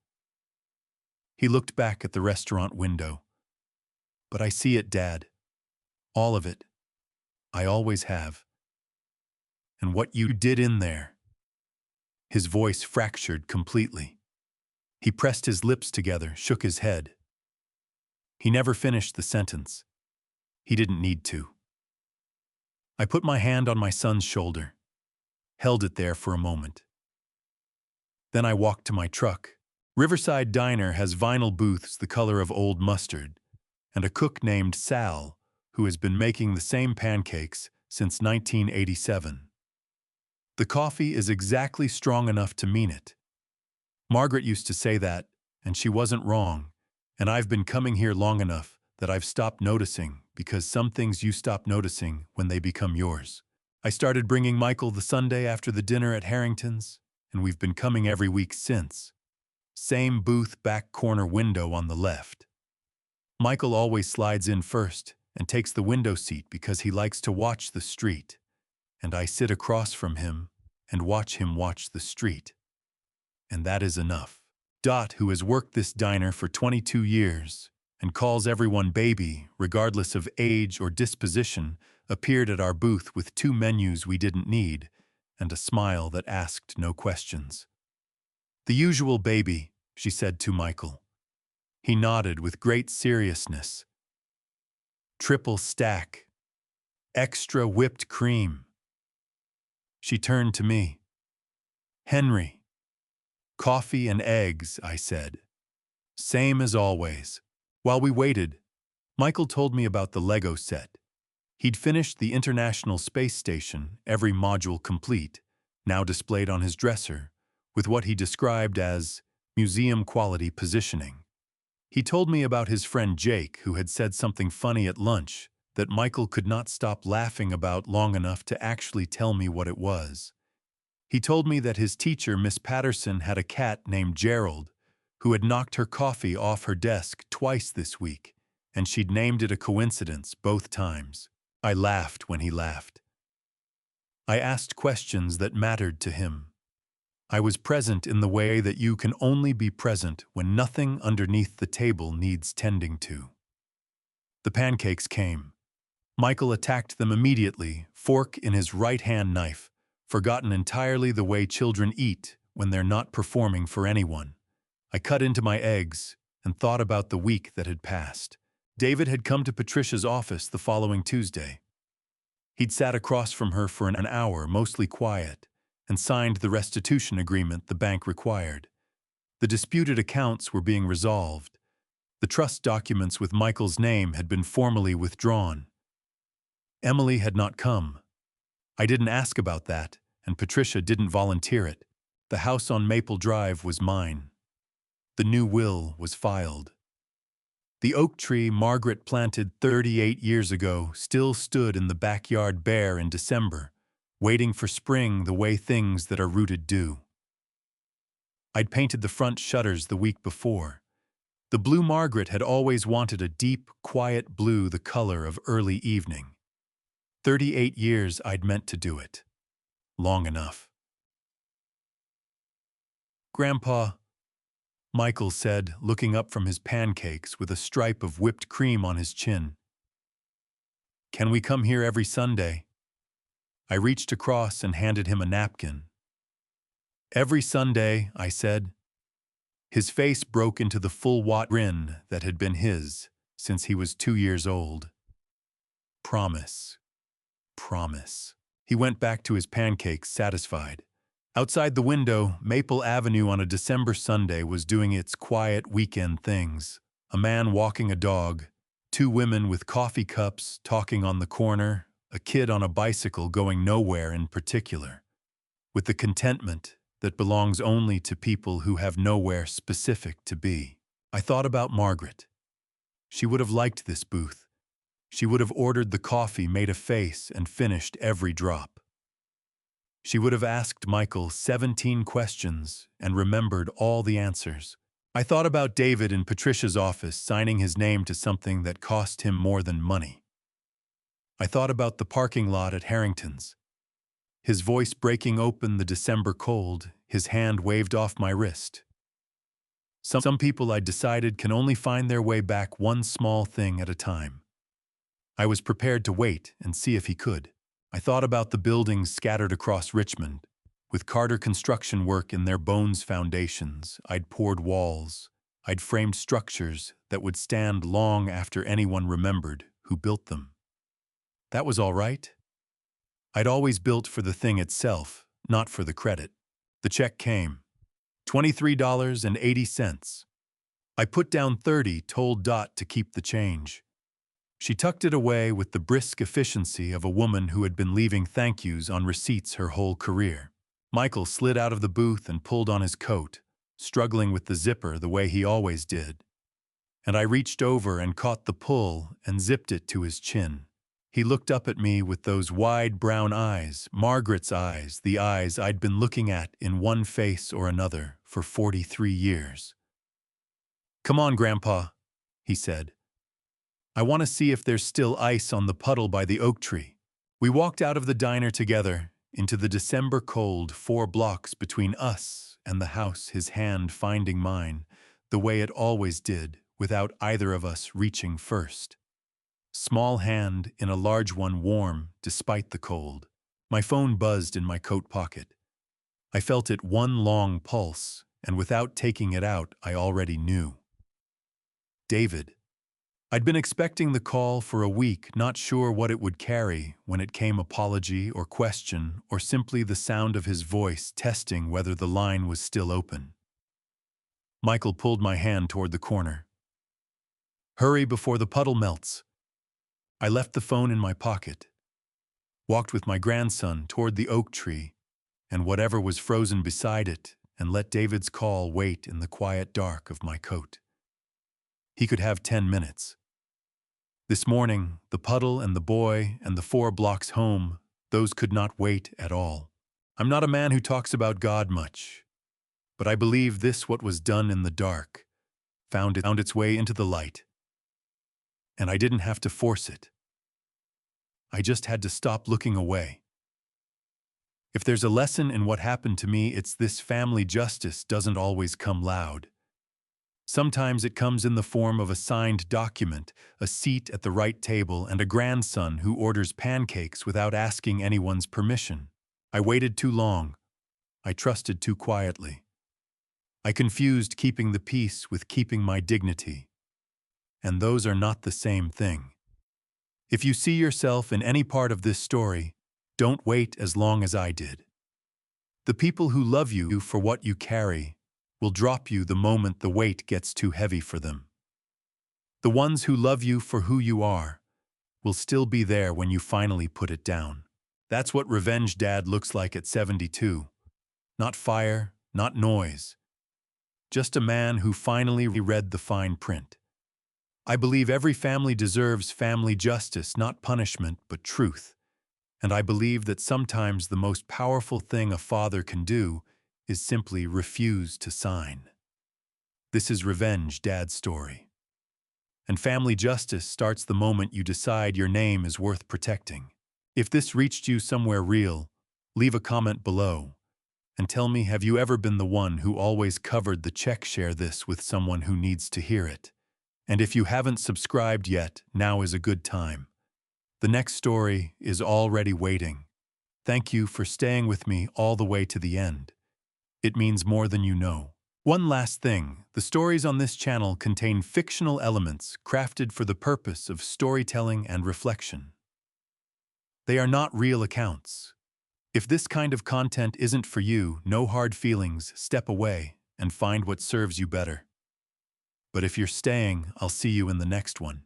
Speaker 1: He looked back at the restaurant window. But I see it, Dad. All of it. I always have. And what you did in there. His voice fractured completely. He pressed his lips together, shook his head. He never finished the sentence. He didn't need to. I put my hand on my son's shoulder, held it there for a moment. Then I walked to my truck. Riverside Diner has vinyl booths the color of old mustard, and a cook named Sal, who has been making the same pancakes since 1987. The coffee is exactly strong enough to mean it. Margaret used to say that, and she wasn't wrong, and I've been coming here long enough that I've stopped noticing, because some things you stop noticing when they become yours. I started bringing Michael the Sunday after the dinner at Harrington's, and we've been coming every week since. Same booth, back corner window on the left. Michael always slides in first and takes the window seat because he likes to watch the street, and I sit across from him and watch him watch the street. And that is enough. Dot, who has worked this diner for 22 years and calls everyone baby, regardless of age or disposition, appeared at our booth with 2 menus we didn't need and a smile that asked no questions. The usual baby, she said to Michael. He nodded with great seriousness. Triple stack. Extra whipped cream. She turned to me. Henry. Coffee and eggs, I said. Same as always. While we waited, Michael told me about the Lego set. He'd finished the International Space Station, every module complete, now displayed on his dresser, with what he described as museum-quality positioning. He told me about his friend Jake, who had said something funny at lunch that Michael could not stop laughing about long enough to actually tell me what it was. He told me that his teacher, Miss Patterson, had a cat named Gerald, who had knocked her coffee off her desk twice this week, and she'd named it a coincidence both times. I laughed when he laughed. I asked questions that mattered to him. I was present in the way that you can only be present when nothing underneath the table needs tending to. The pancakes came. Michael attacked them immediately, fork in his right-hand knife, forgotten entirely the way children eat when they're not performing for anyone. I cut into my eggs and thought about the week that had passed. David had come to Patricia's office the following Tuesday. He'd sat across from her for an hour, mostly quiet, and signed the restitution agreement the bank required. The disputed accounts were being resolved. The trust documents with Michael's name had been formally withdrawn. Emily had not come. I didn't ask about that, and Patricia didn't volunteer it. The house on Maple Drive was mine. The new will was filed. The oak tree Margaret planted 38 years ago still stood in the backyard bare in December, waiting for spring the way things that are rooted do. I'd painted the front shutters the week before. The blue Margaret had always wanted a deep, quiet blue the color of early evening. 38 years I'd meant to do it. Long enough. "Grandpa," Michael said, looking up from his pancakes with a stripe of whipped cream on his chin. "Can we come here every Sunday?" I reached across and handed him a napkin. "Every Sunday," I said. His face broke into the full grin that had been his since he was 2 years old. "Promise. Promise." He went back to his pancakes, satisfied. Outside the window, Maple Avenue on a December Sunday was doing its quiet weekend things. A man walking a dog, 2 women with coffee cups talking on the corner, a kid on a bicycle going nowhere in particular, with the contentment that belongs only to people who have nowhere specific to be. I thought about Margaret. She would have liked this booth. She would have ordered the coffee, made a face, and finished every drop. She would have asked Michael 17 questions and remembered all the answers. I thought about David in Patricia's office signing his name to something that cost him more than money. I thought about the parking lot at Harrington's. His voice breaking open the December cold, his hand waved off my wrist. Some people, I decided, can only find their way back one small thing at a time. I was prepared to wait and see if he could. I thought about the buildings scattered across Richmond. With Carter construction work in their bones foundations, I'd poured walls. I'd framed structures that would stand long after anyone remembered who built them. That was all right. I'd always built for the thing itself, not for the credit. The check came. $23.80. I put down 30, told Dot to keep the change. She tucked it away with the brisk efficiency of a woman who had been leaving thank yous on receipts her whole career. Michael slid out of the booth and pulled on his coat, struggling with the zipper the way he always did. And I reached over and caught the pull and zipped it to his chin. He looked up at me with those wide brown eyes, Margaret's eyes, the eyes I'd been looking at in one face or another for 43 years. "Come on, Grandpa," he said. "I want to see if there's still ice on the puddle by the oak tree." We walked out of the diner together into the December cold, 4 blocks between us and the house, his hand finding mine, the way it always did, without either of us reaching first. Small hand in a large one, warm despite the cold. My phone buzzed in my coat pocket. I felt it one long pulse, and without taking it out, I already knew. David. I'd been expecting the call for a week, not sure what it would carry, when it came apology or question or simply the sound of his voice testing whether the line was still open. Michael pulled my hand toward the corner. "Hurry before the puddle melts." I left the phone in my pocket, walked with my grandson toward the oak tree and whatever was frozen beside it, and let David's call wait in the quiet dark of my coat. He could have 10 minutes. This morning, the puddle and the boy and the 4 blocks home, those could not wait at all. I'm not a man who talks about God much, but I believe this: what was done in the dark found its way into the light. And I didn't have to force it. I just had to stop looking away. If there's a lesson in what happened to me, it's this: family justice doesn't always come loud. Sometimes it comes in the form of a signed document, a seat at the right table, and a grandson who orders pancakes without asking anyone's permission. I waited too long. I trusted too quietly. I confused keeping the peace with keeping my dignity. And those are not the same thing. If you see yourself in any part of this story, don't wait as long as I did. The people who love you for what you carry will drop you the moment the weight gets too heavy for them. The ones who love you for who you are will still be there when you finally put it down. That's what Revenge Dad looks like at 72. Not fire, not noise. Just a man who finally read the fine print. I believe every family deserves family justice, not punishment, but truth. And I believe that sometimes the most powerful thing a father can do is simply refuse to sign. This is Revenge Dad's story. And family justice starts the moment you decide your name is worth protecting. If this reached you somewhere real, leave a comment below. And tell me, have you ever been the one who always covered the check? Share this with someone who needs to hear it. And if you haven't subscribed yet, now is a good time. The next story is already waiting. Thank you for staying with me all the way to the end. It means more than you know. One last thing, the stories on this channel contain fictional elements crafted for the purpose of storytelling and reflection. They are not real accounts. If this kind of content isn't for you, no hard feelings, step away and find what serves you better. But if you're staying, I'll see you in the next one.